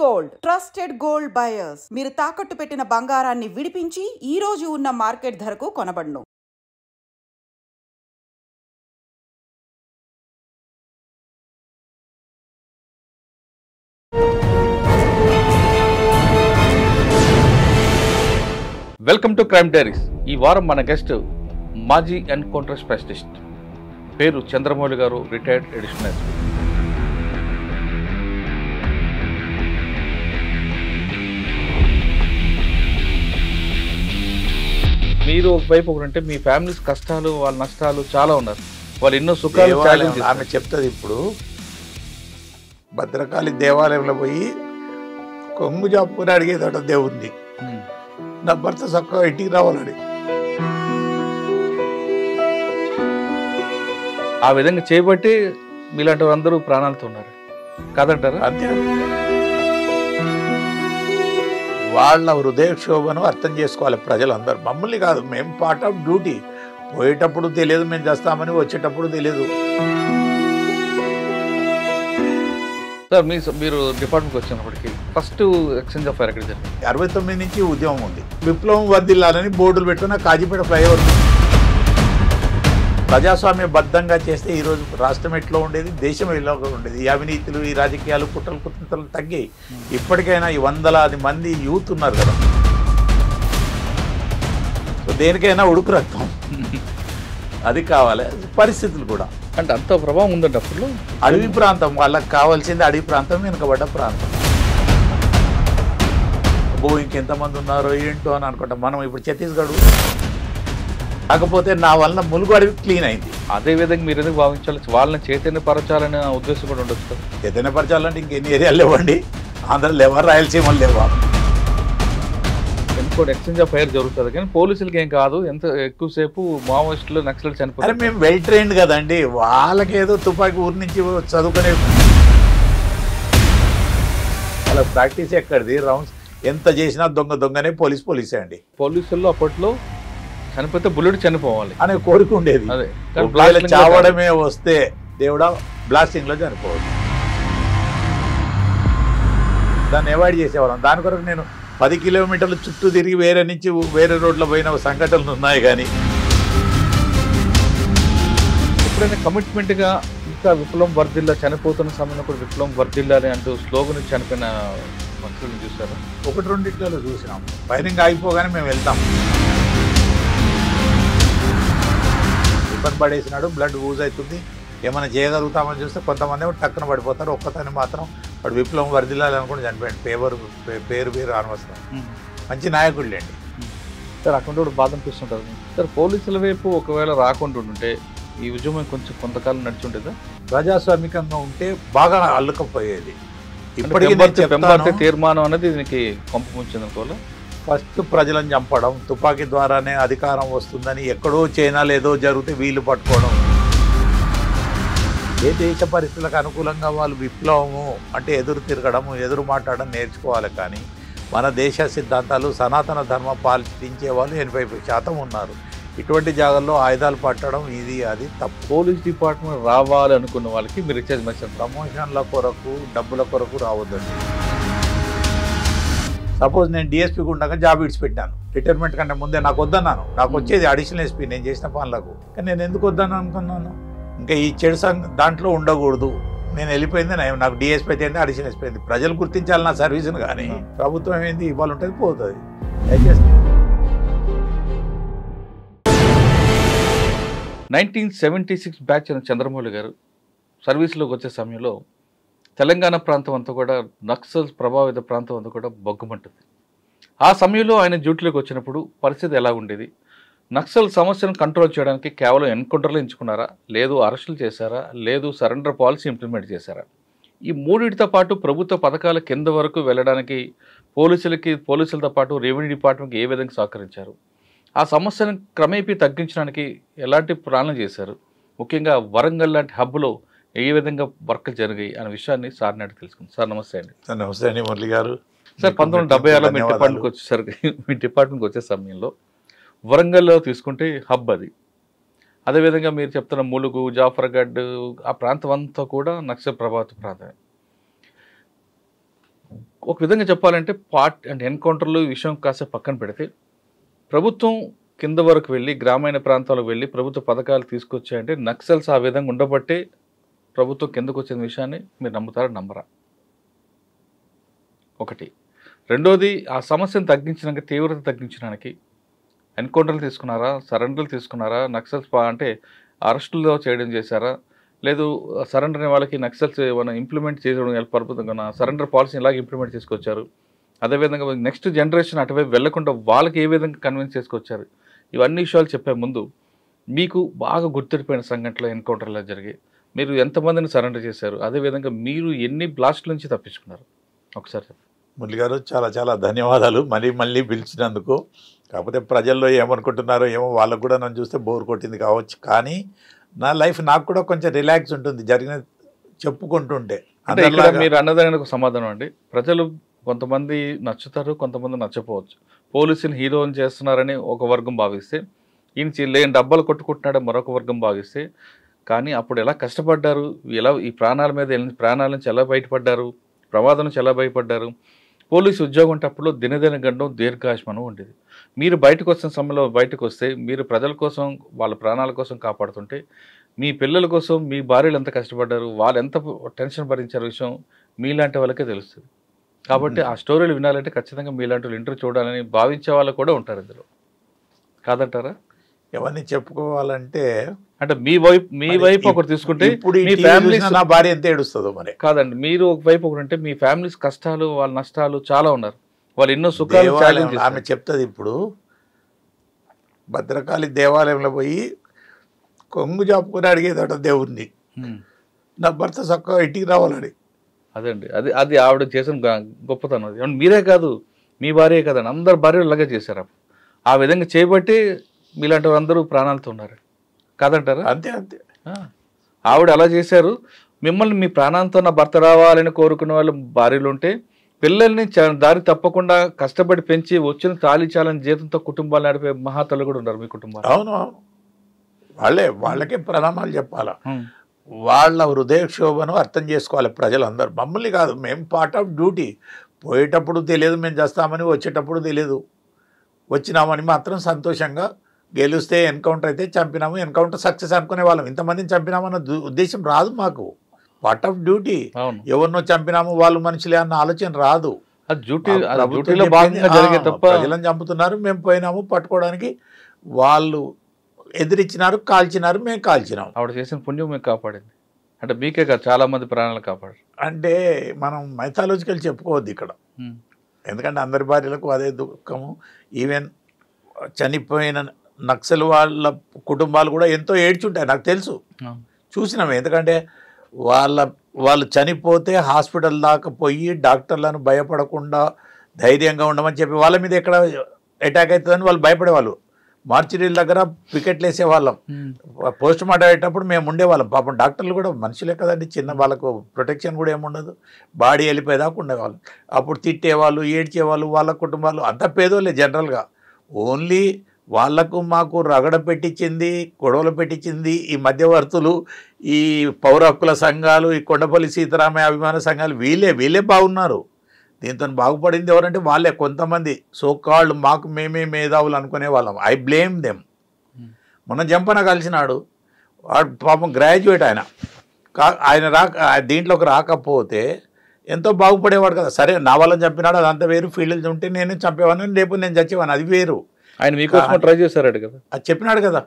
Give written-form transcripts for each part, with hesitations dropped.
Gold trusted gold buyers. మీరు తాకట్టు పెట్టిన బంగారాన్ని విడిపించి ఈ రోజు ఉన్న మార్కెట్ ధరకు కొనబడును. Welcome to crime diaries. ఈ వారం మన గెస్ట్ మాజీ ఎన్కౌంటర్ స్పెషలిస్ట్, పేరు చంద్రమౌళి గారు, రిటైర్డ్ అడిషనల్ ఎస్పీ. మీరు ఒకవైపు ఒకరంటే మీ ఫ్యామిలీస్ కష్టాలు, వాళ్ళ నష్టాలు చాలా ఉన్నారు. వాళ్ళు ఎన్నో సుఖాలు ఆమె చెప్తుంది. ఇప్పుడు భద్రకాళి దేవాలయంలో పోయి కొంగు జాపుకొని అడిగేదట దేవుణ్ణి, నా భర్త చక్కగా ఇంటికి రావాలని. ఆ విధంగా చేయబట్టి మీలాంటి అందరూ ప్రాణాలతో ఉన్నారు కాదంటారా? అంతే. వాళ్ళ హృదయక్షోభను అర్థం చేసుకోవాలి ప్రజలందరూ, మమ్మల్ని కాదు. మేము పార్ట్ ఆఫ్ డ్యూటీ. పోయేటప్పుడు తెలియదు మేము చేస్తామని, వచ్చేటప్పుడు తెలియదు. సార్ మీరు డిపార్ట్మెంట్కి వచ్చినప్పటికీ ఫస్ట్ ఎక్స్చేంజ్ ఆఫ్ ఫైర్ ఎక్కడ జరిగింది? 69 నుంచి ఉద్యమం ఉంది. విప్లవం వర్ధిల్లాలని బోర్డులు పెట్టుకున్న కాజీపేట ఫ్లైఓవర్. ప్రజాస్వామ్య బద్ధంగా చేస్తే ఈరోజు రాష్ట్రం ఎట్లా ఉండేది, దేశం ఎలా ఉండేది. ఈ అవినీతులు, ఈ రాజకీయాలు, కుట్రలు తగ్గాయి. ఇప్పటికైనా ఈ వందలాది మంది యూత్ ఉన్నారు కదా, సో దేనికైనా ఉడుకు రక్తం అది కావాలి. పరిస్థితులు కూడా అంటే అంత ప్రభావం ఉందండి అప్పుడు. అడవి ప్రాంతం వాళ్ళకి కావాల్సింది, అడవి ప్రాంతం, వెనుకబడ్డ ప్రాంతం. ఇంకెంతమంది ఉన్నారో ఏంటో అని అనుకుంటాం మనం. ఇప్పుడు ఛత్తీస్గఢ్ కాకపోతే నా వల్ల ములుగు అడవి క్లీన్ అయింది. అదే విధంగా మీరు ఎందుకు భావించాలి? వాళ్ళని చైతన్యపరచాలనే ఉద్దేశం కూడా ఉండొచ్చు కదా. చైతన్యపరచాలంటే ఇంకెన్ని ఏరియాలు లేవండి, ఆంధ్రలో లేవా, రాయలసీమలు లేవా. ఇంకోటి ఎక్స్చేంజ్ ఆఫ్ ఫైర్ జరుగుతుంది కానీ పోలీసులకి ఏం కాదు. ఎంత ఎక్కువసేపు మావోయిస్టులు, నక్సలైట్ చనిపోతారు. మేము వెల్ ట్రైన్డ్ కదండి. వాళ్ళకి ఏదో తుపాకీ ఊరి నుంచి చదువుకునే వాళ్ళ ప్రాక్టీస్ ఎక్కడిది. రౌండ్స్ ఎంత చేసినా దొంగనే పోలీసే అండి. పోలీసుల్లో అప్పట్లో చనిపోతే బుల్లెట్ చనిపోవాలి అనే కోరిక ఉండేది. అదే చావడమే వస్తే దేవుడా బ్లాస్టింగ్ లో చనిపోవాలి. దాన్ని అవాయిడ్ చేసేవాళ్ళం. దాని కొరకు నేను 10 కిలోమీటర్లు చుట్టూ తిరిగి వేరే రోడ్లో పోయిన సంఘటనలు ఉన్నాయి. కానీ ఎప్పుడైనా కమిట్మెంట్గా ఇంకా విప్లవం వర్ధిల్లా, చనిపోతున్న సమయంలో కూడా విప్లవం వర్ధిల్లా అని అంటూ స్లోగన్ చనిపోయిన మనుషులను చూసారు? 1-2 ఇట్లలో చూసినాం. ఫైరింగ్ ఆగిపోగానే మేము వెళ్తాం. ఇబ్బంది పడేసినాడు, బ్లడ్ యూజ్ అవుతుంది, ఏమైనా చేయగలుగుతామని చూస్తే కొంతమంది టక్కున పడిపోతారు. ఒక్కతని మాత్రం వాడు విప్లవం వర్ధిల్లాలి అనుకుంటే చనిపోయాడు. పేరు అనవసరం. మంచి నాయకుడులేండి సార్. అక్కడ బాధ అనిపిస్తుంటారు సార్. పోలీసుల వైపు ఒకవేళ రాకుండా ఉంటే ఈ ఉద్యమం కొంచెం కొంతకాలం నడిచి ఉంటుందా? ప్రజాస్వామికంగా ఉంటే బాగా అల్లుకపోయేది. ఇప్పటికీ తీర్మానం అనేది దీనికి పంపించింది అనుకోవాలి. ఫస్ట్ ప్రజలను చంపడం, తుపాకీ ద్వారానే అధికారం వస్తుందని ఎక్కడో చైనాలో ఏదో జరిగితే వీళ్ళు పట్టుకోవడం. ఏ దేశ పరిస్థితులకు అనుకూలంగా వాళ్ళు విప్లవము అంటే ఎదురు తిరగడము, ఎదురు మాట్లాడడం నేర్చుకోవాలి. కానీ మన దేశ సిద్ధాంతాలు, సనాతన ధర్మం పాటించే వాళ్ళు 80% ఉన్నారు. ఇటువంటి జాగాల్లో ఆయుధాలు పట్టడం అది తప్పు. పోలీస్ డిపార్ట్మెంట్ రావాలి అనుకున్న వాళ్ళకి మీరు రీఛార్జ్ మెసేజ్ ప్రమోషన్ల కొరకు, డబ్బుల కొరకు రావద్దండి. సపోజ్ నేను డిఎస్పీకి ఉండగా జాబ్ విడిచిపెట్టాను. రిటైర్మెంట్ కంటే ముందే నాకు వద్దన్నాను. నాకు వచ్చేది అడిషనల్ ఎస్పీ నేను చేసిన పనులకు. కానీ నేను ఎందుకు వద్దాను అనుకున్నాను, ఇంకా ఈ చెడు దాంట్లో ఉండకూడదు. నేను వెళ్ళిపోయింది, నాకు డిఎస్పీ అయితే అడిషనల్ ఎస్పీ అయింది. ప్రజలు గుర్తించాలి నా సర్వీస్ని. కానీ ప్రభుత్వం ఏంది ఇవాళ ఉంటుంది పోతుంది. దయచేసి 1976 బ్యాచ్ అయిన చంద్రమౌళి గారు సర్వీస్లోకి వచ్చే సమయంలో తెలంగాణ ప్రాంతం అంతా కూడా నక్సల్స్ ప్రభావిత ప్రాంతం అంతా కూడా బొగ్గుమంటుంది. ఆ సమయంలో ఆయన డ్యూటీలోకి వచ్చినప్పుడు పరిస్థితి ఎలా ఉండేది? నక్సల్ సమస్యను కంట్రోల్ చేయడానికి కేవలం ఎన్కౌంటర్లు ఎంచుకున్నారా, లేదు అరెస్టులు చేశారా, లేదు సరెండర్ పాలసీ ఇంప్లిమెంట్ చేశారా? ఈ మూడింటితో పాటు ప్రభుత్వ పథకాల కింద వరకు వెళ్ళడానికి పోలీసులతో పాటు రెవెన్యూ డిపార్ట్మెంట్కి ఏ విధంగా సహకరించారు? ఆ సమస్యను క్రమేపీ తగ్గించడానికి ఎలాంటి ప్లాన్లు చేశారు? ముఖ్యంగా వరంగల్ లాంటి హబ్లో ఏ విధంగా వర్క్లు జరిగాయి అనే విషయాన్ని సార్ని అడిగి తెలుసుకుంది. సార్ నమస్తే అండి. నమస్తే అండి మురళి గారు. సార్ 1976లో మీ డిపార్ట్మెంట్కి వచ్చేసరికి మీ డిపార్ట్మెంట్కి వచ్చే సమయంలో వరంగల్లో తీసుకుంటే హబ్ అది. అదేవిధంగా మీరు చెప్తున్న ములుగు, జాఫర్గఢ్ ఆ ప్రాంతం అంతా కూడా నక్సల్ ప్రభావిత ప్రాంతమే. ఒక విధంగా చెప్పాలంటే పార్ట్ అండ్ ఎన్కౌంటర్లు ఈ విషయం కాసేపు పక్కన పెడితే ప్రభుత్వం కింద వరకు వెళ్ళి గ్రామీణ ప్రాంతాలకు వెళ్ళి ప్రభుత్వ పథకాలు తీసుకొచ్చాయంటే నక్సల్స్ ఆ విధంగా ఉండబట్టే ప్రభుత్వం కిందకు వచ్చిన విషయాన్ని మీరు నమ్ముతారా నమ్మరా? ఒకటి. రెండోది, ఆ సమస్యను తగ్గించడానికి, తీవ్రత తగ్గించడానికి ఎన్కౌంటర్లు తీసుకున్నారా, సరెండర్లు తీసుకున్నారా, నక్సల్స్ అంటే అరెస్టులు చేయడం చేశారా, లేదు సరెండర్ అనే వాళ్ళకి నక్సల్స్ ఏమైనా ఇంప్లిమెంట్ చేయడం పర్పతంగా సరెండర్ పాలసీని ఇలాగ ఇంప్లిమెంట్ చేసుకొచ్చారు, అదేవిధంగా నెక్స్ట్ జనరేషన్ అటువైపు వెళ్లకుండా వాళ్ళకి ఏ విధంగా కన్విన్స్ చేసుకొచ్చారు, ఇవన్నీ విషయాలు చెప్పే ముందు మీకు బాగా గుర్తుండిపోయిన సంఘటనలు ఎన్కౌంటర్లో జరిగి మీరు ఎంతమందిని సరెండర్ చేశారు, అదేవిధంగా మీరు ఎన్ని బ్లాస్ట్ల నుంచి తప్పించుకున్నారు ఒకసారి చెప్పండి. మురళి గారు చాలా చాలా ధన్యవాదాలు మళ్ళీ పిలిచినందుకు. కాకపోతే ప్రజల్లో ఏమనుకుంటున్నారో ఏమో, వాళ్ళకు కూడా నన్ను చూస్తే బోర్ కొట్టింది కావచ్చు, కానీ నా లైఫ్ నాకు కూడా కొంచెం రిలాక్స్ ఉంటుంది జరిగిన చెప్పుకుంటుంటే. అంటే ఇక్కడ మీరు అన్నదానికి ఒక సమాధానం అండి. ప్రజలు కొంతమంది నచ్చుతారు, కొంతమంది నచ్చపోవచ్చు. పోలీసుని హీరోని చేస్తున్నారని ఒక వర్గం భావిస్తే, ఈయన లేని డబ్బాలు కొట్టుకుంటున్నాడని మరొక వర్గం భావిస్తే, కానీ అప్పుడు ఎలా కష్టపడ్డారు, ఎలా ఈ ప్రాణాల నుంచి ఎలా బయటపడ్డారు, ప్రమాదం నుంచి ఎలా భయపడ్డారు. పోలీసు ఉద్యోగం ఉంటప్పుడు దినదిన గండం దీర్ఘాయుష్మానం ఉండేది. మీరు బయటకు వచ్చిన సమయంలో బయటకు వస్తే మీరు ప్రజల కోసం, వాళ్ళ ప్రాణాల కోసం కాపాడుతుంటే, మీ పిల్లల కోసం మీ భార్యలు ఎంత కష్టపడ్డారు, వాళ్ళు ఎంత టెన్షన్ భరించారు విషయం మీలాంటి వాళ్ళకే తెలుస్తుంది. కాబట్టి ఆ స్టోరీలు వినాలంటే ఖచ్చితంగా మీలాంటి వాళ్ళు ఇంటర్వ్యూ చూడాలని భావించే వాళ్ళు కూడా ఉంటారు ఇందులో, కాదంటారా? ఎవరిని చెప్పుకోవాలంటే అంటే మీ వైపు ఒకటి తీసుకుంటే మీ ఫ్యామిలీ నా భార్య ఎంత ఏడుస్తుందో మరి. కాదండి, మీరు ఒక వైపు ఒకటి అంటే మీ ఫ్యామిలీస్ కష్టాలు, వాళ్ళ నష్టాలు చాలా ఉన్నారు, వాళ్ళు ఎన్నో సుఖాలు. ఆమె చెప్తుంది ఇప్పుడు భద్రకాళి దేవాలయంలో పోయి కొంగు చాపుకొని అడిగేదట దేవుణ్ణి, నా భర్త చక్కగా ఇంటికి రావాలని. అదండి, అది ఆవిడ చేసిన గొప్పతనం. అది మీరే కాదు, మీ భార్యే కదండి, అందరు భార్యలు ఇలాగే చేశారు. ఆ విధంగా చేయబట్టి మీలాంటి అందరూ ప్రాణాలతో ఉన్నారు, కాదంటారా? అంతే అంతే. ఆవిడ అలా చేశారు. మిమ్మల్ని మీ ప్రాణాలతో నా భర్త రావాలని కోరుకునే వాళ్ళు భార్యలు ఉంటే, పిల్లల్ని దారి తప్పకుండా కష్టపడి పెంచి వచ్చిన తాళిచాలని జీతంతో కుటుంబాలు నడిపే మహాతల్లు కూడా ఉన్నారు మీ కుటుంబాలు. అవును అవును, వాళ్ళకే ప్రణామాలు చెప్పాలా. వాళ్ళ హృదయక్షోభను అర్థం చేసుకోవాలి ప్రజలందరూ, మమ్మల్ని కాదు. మేము పార్ట్ ఆఫ్ డ్యూటీ. పోయేటప్పుడు తెలియదు మేము చేస్తామని, వచ్చేటప్పుడు తెలియదు. వచ్చినామని మాత్రం సంతోషంగా, గెలిస్తే ఎన్కౌంటర్ అయితే చంపినాము, ఎన్కౌంటర్ సక్సెస్ అనుకునే వాళ్ళం. ఇంతమందిని చంపినామన్న ఉద్దేశం రాదు మాకు. Part of duty. ఎవరినో చంపినాము వాళ్ళు మనుషులే అన్న ఆలోచన రాదు. ప్రజలను చంపుతున్నారు, మేము పోయినాము పట్టుకోవడానికి, వాళ్ళు ఎదిరించినారు, కాల్చినారు, మేము కాల్చినాము. ఆవిడ చేసిన పుణ్యం మీకు కాపాడింది అంటే మీకే కాదు, చాలా మంది ప్రాణాలు కాపాడు. అంటే మనం మైథాలజికల్ చెప్పుకోవద్దు ఇక్కడ, ఎందుకంటే అందరి భార్యలకు అదే దుఃఖము. ఈవెన్ చనిపోయిన నక్సల్ వాళ్ళ కుటుంబాలు కూడా ఎంతో ఏడ్చుంటాయి, నాకు తెలుసు, చూసినాము. ఎందుకంటే వాళ్ళు చనిపోతే హాస్పిటల్ దాకా పోయి డాక్టర్లను భయపడకుండా ధైర్యంగా ఉండమని చెప్పి వాళ్ళ మీద ఎక్కడ అటాక్ అవుతుందని వాళ్ళు భయపడేవాళ్ళు. మార్చిరీల దగ్గర పికెట్లు వేసేవాళ్ళం. పోస్ట్ మార్టం అయ్యేటప్పుడు మేము ఉండేవాళ్ళం. పాపం డాక్టర్లు కూడా మనుషులే కదండి, చిన్న వాళ్ళకు ప్రొటెక్షన్ కూడా ఏముండదు, బాడీ వెళ్ళిపోయేదాకా ఉండేవాళ్ళు. అప్పుడు తిట్టేవాళ్ళు, ఏడ్చేవాళ్ళు. వాళ్ళ కుటుంబాలు అంతా పేదోళ్ళే జనరల్గా. ఓన్లీ వాళ్లకు మాకు రగడ పెట్టించింది, గొడవలు పెట్టించింది ఈ మధ్యవర్తులు, ఈ పౌర హక్కుల సంఘాలు, ఈ కొండపల్లి సీతారామయ్య అభిమాన సంఘాలు, వీళ్ళే బాగున్నారు. దీంతో బాగుపడింది ఎవరంటే వాళ్ళే. కొంతమంది సోకాళ్ళు మాకు మేమే మేధావులు అనుకునే వాళ్ళం. I blame them. మొన్న జంపన కలిసినాడు, వాడు పాపం గ్రాడ్యుయేట్ ఆయన దీంట్లోకి రాకపోతే ఎంతో బాగుపడేవాడు కదా. సరే నా వాళ్ళని చంపినాడు, అదంతా వేరు. ఫీల్డ్ ఉంటే నేను చంపేవాడిని, రేపు నేను చచ్చేవాడిని, అది వేరు. ఆయన మీకోసం ట్రై చేశాడు కదా, అది చెప్పినాడు కదా.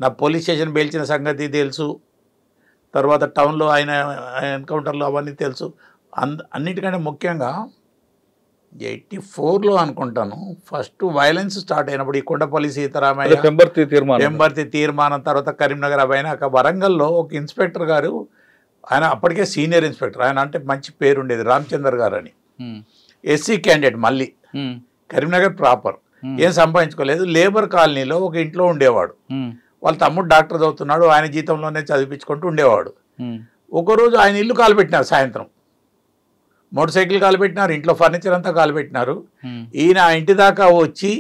నా పోలీస్ స్టేషన్ పేల్చిన సంగతి తెలుసు, తర్వాత టౌన్లో ఆయన ఎన్కౌంటర్లు అవన్నీ తెలుసు. అన్నిటికంటే ముఖ్యంగా 84లో అనుకుంటాను ఫస్ట్ వైలెన్స్ స్టార్ట్ అయినప్పుడు, ఈ కొండపల్లి సీతారామయ్య పెంబర్తి తీర్మానం తర్వాత కరీంనగర్ అయినాక వరంగల్లో ఒక ఇన్స్పెక్టర్ గారు, ఆయన అప్పటికే సీనియర్ ఇన్స్పెక్టర్, ఆయన అంటే మంచి పేరు ఉండేది, రామచందర్ గారు అని, ఎస్సీ క్యాండిడేట్, మళ్ళీ కరీంనగర్ ప్రాపర్, ఏం సంపాదించుకోలేదు. లేబర్ కాలనీలో ఒక ఇంట్లో ఉండేవాడు. వాళ్ళ తమ్ముడు డాక్టర్ చదువుతున్నాడు, ఆయన జీతంలోనే చదివించుకుంటూ ఉండేవాడు. ఒకరోజు ఆయన ఇల్లు కాలుపెట్టినారు, సాయంత్రం మోటార్ సైకిల్ కాలుపెట్టినారు, ఇంట్లో ఫర్నిచర్ అంతా కాలుపెట్టినారు. ఈయన ఆ ఇంటి దాకా వచ్చి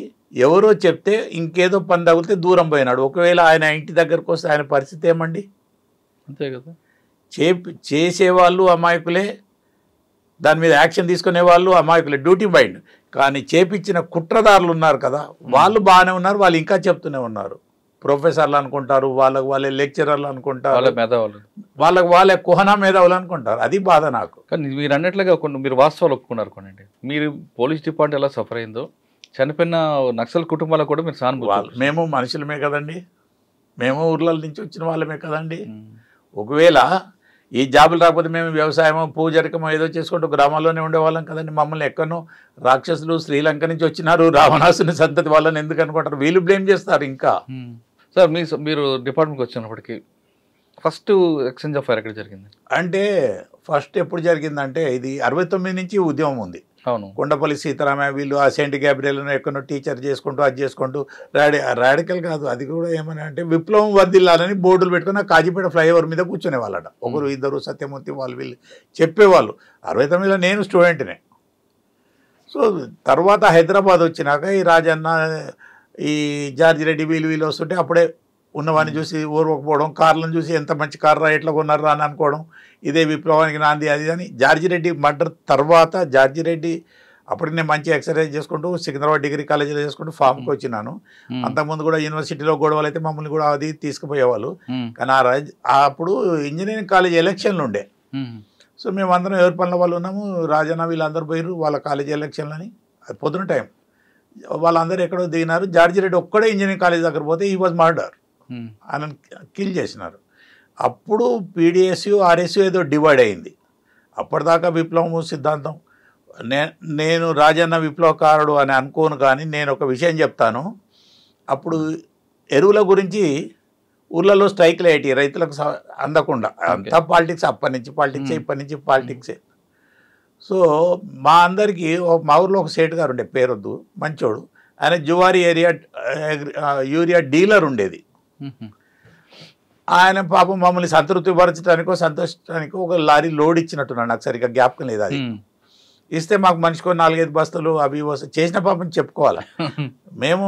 ఎవరో చెప్తే ఇంకేదో పని తగిలితే దూరం పోయినాడు. ఒకవేళ ఆయన ఇంటి దగ్గరకు వస్తే ఆయన పరిస్థితి ఏమండి? అంతే కదా. చేసేవాళ్ళు అమాయకులే, దాని మీద యాక్షన్ తీసుకునే వాళ్ళు అమాయకులు, డ్యూటీ మైండ్. కానీ చేపించిన కుట్రదారులు ఉన్నారు కదా, వాళ్ళు బాగానే ఉన్నారు, వాళ్ళు ఇంకా చెప్తూనే ఉన్నారు. ప్రొఫెసర్లు అనుకుంటారు, వాళ్ళే లెక్చరర్లు అనుకుంటారు, వాళ్ళే కుహనా మేధావులు అనుకుంటారు. అది బాధ నాకు. కానీ మీరు అన్నట్లుగా మీరు వాస్తవాలు ఒప్పుకున్నారు కొనండి. మీరు పోలీస్ డిపార్ట్మెంట్ ఎలా సఫర్ అయిందో చనిపోయిన నక్సల్ కుటుంబాలకు కూడా మీరు సానుభూతి. మేము మనుషులమే కదండి, మేము ఊర్ల నుంచి వచ్చిన వాళ్ళమే కదండి. ఒకవేళ ఈ జాబులు రాకపోతే మేము వ్యవసాయమో పూజరికమో ఏదో చేసుకుంటూ గ్రామాల్లోనే ఉండేవాళ్ళం కదండి. మమ్మల్ని ఎక్కడో రాక్షసులు శ్రీలంక నుంచి వచ్చినారు, రావణాసుని సంతతి వాళ్ళని ఎందుకు అనుకుంటారు, వీళ్ళు బ్లేమ్ చేస్తారు. ఇంకా సార్ మీరు డిపార్ట్మెంట్కి వచ్చినప్పటికీ ఫస్ట్ ఎక్స్చేంజ్ ఆఫ్ ఫైర్ ఎక్కడ జరిగింది? అంటే ఫస్ట్ ఎప్పుడు జరిగిందంటే ఇది 69 నుంచి ఉద్యమం ఉంది. అవును. కొండపల్లి సీతారామయ్య వీళ్ళు ఆ సెయింట్ గ్యాబ్రియల్ను ఎక్కడో టీచర్ చేసుకుంటూ అది చేసుకుంటూ రాడికల్ కాదు, అది కూడా ఏమని అంటే విప్లవం వర్దిల్లాలని బోర్డులు పెట్టుకుని కాజీపేట ఫ్లైఓవర్ మీద కూర్చునే వాళ్ళట. ఒకరు ఇద్దరు సత్యమూర్తి వాళ్ళు వీళ్ళు చెప్పేవాళ్ళు. 69లో నేను స్టూడెంట్నే. సో తర్వాత హైదరాబాద్ వచ్చినాక ఈ రాజన్న ఈ జార్జి రెడ్డి వీళ్ళు వస్తుంటే అప్పుడే ఉన్నవాడిని చూసి ఊరుకోకపోవడం, కార్లను చూసి ఎంత మంచి కారు రా ఎట్లా కొన్నారా అని అనుకోవడం, ఇదే విప్లవానికి నాంది అది అని. జార్జి రెడ్డి మర్డర్ తర్వాత జార్జి రెడ్డి అప్పుడు నేను మంచి ఎక్సర్సైజ్ చేసుకుంటూ సికింద్రాబాద్ డిగ్రీ కాలేజీలో చేసుకుంటూ ఫామ్కి వచ్చినాను. అంతకుముందు కూడా యూనివర్సిటీలో గొడవలు అయితే మమ్మల్ని కూడా అది తీసుకుపోయేవాళ్ళు. కానీ అప్పుడు ఇంజనీరింగ్ కాలేజ్ ఎలక్షన్లు ఉండే. సో మేమందరం ఎవరి పనుల వాళ్ళు ఉన్నాము, రాజన్న వీళ్ళందరూ పోయారు వాళ్ళ కాలేజీ ఎలక్షన్లని. అది పొద్దున టైం వాళ్ళందరూ ఎక్కడో దిగినారు. జార్జి రెడ్డి ఒక్కడే ఇంజనీరింగ్ కాలేజ్ దగ్గర పోతే ఈ వాజ్ మర్డర్, ఆయన కిల్ చేసినారు. అప్పుడు పీడిఎస్యు ఆర్ఎస్యు ఏదో డివైడ్ అయింది. అప్పటిదాకా విప్లవం సిద్ధాంతం నేను రాజన్న విప్లవకారుడు అని అనుకోను. కానీ నేను ఒక విషయం చెప్తాను, అప్పుడు ఎరువుల గురించి ఊళ్ళలో స్ట్రైక్లు అయ్యేటి రైతులకు అందకుండా, అంతా పాలిటిక్స్, అప్పటి నుంచి పాలిటిక్సే, ఇప్పటి నుంచి పాలిటిక్సే. సో మా అందరికీ మా ఊర్లో ఒక సేటు గారు ఉండే, పేరొద్దు, మంచోడు, ఆయన జువారి యూరియా డీలర్ ఉండేది. ఆయన పాపం మమ్మల్ని సంతృప్తిపరచడానికో సంతోషించడానికో ఒక లారీ లోడ్ ఇచ్చినట్టున్నాడు, నాకు సరిగ్గా జ్ఞాపకం లేదు. అది ఇస్తే మాకు మనిషికో 4-5 బస్తాలు అవి చేసిన పాపం చెప్పుకోవాలి. మేము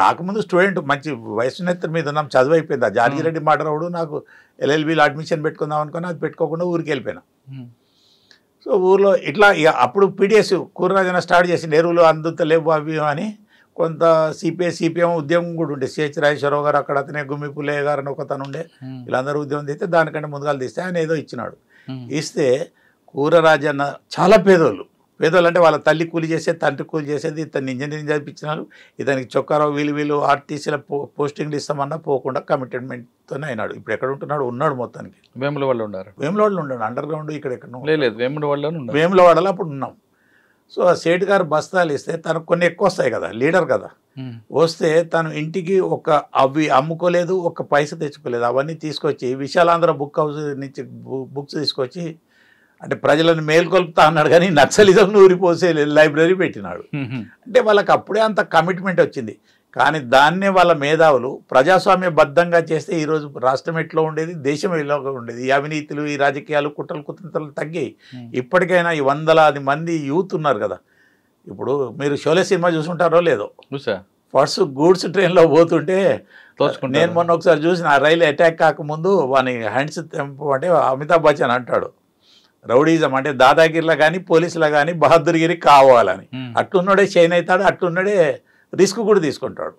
రాకముందు స్టూడెంట్ మంచి వయసు నెత్తర మీద ఉన్నాం, చదువు అయిపోయింది. ఆ జార్జి రెడ్డి మాట్లాడు నాకు LLBలో అడ్మిషన్ పెట్టుకుందాం అనుకుని అది పెట్టుకోకుండా ఊరికి వెళ్ళిపోయినా. సో ఊర్లో ఇట్లా అప్పుడు పీడిఎస్ కూరరాజన స్టార్ట్ చేసింది, ఎరువులు అందుతలేవు అవి అని. కొంత సిపిఎం ఉద్యమం కూడా ఉండే, సిహెచ్ రాజేశ్వరరావు గారు అక్కడ, అతనే గుమ్మి పుల్లయ్య గారు అని ఒకతను ఉండే. వీళ్ళందరూ ఉద్యమం తీస్తే దానికంటే ముందుగా తీస్తే ఆయన ఏదో ఇచ్చినాడు. ఇస్తే కూరరాజన్న చాలా పేదోళ్ళు అంటే వాళ్ళ తల్లి కూలి చేసేది, తండ్రి కూలి చేసేది. ఇతన్ని ఇంజనీరింగ్ చదివించినారు. ఇతనికి చొక్కారావు వీళ్ళు ఆర్టీసీల పోస్టింగ్లు ఇస్తామన్నా పోకుండా కమిట్మెంట్తోనే అయినాడు. ఇప్పుడు ఎక్కడ ఉంటున్నాడు? ఉన్నాడు మొత్తానికి వేములవాడలో ఉన్నారు. వేములవాడలో ఉన్నాడు, అండర్ గ్రౌండ్ ఇక్కడ ఎక్కడ వేములవాడలో వేములవాడలో అప్పుడు ఉన్నాం. సో ఆ సేటు గారు బస్తాలు ఇస్తే తనకు కొన్ని ఎక్కువ వస్తాయి కదా, లీడర్ కదా, వస్తే తను ఇంటికి అవి అమ్ముకోలేదు, ఒక పైసా తెచ్చుకోలేదు. అవన్నీ తీసుకొచ్చి విశాలాంధ్ర బుక్ హౌస్ నుంచి బుక్స్ తీసుకొచ్చి, అంటే ప్రజలను మేల్కొల్పుతా అన్నాడు కానీ నక్సలిజం నూరిపోసే లైబ్రరీ పెట్టినాడు. అంటే వాళ్ళకి అప్పుడే అంత కమిట్మెంట్ వచ్చింది. కానీ దాన్నే వాళ్ళ మేధావులు ప్రజాస్వామ్యబద్ధంగా చేస్తే ఈరోజు రాష్ట్రం ఎట్లా ఉండేది, దేశం ఎలా ఉండేది. ఈ అవినీతులు, ఈ రాజకీయాలు, కుట్రలు తగ్గాయి. ఇప్పటికైనా ఈ 100 మంది యూత్ ఉన్నారు కదా. ఇప్పుడు మీరు షోలే సినిమా చూసుంటారో లేదో, ఫస్ట్ గూడ్స్ ట్రైన్లో పోతుంటే నేను మొన్న ఒకసారి చూసిన, ఆ రైలు అటాక్ కాకముందు వాని హ్యాండ్స్ తెంపమంటే అమితాబ్ బచ్చన్ అంటాడు, రౌడీజం అంటే దాదాగిరిలో కానీ పోలీసులో కానీ బహదూర్గిరి కావాలని. అట్టున్నాడే షైన్ అవుతాడు, అట్టున్నాడే రిస్క్ కూడా తీసుకుంటాడు.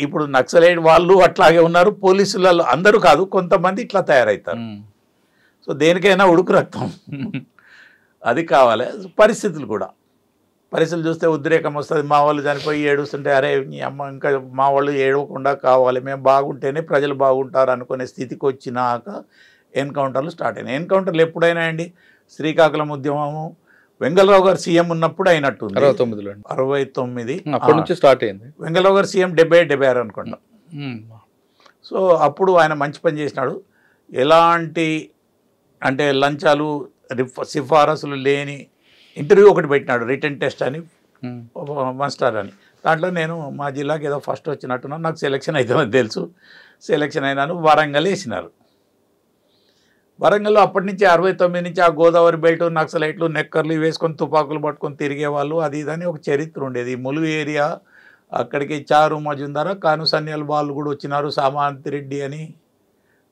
ఇప్పుడు నక్సలైట్ వాళ్ళు అట్లాగే ఉన్నారు, పోలీసులలో అందరూ కాదు, కొంతమంది ఇట్లా తయారవుతారు. సో దేనికైనా ఉడుకు రక్తం అది కావాలి. పరిస్థితులు చూస్తే ఉద్రేకం వస్తుంది. మా వాళ్ళు చనిపోయి ఏడుస్తుంటే, అరే నీ అమ్మ ఇంకా మా వాళ్ళు ఏడవకుండా కావాలి, మేము బాగుంటేనే ప్రజలు బాగుంటారు అనుకునే స్థితికి వచ్చినాక ఎన్కౌంటర్లు స్టార్ట్ అయినాయి. ఎన్కౌంటర్లు ఎప్పుడైనా అండి, శ్రీకాకుళం ఉద్యమము వెంగళరావు గారు సీఎం ఉన్నప్పుడు అయినట్టు 69 అప్పటి నుంచి స్టార్ట్ అయింది. వెంగళరావు గారు సీఎం 70-76 అనుకుంటా. సో అప్పుడు ఆయన మంచి పని చేసినాడు. ఎలాంటి అంటే లంచాలు సిఫారసులు లేని ఇంటర్వ్యూ ఒకటి పెట్టినాడు, రిటర్న్ టెస్ట్ అని 1 స్టార్ అని. దాంట్లో నేను మా జిల్లాకి ఏదో ఫస్ట్ వచ్చినట్టున్నాను, నాకు సెలెక్షన్ అవుతుందని తెలుసు. సెలెక్షన్ అయినాను. వరంగల్ వేసినారు. వరంగల్లో అప్పటి నుంచి 69 నుంచి ఆ గోదావరి బెల్ట్, నక్సలైట్లు, నెక్కర్లు వేసుకొని తుపాకులు పట్టుకొని తిరిగేవాళ్ళు, అది ఇదని ఒక చరిత్ర ఉండేది. ములుగు ఏరియా అక్కడికి చారు మజుందారా, కాను సన్యాల వాళ్ళు కూడా వచ్చినారు, సామంత్ రెడ్డి అని,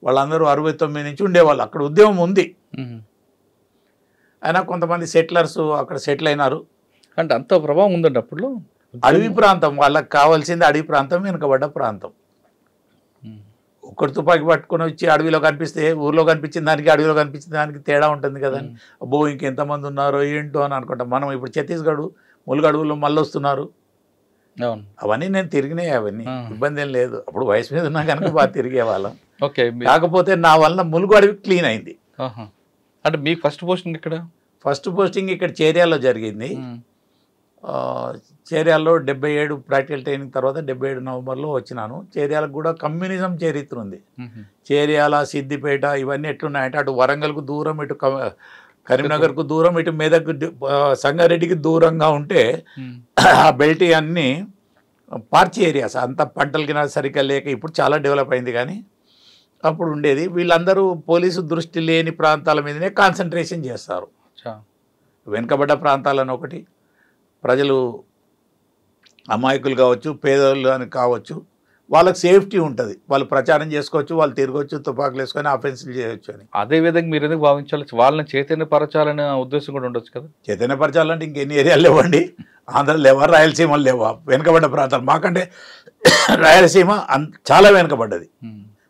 వాళ్ళందరూ 69 నుంచి ఉండేవాళ్ళు. అక్కడ ఉద్యమం ఉంది. అయినా కొంతమంది సెటిలర్స్ అక్కడ సెటిల్ అయినారు. అంటే అంత ప్రభావం ఉందండి అప్పుడు. అడవి ప్రాంతం, వాళ్ళకి కావాల్సింది అడవి ప్రాంతం, వెనుకబడ్డ ప్రాంతం. ఒక్కడు తుపాకీ పట్టుకొని వచ్చి అడవిలో కనిపిస్తే ఊర్లో కనిపించిన దానికి అడవిలో కనిపించిన దానికి తేడా ఉంటుంది కదా. అబ్బో ఇంకెంతమంది ఉన్నారో ఏంటో అని అనుకుంటాం మనం. ఇప్పుడు ఛత్తీస్గఢ్ ములుగు అడవుల్లో మళ్ళీ వస్తున్నారు. అవన్నీ నేను తిరిగినాయి, అవన్నీ ఇబ్బంది ఏం లేదు. అప్పుడు వయసు మీద ఉన్నా కనుక బాగా తిరిగే వాళ్ళం. ఓకే. కాకపోతే నా వల్ల ములుగు అడవి క్లీన్ అయింది. అంటే మీకు ఫస్ట్ పోస్టింగ్ ఇక్కడ? ఫస్ట్ పోస్టింగ్ ఇక్కడ చేర్యాల్లో జరిగింది. చేర్యాల్లో 77 ప్రాక్టికల్ ట్రైనింగ్ తర్వాత 77 నవంబర్లో వచ్చినాను. చేర్యాలకు కూడా కమ్యూనిజం చరిత్ర ఉంది. చేర్యాల, సిద్దిపేట ఇవన్నీ ఎట్లున్నాయంటే అటు వరంగల్కు దూరం, ఇటు కరీంనగర్కు దూరం, ఇటు మెదక్ సంగారెడ్డికి దూరంగా ఉంటే ఆ బెల్ట్ అన్నీ పార్చి ఏరియాస్. అంత పంటలకి సరిగ్గా లేక ఇప్పుడు చాలా డెవలప్ అయింది, కానీ అప్పుడు ఉండేది. వీళ్ళందరూ పోలీసు దృష్టి లేని ప్రాంతాల మీదనే కాన్సన్ట్రేషన్ చేస్తారు. వెనుకబడ్డ ప్రాంతాలను ఒకటి, ప్రజలు అమాయకులు కావచ్చు, పేదలు అని కావచ్చు, వాళ్ళకి సేఫ్టీ ఉంటుంది, వాళ్ళు ప్రచారం చేసుకోవచ్చు, వాళ్ళు తిరగవచ్చు, తుపాకులు వేసుకొని అఫెన్సులు చేయొచ్చు అని. అదే విధంగా మీరు ఎందుకు భావించాలి? వాళ్ళని చైతన్యపరచాలనే ఉద్దేశం కూడా ఉండొచ్చు కదా. చైతన్యపరచాలంటే ఇంకెన్ని ఏరియాలు లేవండి. ఆంధ్రలో లేవా, రాయలసీమలు లేవా, వెనుకబడ్డ ప్రాంతాలు. మాకంటే రాయలసీమ చాలా వెనుకబడ్డది.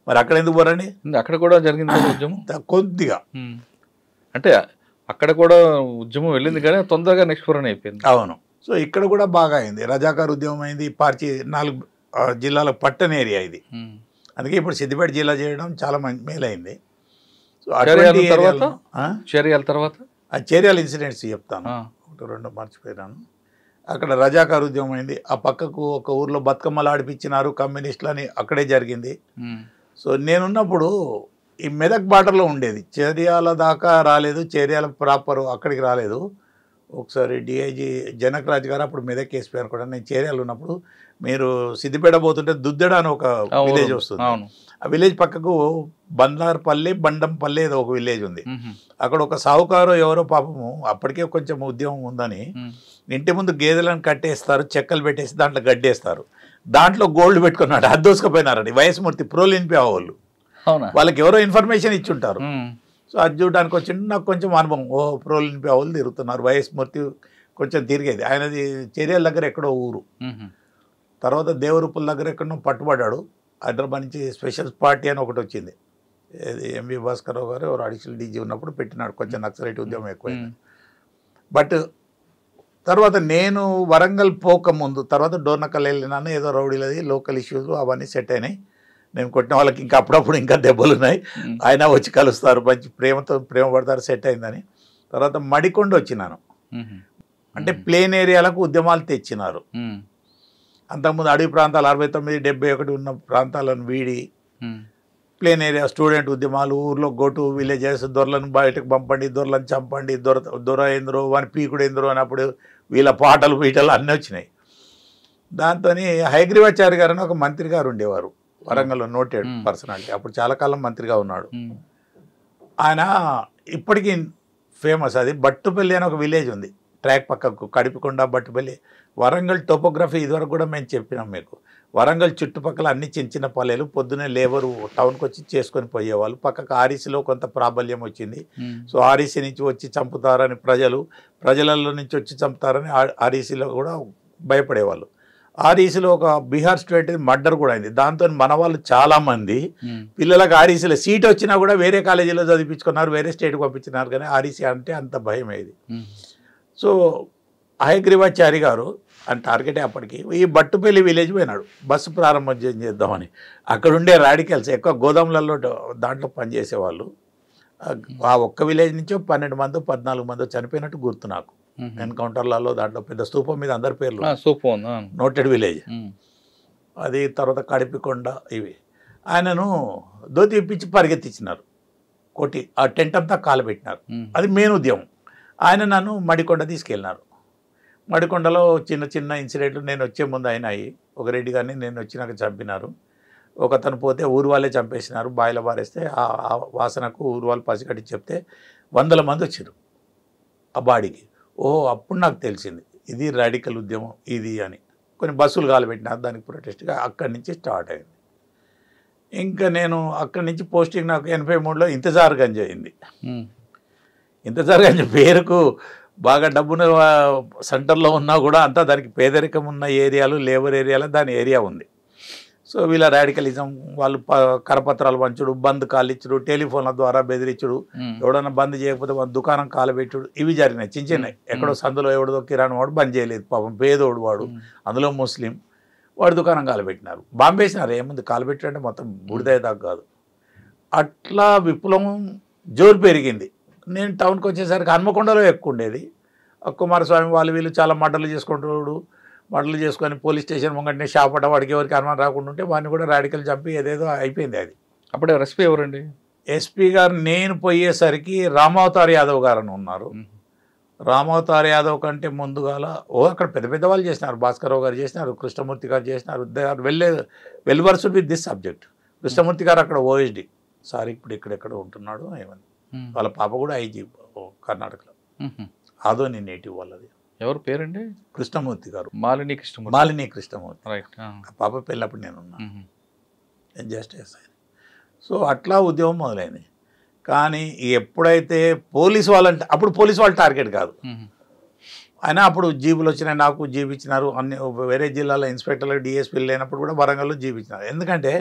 మరి అక్కడ ఎందుకు పోరండి? అక్కడ కూడా జరిగింది ఉద్యమం కొద్దిగా. అంటే అక్కడ కూడా ఉద్యమం వెళ్ళింది, కానీ తొందరగా నిష్ఫురణ అయిపోయింది. అవును. సో ఇక్కడ కూడా బాగా అయింది. రజాకార్ ఉద్యమం అయింది. పార్చి 4 జిల్లాల పట్టణ ఏరియా ఇది. అందుకే ఇప్పుడు సిద్దిపేట జిల్లా చేయడం చాలా మేలైంది. సో చేర్యాల తర్వాత చేర్యాల ఇన్సిడెంట్స్ చెప్తాను, 1-2 మర్చిపోయినాను. అక్కడ రజాకార్ ఉద్యమం అయింది. ఆ పక్కకు ఒక ఊర్లో బతుకమ్మలు ఆడిపించినారు కమ్యూనిస్టులు అని, అక్కడే జరిగింది. సో నేనున్నప్పుడు ఈ మెదక్ బార్డర్లో ఉండేది. చేర్యాల దాకా రాలేదు, చేర్యాల ప్రాపర్ అక్కడికి రాలేదు. ఒకసారి డిఐజీ జనక్ రాజ్ గారు అప్పుడు మెదక్ ఎస్పీ అనుకోండి, నేను చేర్యాలు ఉన్నప్పుడు మీరు సిద్దిపేట పోతుంటే దుద్దెడ అని ఒక విలేజ్ వస్తుంది. ఆ విలేజ్ పక్కకు బండార్పల్లి, బండంపల్లి ఏదో ఒక విలేజ్ ఉంది. అక్కడ ఒక సావుకారు ఎవరో పాపము అప్పటికే కొంచెం ఉద్యమం ఉందని ఇంటి ముందు గేదెలను కట్టేస్తారు, చెక్కలు పెట్టేసి దాంట్లో గడ్డేస్తారు. దాంట్లో గోల్డ్ పెట్టుకున్నాడు, అది దోసుకుపోయినారండి. వయస్మూర్తి ప్రోలిన్పియా వాళ్ళు, వాళ్ళకి ఎవరో ఇన్ఫర్మేషన్ ఇచ్చుంటారు. సో అది చూడడానికి వచ్చిండు. నాకు కొంచెం అనుభవం, ప్రోలిన్పియా వాళ్ళు తిరుగుతున్నారు. వయస్మూర్తి కొంచెం తిరిగేది. ఆయనది చేర్యాల దగ్గర ఎక్కడో ఊరు. తర్వాత దేవరూపుల దగ్గర ఎక్కడో పట్టుబడ్డాడు. హైదరాబాద్ నుంచి స్పెషల్ పార్టీ అని ఒకటి వచ్చింది. ఎంవి భాస్కరరావు గారు ఎవరు అడిషనల్ డీజీ ఉన్నప్పుడు పెట్టినాడు. కొంచెం నక్సలైట్ ఉద్యమం ఎక్కువైంది. బట్ తర్వాత నేను వరంగల్ పోకముందు తర్వాత డోర్నకల్ వెళ్ళినాను. ఏదో రౌడీలది లోకల్ ఇష్యూస్ అవన్నీ సెట్ అయినాయి. నేను కొట్టిన వాళ్ళకి ఇంకా అప్పుడప్పుడు ఇంకా దెబ్బలు ఉన్నాయి. ఆయన వచ్చి కలుస్తారు, మంచి ప్రేమ పడతారు, సెట్ అయిందని. తర్వాత మడికొండ వచ్చినాను. అంటే ప్లేన్ ఏరియాలకు ఉద్యమాలు తెచ్చినారు. అంతకుముందు అడవి ప్రాంతాలు 69, 71 ఉన్న ప్రాంతాలను వీడి ప్లేన్ ఏరియా స్టూడెంట్ ఉద్యమాలు, ఊర్లో గోటు విలేజెస్, దొరలను బయటకు పంపండి, దొరలను చంపండి, దొర ఏంద్రో అని పీకుడు ఏంద్రో అన్నప్పుడు వీళ్ళ పాటలు పీటలు అన్నీ వచ్చినాయి. దాంతో హయగ్రీవాచారి గారు అని ఒక మంత్రి గారు ఉండేవారు వరంగల్లో, నోటెడ్ పర్సనాలిటీ. అప్పుడు చాలా కాలం మంత్రిగా ఉన్నాడు ఆయన. ఇప్పటికీ ఫేమస్ అది. బట్టుపల్లి అని ఒక విలేజ్ ఉంది ట్రాక్ పక్కకు, కడిపికొండ, బట్టుపల్లి. వరంగల్ టోపోగ్రఫీ ఇదివరకు కూడా మేము చెప్పినాం మీకు. వరంగల్ చుట్టుపక్కల అన్ని చిన్న చిన్న పల్లెలు. పొద్దునే లేబరు టౌన్కి వచ్చి చేసుకొని పోయేవాళ్ళు. పక్కకు ఆర్ఈసీలో కొంత ప్రాబల్యం వచ్చింది. సో ఆర్ఈసీ నుంచి వచ్చి చంపుతారని ప్రజలలో నుంచి వచ్చి చంపుతారని ఆర్ఈసీలో కూడా భయపడేవాళ్ళు. ఆర్ఈసీలో ఒక బీహార్ స్టూడెంట్ మర్డర్ కూడా అయింది. దాంతో మన వాళ్ళు చాలామంది పిల్లలకు ఆర్ఈసీలో సీట్ వచ్చినా కూడా వేరే కాలేజీలో చదివించుకున్నారు, వేరే స్టేట్కి పంపించినారు. కానీ ఆర్ఈసీ అంటే అంత భయం అయ్యేది. సో హయగ్రీవాచారి గారు అని టార్గెటే అప్పటికి ఈ బట్టుపల్లి విలేజ్ పోయినాడు బస్సు ప్రారంభం చేద్దామని. అక్కడ ఉండే రాడికల్స్ ఎక్కువ గోదాములలో దాంట్లో పనిచేసేవాళ్ళు. ఆ ఒక్క విలేజ్ నుంచి 12 మందో 14 మందో చనిపోయినట్టు గుర్తు నాకు. ఎన్కౌంటర్లలో దాంట్లో పెద్ద స్తూపం మీద అందరి పేర్లు, నోటెడ్ విలేజ్ అది. తర్వాత కడిపికొండ ఇవి. ఆయనను దోతి ఇప్పించి పరిగెత్తించినారు, కొట్టి ఆ టెంట్ అంతా కాలబెట్టినారు. అది మెయిన్ ఉద్యమం. ఆయన నన్ను మడికొండ తీసుకెళ్ళినారు. మడికొండలో చిన్న చిన్న ఇన్సిడెంట్లు నేను వచ్చే ముందు అయినాయి. ఒక రెడ్డి గారిని నేను వచ్చినాక చంపినారు. ఒకతను పోతే ఊరు వాళ్ళే చంపేసినారు, బాయిలో బారేస్తే ఆ వాసనకు ఊరు వాళ్ళు పసిగట్టి చెప్తే 100 మంది వచ్చారు ఆ బాడీకి. అప్పుడు నాకు తెలిసింది ఇది రాడికల్ ఉద్యమం ఇది అని. కొన్ని బస్సులు కాలబెట్టినారు, దానికి ప్రొటెస్ట్గా అక్కడి నుంచి స్టార్ట్ అయింది. ఇంకా నేను అక్కడి నుంచి పోస్టింగ్ నాకు 83లో ఇంతజార్ గంజ్ అయింది. ఇంత జరగని పేరుకు బాగా డబ్బున సెంటర్లో ఉన్నా కూడా అంతా దానికి పేదరికం ఉన్న ఏరియాలు, లేబర్ ఏరియాలో దాని ఏరియా ఉంది. సో వీళ్ళ రాడికలిజం, వాళ్ళు కరపత్రాలు పంచుడు, బంద్ కాలిచ్చుడు, టెలిఫోన్ల ద్వారా బెదిరించుడు, ఎవడన్నా బంద్ చేయకపోతే వాళ్ళ దుకాణం కాలబెట్టుడు, ఇవి జరిగినాయి. చిన్న చిన్నవి. ఎక్కడో సందులో ఎవడదో కిరాణా వాడు బంద్ చేయలేదు పాపం, పేదోడు వాడు, అందులో ముస్లిం, వాడు దుకాణం కాలబెట్టినారు, బాంబేసినారు. ఏముంది కాలబెట్టారంటే మొత్తం బుడిదాయి దాకా కాదు. అట్లా విప్లవం జోరు పెరిగింది. నేను టౌన్కి వచ్చేసరికి హన్మకొండలో ఎక్కువ ఉండేది. కుమారస్వామి వాళ్ళు వీళ్ళు చాలా మర్డర్లు చేసుకుంటాడు, మర్డర్లు చేసుకొని పోలీస్ స్టేషన్ ముంగంటే షాపట, వాడికి ఎవరికి అనుమానం రాకుండా ఉంటే వాడిని కూడా రాడికల్ చంపి ఏదేదో అయిపోయింది. అది అప్పుడే ఎస్పీ ఎవరండి? ఎస్పీ గారు నేను పోయేసరికి రామావతార్ యాదవ్ గారు అని ఉన్నారు. రామావతార్ యాదవ్ కంటే ముందుగాల అక్కడ పెద్ద పెద్ద వాళ్ళు చేసినారు. భాస్కరరావు గారు చేసినారు, కృష్ణమూర్తి గారు చేసినారు. They are well versed with this subject. Krishnamurthy garu అక్కడ ఓఎస్డి, సార్ ఇప్పుడు ఇక్కడెక్కడ ఉంటున్నాడు ఏమని. వాళ్ళ పాప కూడా ఐజీ కర్ణాటకలో, ఆదోని నేటివ్ వాళ్ళది. ఎవరు పేరండి? కృష్ణమూర్తి గారు. మాలిని కృష్ణమూర్తి. రైట్. ఆ పాప పెళ్ళప్పుడు నేనున్నా, జస్ట్ ఎస్ఐ. సో అట్లా ఉద్యమం మొదలైంది. కానీ ఎప్పుడైతే పోలీసు వాళ్ళంటే, అప్పుడు పోలీసు వాళ్ళు టార్గెట్ కాదు. అయినా అప్పుడు జీబులు వచ్చినాయి, నాకు జీబు ఇచ్చినారు. అన్ని వేరే జిల్లాల ఇన్స్పెక్టర్లకు డిఎస్పీలు లేనప్పుడు కూడా వరంగల్లో జీబు ఇచ్చినారు. ఎందుకంటే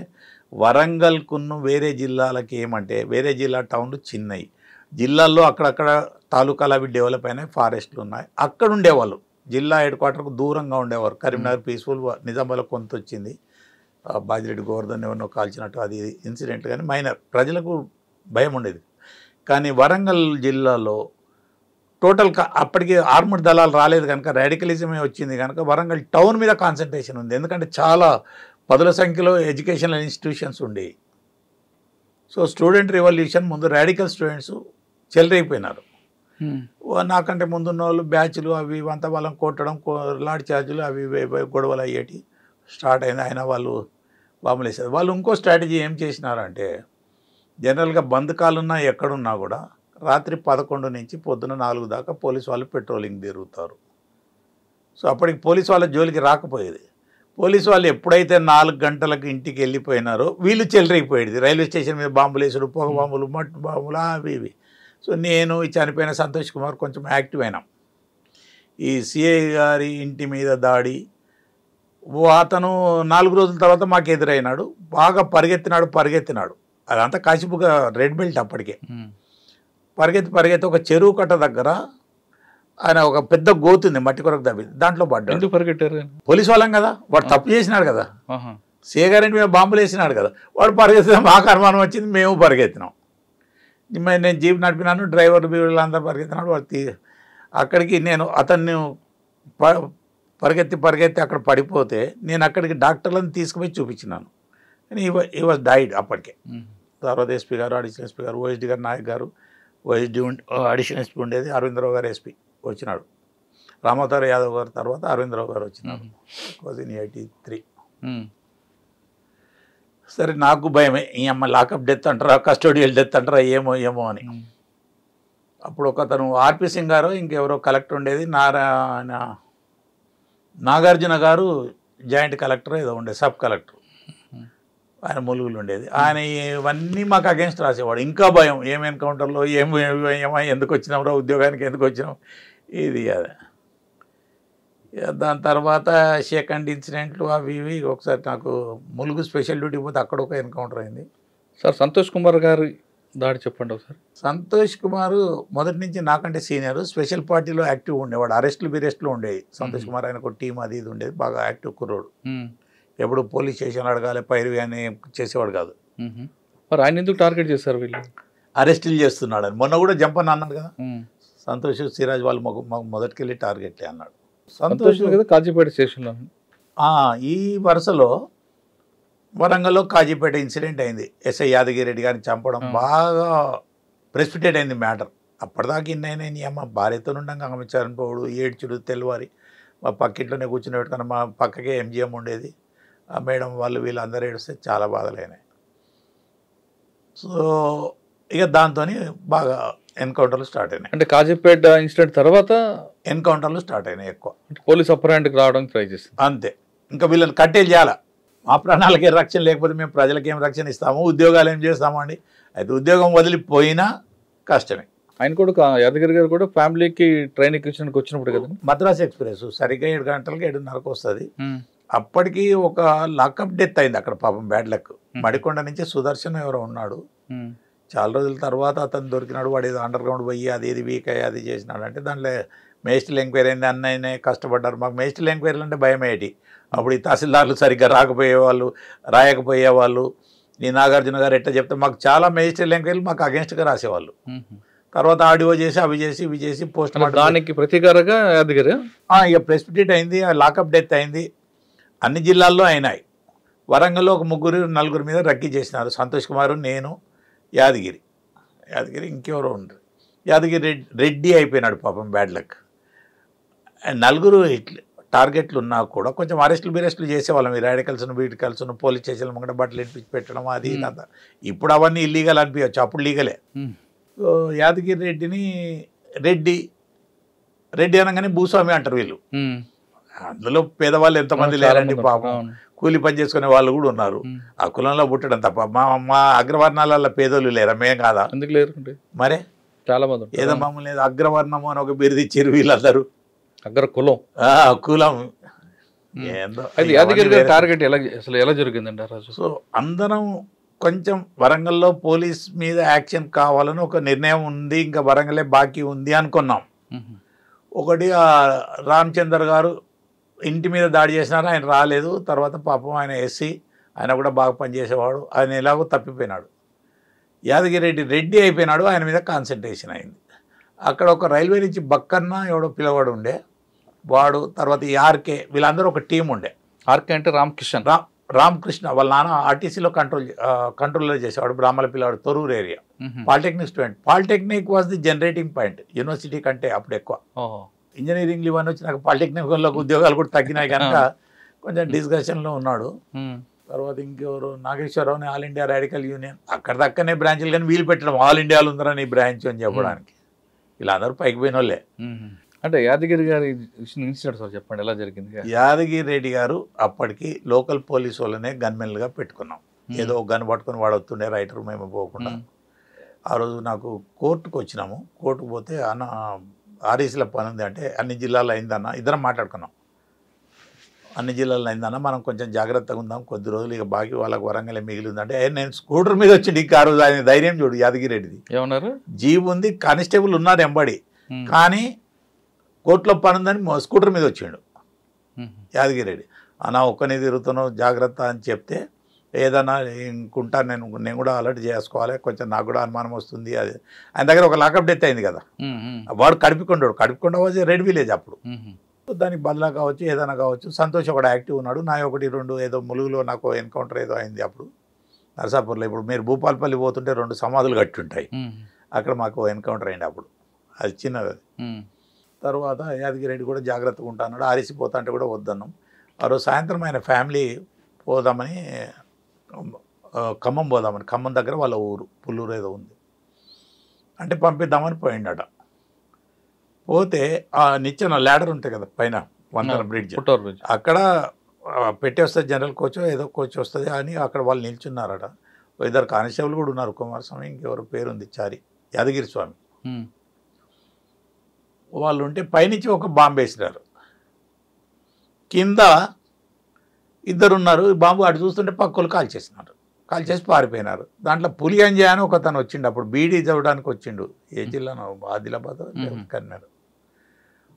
వరంగల్కున్న వేరే జిల్లాలకి ఏమంటే, వేరే జిల్లా టౌన్లు చిన్నవి, జిల్లాల్లో అక్కడక్కడ తాలూకాలు అవి డెవలప్ అయినాయి, ఫారెస్ట్లు ఉన్నాయి, అక్కడ ఉండేవాళ్ళు. జిల్లా హెడ్ క్వార్టర్కు దూరంగా ఉండేవారు. కరీంనగర్ పీస్ఫుల్, నిజామాబాద్లో కొంత వచ్చింది, బాజిరెడ్డి గోవర్ధన్ ఎవరినో కాల్చినట్టు అది ఇన్సిడెంట్, కానీ మైనర్, ప్రజలకు భయం ఉండేది. కానీ వరంగల్ జిల్లాలో టోటల్ అప్పటికి ఆర్మడ్ దళాలు రాలేదు కనుక, రాడికలిజమే వచ్చింది కనుక వరంగల్ టౌన్ మీద కాన్సన్ట్రేషన్ ఉంది. ఎందుకంటే చాలా పదుల సంఖ్యలో ఎడ్యుకేషనల్ ఇన్స్టిట్యూషన్స్ ఉండేవి. సో స్టూడెంట్ రివల్యూషన్ ముందు రాడికల్ స్టూడెంట్స్ చెలరైపోయినారు. నాకంటే ముందున్న వాళ్ళు బ్యాచ్లు అవి ఇవంతా వాళ్ళని కొట్టడం, లాడ్ ఛార్జీలు అవి గొడవలు అయ్యేటి స్టార్ట్ అయింది. అయినా వాళ్ళు బాంబులు వేసారు. వాళ్ళు ఇంకో స్ట్రాటజీ ఏం చేసినారంటే, జనరల్గా బంధకాలున్నా ఎక్కడున్నా కూడా రాత్రి 11 నుంచి పొద్దున 4 దాకా పోలీసు వాళ్ళు పెట్రోలింగ్ తిరుగుతారు. సో అప్పటికి పోలీసు వాళ్ళ జోలికి రాకపోయేది. పోలీసు వాళ్ళు ఎప్పుడైతే 4 గంటలకు ఇంటికి వెళ్ళిపోయినారో వీళ్ళు చెలరైపోయేది. రైల్వే స్టేషన్ మీద బాంబులు వేసుడు, పొగ బాంబులు, మట్టు బాంబులు, అవి ఇవి. సో నేను ఈ చనిపోయిన సంతోష్ కుమార్ కొంచెం యాక్టివ్ అయినాం. ఈ సిఐ గారి ఇంటి మీద దాడి, అతను 4 రోజుల తర్వాత మాకు ఎదురైనాడు. బాగా పరిగెత్తినాడు. అదంతా కాశీపుగా రెడ్ బెల్ట్ అప్పటికే. పరిగెత్తి ఒక చెరువు కట్ట దగ్గర ఆయన ఒక పెద్ద గోతుంది, మట్టి కొరకు తవ్వి, దాంట్లో పడ్డాడు. ఎందుకు పరిగెట్టారు? పోలీసు వాళ్ళం కదా, వాడు తప్పు చేసినాడు కదా, సిఐ గారింటి మీద బాంబులు వేసినాడు కదా, వాడు పరిగెత్తినా మాకు అనుమానం వచ్చింది, మేము పరిగెత్తినాం. నేను జీప్ నడిపినాను, డ్రైవర్ వీళ్ళందరూ పరిగెత్తినాడు. వాడు అక్కడికి నేను అతన్ని పరిగెత్తి అక్కడ పడిపోతే నేను అక్కడికి డాక్టర్లను తీసుకుపోయి చూపించినాను. కానీ ఈ వాజ్ డైడ్ అప్పటికే. తర్వాత ఎస్పీ గారు, అడిషనల్ ఎస్పీ గారు, ఓఎస్డీ గారు, నాయక్ గారు, ఓఎస్డీ అడిషనల్ ఎస్పీ ఉండేది, అరవిందరావు గారు ఎస్పీ వచ్చినాడు. రామావతార్ యాదవ్ గారు తర్వాత అరవిందరావు గారు వచ్చినాడు. Was in 83. సరే నాకు భయమే, ఈ అమ్మ లాకప్ డెత్ అంటారా, కస్టోడియల్ డెత్ అంటారా, ఏమో అని. అప్పుడు ఒకతను ఆర్పి సింగ్ గారు, ఇంకెవరో కలెక్టర్ ఉండేది, నాగార్జున గారు జాయింట్ కలెక్టర్ ఏదో ఉండేది, సబ్ కలెక్టర్, ఆయన ములుగులు ఉండేది. ఆయన ఇవన్నీ మాకు అగేన్స్ట్ రాసేవాడు. ఇంకా భయం, ఏం ఎన్కౌంటర్లో ఏమో ఎందుకు వచ్చినాం రా, ఉద్యోగానికి ఎందుకు వచ్చినాం, ఇది అదే. దాని తర్వాత సెకండ్ ఇన్సిడెంట్లు అవి ఇవి. ఒకసారి నాకు ములుగు స్పెషల్ డ్యూటీ పోతే అక్కడ ఒక ఎన్కౌంటర్ అయింది. సార్ సంతోష్ కుమార్ గారి దాడి చెప్పండి ఒకసారి. సంతోష్ కుమార్ మొదటి నుంచి నాకంటే సీనియర్, స్పెషల్ పార్టీలో యాక్టివ్ ఉండేవాడు. అరెస్టులు ఉండేవి. సంతోష్ కుమార్ ఆయనకు టీం అది ఇది ఉండేది, బాగా యాక్టివ్ కుర్రోడు. ఎప్పుడు పోలీస్ స్టేషన్ అడగాలి, పైరువి అని చేసేవాడు కాదు. మరి ఆయన ఎందుకు టార్గెట్ చేశారు వీళ్ళు? అరెస్టులు చేస్తున్నాడు అని మొన్న కూడా జంపని అన్నాడు కదా. సంతోష్ సిరాజ్ వాళ్ళు మొదటికెళ్ళి టార్గెట్లే అన్నాడు. సంతోష్ కదా కాజీపేట స్టేషన్లో. ఈ వరుసలో వరంగల్లో కాజీపేట ఇన్సిడెంట్ అయింది. ఎస్ఐ యాదగిరి రెడ్డి గారిని చంపడం బాగా ప్రెసిపిటేట్ అయింది మ్యాటర్. అప్పటిదాకా ఇన్నైనా నీ అమ్మ భార్యతో ఉండగా ఆమె చనిపోవడు, ఏడ్చుడు, తెల్లవారి మా పక్కింట్లోనే కూర్చుని పెట్టుకుని, మా పక్కకే ఎంజిఎం ఉండేది, ఆ మేడం వాళ్ళు వీళ్ళందరూ ఏడిస్తే చాలా బాధలైనాయి. సో ఇక దాంతో బాగా ఎన్కౌంటర్లు స్టార్ట్ అయినాయి. అంటే కాజీపేట ఇన్సిడెంట్ తర్వాత ఎన్కౌంటర్లు స్టార్ట్ అయినాయి ఎక్కువ. పోలీస్ అప్పర్ హ్యాండ్కి రావడానికి ట్రై చేస్తుంది అంతే. ఇంకా వీళ్ళని కట్టేలు చేయాలి. మా ప్రాణాలకి రక్షణ లేకపోతే మేము ప్రజలకి ఏం రక్షణ ఇస్తాము, ఉద్యోగాలు ఏం చేస్తాము అండి. అయితే ఉద్యోగం వదిలిపోయినా కష్టమే. ఆయన కూడా యాదగిరి గారు కూడా ఫ్యామిలీకి ట్రైన్ ఎక్కించడానికి వచ్చినప్పుడు కదా మద్రాస్ ఎక్స్ప్రెస్ సరిగ్గా 7 గంటలకి 7:30కి వస్తుంది. అప్పటికి ఒక లాకప్ డెత్ అయింది అక్కడ పాపం బ్యాడ్ లక్. మడికొండ నుంచి సుదర్శన్ ఎవరో ఉన్నాడు. చాలా రోజుల తర్వాత అతను దొరికినాడు. వాడు ఏదో అండర్ గ్రౌండ్ పోయి అది ఇది వీక్ అయ్యి అది చేసినాడు అంటే దాంట్లో మేస్టిల్ ఎంక్వైరీ అయింది. అన్నయ్యనే కష్టపడ్డారు. మాకు మేస్టిల్ ఎంక్వైరీలు అంటే భయం ఏంటి. అప్పుడు ఈ తహసీల్దార్లు సరిగ్గా రాకపోయేవాళ్ళు, రాయకపోయేవాళ్ళు. ఈ నాగార్జున గారు ఎట్లా చెప్తే మాకు చాలా మేజిస్ట్రేట్ ఎంక్వైరీలు మాకు అగేన్స్ట్గా రాసేవాళ్ళు. తర్వాత ఆడియో చేసి అవి చేసి ఇవి చేసి పోస్ట్ మార్టం దానికి ప్రతీకారంగా యాదగిరి ఇక ప్రెసిపిటేట్ అయింది. లాకప్ డెత్ అయింది. అన్ని జిల్లాల్లో అయినాయి. వరంగల్లో ఒక 3-4 మీద రక్కీ చేసినారు. సంతోష్ కుమార్, నేను, యాదగిరి ఇంకెవరో ఉండరు. యాదగిరి రెడ్డి అయిపోయినాడు పాపం బ్యాడ్ లక్. 4 టార్గెట్లు ఉన్నా కూడా కొంచెం అరెస్టులు చేసేవాళ్ళం. ఈ రాడికల్స్ను వీటికల్స్ను పోలీస్ స్టేషన్ల ముంగట బట్టలు ఇప్పించి పెట్టడం అది ఇదంతా. ఇప్పుడు అవన్నీ ఇల్లీగల్ అనిపించవచ్చు, అప్పుడు లీగలే. సో యాదగిరి రెడ్డిని రెడ్డి అనగానే భూస్వామి అంటారు వీళ్ళు. అందులో పేదవాళ్ళు ఎంతమంది లేరండి పాపం. కూలి పని చేసుకునే వాళ్ళు కూడా ఉన్నారు. ఆ కులంలో పుట్టడం తప్ప మా అగ్రవర్ణాలలో పేదోళ్ళు లేరా? మేం కాదా? ఎందుకు లేరు మరే చాలా మంది ఏదో మమ్మల్ని అగ్రవర్ణము అని ఒక బిరుదిచ్చారు వీళ్ళందరూ. కులం ఏందో. యాదగిరి గారి టార్గెట్ ఎలా జరిగిందండి ఆ రోజు? సో అందరం కొంచెం వరంగల్లో పోలీస్ మీద యాక్షన్ కావాలని ఒక నిర్ణయం ఉంది. ఇంకా వరంగలే బాకీ ఉంది అనుకున్నాం. ఒకటి రామచందర్ గారు ఇంటి మీద దాడి చేసినారు. ఆయన రాలేదు. తర్వాత పాపం ఆయన ఎస్సీ, ఆయన కూడా బాగా పనిచేసేవాడు. ఆయన ఎలాగో తప్పిపోయినాడు. యాదగిరి రెడ్డి అయిపోయినాడు. ఆయన మీద కాన్సన్ట్రేషన్ అయింది. అక్కడ ఒక రైల్వే నుంచి బక్కన్న ఎవడో పిల్లవాడు ఉండే వాడు. తర్వాత ఈ ఆర్కే, వీళ్ళందరూ ఒక టీం ఉండే. ఆర్కే అంటే రామకృష్ణ వాళ్ళ నాన్న ఆర్టీసీలో కంట్రోలర్ చేసేవాడు. బ్రాహ్మణ పిల్లవాడు, Thorrur area. Polytechnic student. Polytechnic was the generating point university కంటే అప్పుడు ఎక్కువ. ఇంజనీరింగ్లు ఇవన్నీ వచ్చి నాకు పాలిటెక్నిక్లోకి ఉద్యోగాలు కూడా తగ్గినాయి కనుక కొంచెం డిస్కషన్లో ఉన్నాడు. తర్వాత ఇంకెవరు Nageswara Rao, all India radical union. అక్కడ దక్కనే బ్రాంచ్లు కానీ వీలు పెట్టడం ఆల్ ఇండియాలో ఉందరని బ్రాంచ్ అని చెప్పడానికి. వీళ్ళందరూ పైకి పోయిన వాళ్ళే. అంటే యాదగిరి గారి ఇన్సిడెంట్ సార్ చెప్పండి, ఎలా జరిగింది? యాదగిరి రెడ్డి గారు అప్పటికి లోకల్ పోలీసు వాళ్ళనే గన్మెన్లుగా పెట్టుకున్నాం. ఏదో గన్ పట్టుకొని వాడు వస్తుండే రైటర్ మేము పోకుండా. ఆ రోజు నాకు కోర్టుకు వచ్చినాము. కోర్టుకు పోతే అన్న ఆర్ఈసీల పని ఉంది అంటే అన్ని జిల్లాలో అయిందన్న. ఇద్దరం మాట్లాడుకున్నాం. అన్ని జిల్లాలో అయిందన్న, మనం కొంచెం జాగ్రత్తగా ఉందాం, కొద్ది రోజులు ఇక బాకీ వాళ్ళకి వరంగలే మిగిలి ఉందంటే నేను స్కూటర్ మీద వచ్చింది. ఇంకా ఆ రోజు ఆయన ధైర్యం చూడు యాదగిరి రెడ్డిది. ఏమన్నారు? జీప్ ఉంది, కానిస్టేబుల్ ఉన్నారు ఎంబడి, కానీ కోర్టులో పని ఉందని స్కూటర్ మీద వచ్చిండు యాదగిరి రెడ్డి. అన్న ఒక్కనే తిరుగుతున్నావు జాగ్రత్త అని చెప్తే, ఏదన్నా ఇంకుంటా నేను కూడా అలర్ట్ చేసుకోవాలి, కొంచెం నాకు కూడా అనుమానం వస్తుంది. అది ఆయన దగ్గర ఒక లాకప్ డెత్ అయింది కదా. వాడు కడిపికొండ వాజ్ రెడ్ విలేజ్ అప్పుడు. దానికి బదులా కావచ్చు, ఏదైనా కావచ్చు. సంతోష్ ఒకటి యాక్టివ్ ఉన్నాడు. నా 1-2 ఏదో ములుగులో నాకు ఎన్కౌంటర్ ఏదో అయింది అప్పుడు నర్సాపూర్లో. ఇప్పుడు మీరు భూపాలపల్లి పోతుంటే 2 సమాధులు కట్టి ఉంటాయి. అక్కడ మాకు ఎన్కౌంటర్ అయింది అప్పుడు. అది చిన్నది. తర్వాత యాదగిరి రెడ్డి కూడా జాగ్రత్తగా ఉంటాడు. ఆరిసిపోతా అంటే కూడా వద్దన్నాం. ఆ రోజు సాయంత్రం ఆయన ఫ్యామిలీ పోదామని ఖమ్మం పోదామని, ఖమ్మం దగ్గర వాళ్ళ ఊరు పుల్లూరు ఏదో ఉంది అంటే పంపిద్దామని పోయిండట. పోతే ఆ నిచ్చెన ల్యాడర్ ఉంటాయి కదా పైన వంతెన బ్రిడ్జ్, అక్కడ పెట్టి వస్తుంది జనరల్ కోచ్ ఏదో కోచ్ వస్తుంది అని అక్కడ వాళ్ళు నిల్చున్నారట. 2 కానిస్టేబుల్ కూడా ఉన్నారు. కుమారస్వామి ఇంకెవరు పేరుంది చారి, యాదగిరి స్వామి. వాళ్ళు ఉంటే పైనుంచి ఒక బాంబు వేసినారు. కింద 2 ఉన్నారు. బాంబు అటు చూస్తుంటే పక్కలు కాల్చేసినారు. కాల్చేసి పారిపోయినారు. దాంట్లో పులి అంజయ్ అని ఒక తను వచ్చిండు. అప్పుడు బీడీ చదవడానికి వచ్చిండు. ఏ జిల్లానో ఆదిలాబాద్ కన్నారు.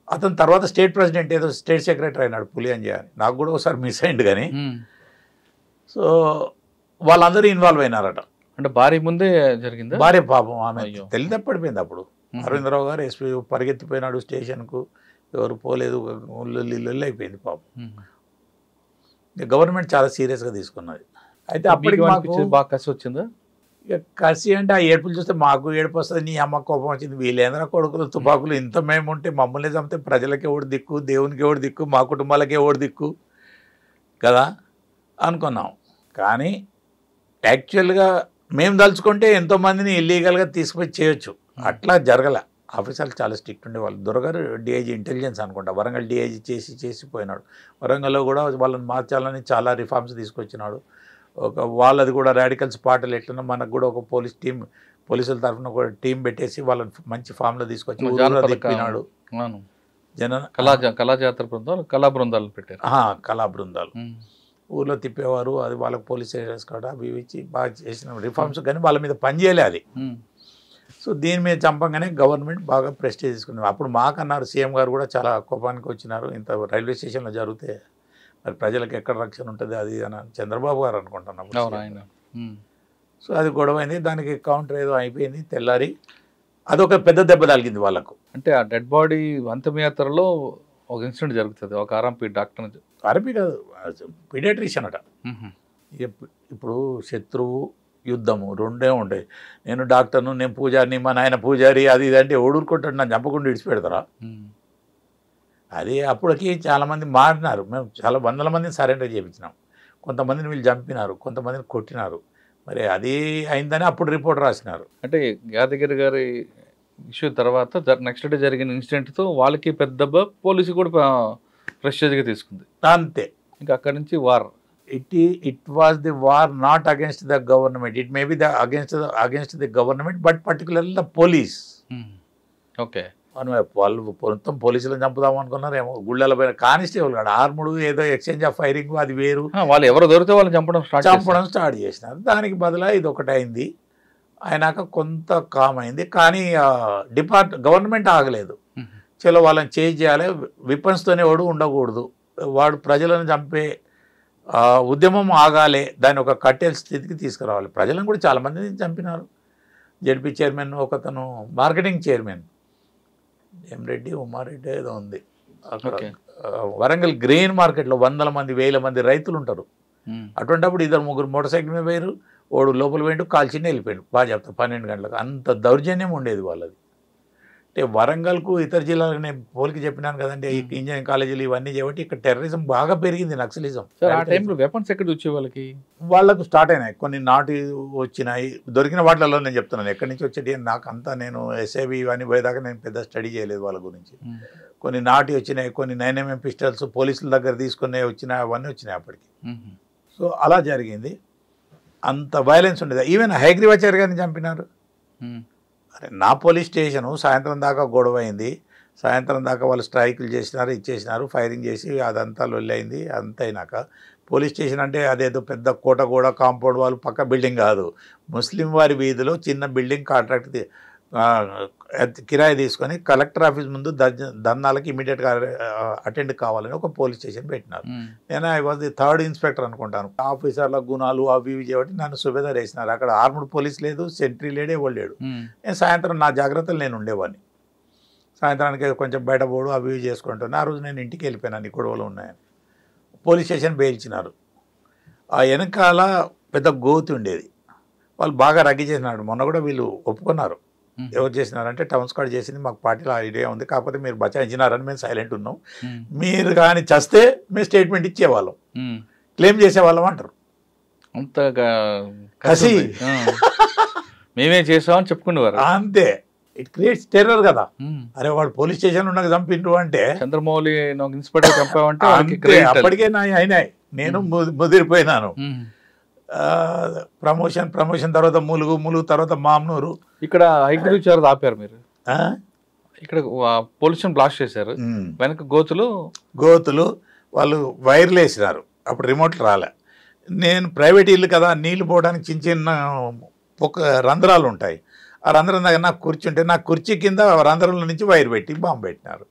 అతను తర్వాత స్టేట్ ప్రెసిడెంట్ ఏదో స్టేట్ సెక్రటరీ అయినాడు పులి అంజయ్ అని. నాకు కూడా ఒకసారి మిస్ అయింది కానీ. సో వాళ్ళందరూ ఇన్వాల్వ్ అయినారట. అంటే భార్య ముందే జరిగింది. భార్య పాపం ఆమె తెలియపడిపోయింది అప్పుడు. అరవిందరావు గారు ఎస్పీ పరిగెత్తిపోయినాడు స్టేషన్కు. ఎవరు పోలేదు, ఇల్లు అయిపోయింది పాపం. గవర్నమెంట్ చాలా సీరియస్గా తీసుకున్నది. అయితే అప్పటికి బాగా కసి వచ్చిందా? ఇక కసి అంటే ఆ ఏడుపులు చూస్తే మాకు ఏడుపు వస్తుంది. నీ అమ్మ కోపం వచ్చింది. వీళ్ళేంద్ర కొడుకులు తుపాకులు ఇంత మేము ఉంటే మమ్మల్ని చంపితే ప్రజలకి ఎవడు దిక్కు, దేవునికి ఎవడు దిక్కు, మా కుటుంబాలకి ఎవడు దిక్కు కదా అనుకున్నాం. కానీ యాక్చువల్గా మేము తలుచుకుంటే ఎంతోమందిని ఇల్లీగల్గా తీసుకుపోయి చేయొచ్చు. అట్లా జరగల. ఆఫీసర్లు చాలా స్ట్రిక్ట్ ఉండేవాళ్ళు. దొరగారు డిఐజీ ఇంటెలిజెన్స్ అనుకుంటా, వరంగల్ డిఐజీ చేసిపోయినాడు. వరంగల్లో కూడా వాళ్ళని మార్చాలని చాలా రిఫార్మ్స్ తీసుకొచ్చినాడు. వాళ్ళది కూడా రాడికల్స్ పార్టీలు ఎట్లన్నా మనకు కూడా ఒక పోలీసుల తరఫున ఒక టీం పెట్టేసి వాళ్ళని మంచి ఫామ్లో తీసుకొచ్చి జానపద తిప్పినాడు. కళాజాతర బృందాలు కళా బృందాలు పెట్టారు. కళా బృందాలు ఊర్లో తిప్పేవారు. అది వాళ్ళకి పోలీస్ స్టేషన్స్ కూడా అవి ఇచ్చి బాగా చేసిన రిఫార్మ్స్, కానీ వాళ్ళ మీద పని చేయలే అది. సో దీని మీద చంపంగానే గవర్నమెంట్ బాగా ప్రెస్టేజ్ తీసుకున్నారు. అప్పుడు మాకన్నారు, సీఎం గారు కూడా చాలా కోపానికి వచ్చినారు. ఇంత రైల్వే స్టేషన్లో జరిగితే మరి ప్రజలకు ఎక్కడ రక్షణ ఉంటుంది అది అని చంద్రబాబు గారు అనుకుంటున్నాం. సో అది గొడవైంది, దానికి కౌంటర్ ఏదో అయిపోయింది. తెల్లారి అదొక పెద్ద దెబ్బ తగిలింది వాళ్ళకు. అంటే ఆ డెడ్ బాడీ అంతిమయాత్రలో ఒక ఇన్సిడెంట్ జరుగుతుంది. ఒక ఆర్ఎంపీ డాక్టర్, ఆర్ఎంపీ కాదు, పీడియాట్రిషియన్ అట. ఇప్పుడు శత్రువు యుద్ధము రెండే ఉంటాయి. నేను డాక్టర్ను, నేను పూజారిని, మా నాయన పూజారి, అది ఇది అంటే ఓడుకుంటాడు, నన్ను చంపకుండా విడిచిపెడతారా? అది అప్పటికి చాలామంది మారినారు. మేము చాలా వందల మందిని సరెండర్ చేయించినాం. కొంతమందిని వీళ్ళు చంపినారు, కొంతమందిని కొట్టినారు. మరి అది అయిందని అప్పుడు రిపోర్ట్ రాసినారు. అంటే యాదగిరి గారి ఇష్యూ తర్వాత నెక్స్ట్ డే జరిగిన ఇన్సిడెంట్తో వాళ్ళకి పెద్ద దెబ్బ, పోలీసు కూడా ప్రెస్టేజ్గా తీసుకుంది. అంతే. ఇంకా అక్కడి నుంచి war. It was the war not against the government. It may be against the government, but particularly the police. Okay. వాళ్ళు మొత్తం పోలీసులను చంపుదాం అనుకున్నారు ఏమో. గుళ్ళల పైన కానిస్టేబుల్ కాదు, ఆర్ముడు ఏదో ఎక్స్చేంజ్ ఆఫ్ ఫైరింగ్, అది వేరు. వాళ్ళు ఎవరు దొరికితే వాళ్ళు చంపడం స్టార్ట్ చేసినారు. దానికి బదులా ఇది ఒకటి అయింది. అయినాక కొంత కామ్ అయింది. కానీ గవర్నమెంట్ ఆగలేదు. చలో వాళ్ళని చేంజ్ చేయాలి, విపన్స్తోనే వాడు ఉండకూడదు, వాడు ప్రజలను చంపే ఉద్యమం ఆగాలి, దాన్ని ఒక కట్టెల స్థితికి తీసుకురావాలి. ప్రజలను కూడా చాలామందిని చంపినారు. జడ్పీ చైర్మన్, ఒకతను మార్కెటింగ్ చైర్మన్ రెడ్డి ఉమారెడ్డి ఏదో ఉంది అక్కడ వరంగల్ గ్రెయిన్ మార్కెట్లో వందల మంది వేల మంది రైతులు ఉంటారు. అటువంటిప్పుడు 2-3 మోటార్ సైకిల్ మీద పోయారు. ఓడు లోపల పోయిండు, కాల్చినే వెళ్ళిపోయాడు. బాగా చెప్తా 12 గంటలకు. అంత దౌర్జన్యం ఉండేది వాళ్ళది. అంటే వరంగల్కు ఇతర జిల్లాలకు నేను పోలికి చెప్పినాను కదండి, ఇంజనీరింగ్ కాలేజీలు ఇవన్నీ చేయబట్టి ఇక్కడ టెర్రరిజం బాగా పెరిగింది, నక్సలిజం. ఆ టైంలో వెపన్స్ ఎక్కడ వచ్చే వాళ్ళకు స్టార్ట్ అయినాయి. కొన్ని నాటి వచ్చినాయి, దొరికిన వాటిలలో నేను చెప్తున్నాను ఎక్కడి నుంచి వచ్చేటి. నాకు అంతా నేను ఎస్ఐబి ఇవన్నీ పోయేదాకా నేను పెద్ద స్టడీ చేయలేదు వాళ్ళ గురించి. కొన్ని నాటి వచ్చినాయి, కొన్ని 9mm పిస్టల్స్ పోలీసుల దగ్గర తీసుకునే వచ్చినాయి, అవన్నీ వచ్చినాయి అప్పటికి. సో అలా జరిగింది. అంత వైలెన్స్ ఉండేది. ఈవెన్ హైగ్రీవాచార్య గారిని చంపినారు. అరే నా పోలీస్ స్టేషను సాయంత్రం దాకా గొడవ అయింది. సాయంత్రం దాకా వాళ్ళు స్ట్రైకులు చేసినారు, ఇచ్చేసినారు, ఫైరింగ్ చేసి అదంతా లొల్లైంది. అంత అయినాక పోలీస్ స్టేషన్ అంటే అదేదో పెద్ద కోట కూడా కాంపౌండ్ వాళ్ళు పక్క బిల్డింగ్ కాదు. ముస్లిం వారి వీధిలో చిన్న బిల్డింగ్ కాంట్రాక్ట్ కిరాయి తీసుకొని కలెక్టర్ ఆఫీస్ ముందు ధర్నాలకి ఇమీడియట్గా అటెండ్ కావాలని ఒక పోలీస్ స్టేషన్ పెట్టినారు. నేను I was the 3rd inspector అనుకుంటాను. ఆఫీసర్ల గుణాలు అవి ఇవి చేయబట్టి నన్ను సుబేదార్ వేసినారు. అక్కడ ఆర్మ్డ్ పోలీస్ లేదు, సెంట్రీ లేడే లేడు. నేను సాయంత్రం నా జాగ్రత్తలు నేను ఉండేవాడిని. సాయంత్రానికి కొంచెం బయట పోడు అవి ఇవి చేసుకుంటాను. ఆ రోజు నేను ఇంటికి వెళ్ళిపోయినాను, ఈ గొడవలు ఉన్నాయని. పోలీస్ స్టేషన్ బెయిల్చినారు. ఆ వెనకాల పెద్ద గోతి ఉండేది, వాళ్ళు బాగా రగ్గి చేసినారు. మొన్న కూడా వీళ్ళు ఒప్పుకున్నారు. ఎవరు చేసినారంటే టౌన్ స్క్వాడ్ చేసింది, మాకు పార్టీలో ఐడియా ఉంది, కాకపోతే మీరు బచాయించినారని మేము సైలెంట్ ఉన్నాం, మీరు కానీ చస్తే మేము స్టేట్మెంట్ ఇచ్చేవాళ్ళం, క్లెయిమ్ చేసేవాళ్ళం అంటారు. అంత కసి మేమే చేసామని చెప్పుకునేవారు. అంతే. ఇట్ క్రియేట్స్ టెర్రర్ కదా. అరే వాడు పోలీస్ స్టేషన్ ఉన్నాక చంపిండ్రు అంటే, చంద్రమౌళి ఇన్స్పెక్టర్ చంపావంటే అప్పటికే అయినాయి. నేను ముదిరిపోయినాను. ప్రమోషన్ తర్వాత ములుగు తర్వాత మామ్నూరు. ఇక్కడ హైగ్రీవాచార్య ఆపారు మీరు. ఇక్కడ పోలీస్ బ్లాస్ట్ చేశారు. వెనక గోతులు వాళ్ళు వైర్లు వేసినారు. అప్పుడు రిమోట్లు రాలే. నేను ప్రైవేట్ ఇల్లు కదా, నీళ్లు పోవడానికి చిన్న చిన్న రంధ్రాలు ఉంటాయి. ఆ రంధ్రం దగ్గర నాకు కుర్చీ ఉంటే, నా కుర్చీ కింద రంధ్రంలో నుంచి వైర్ పెట్టి బాంబు పెట్టినారు.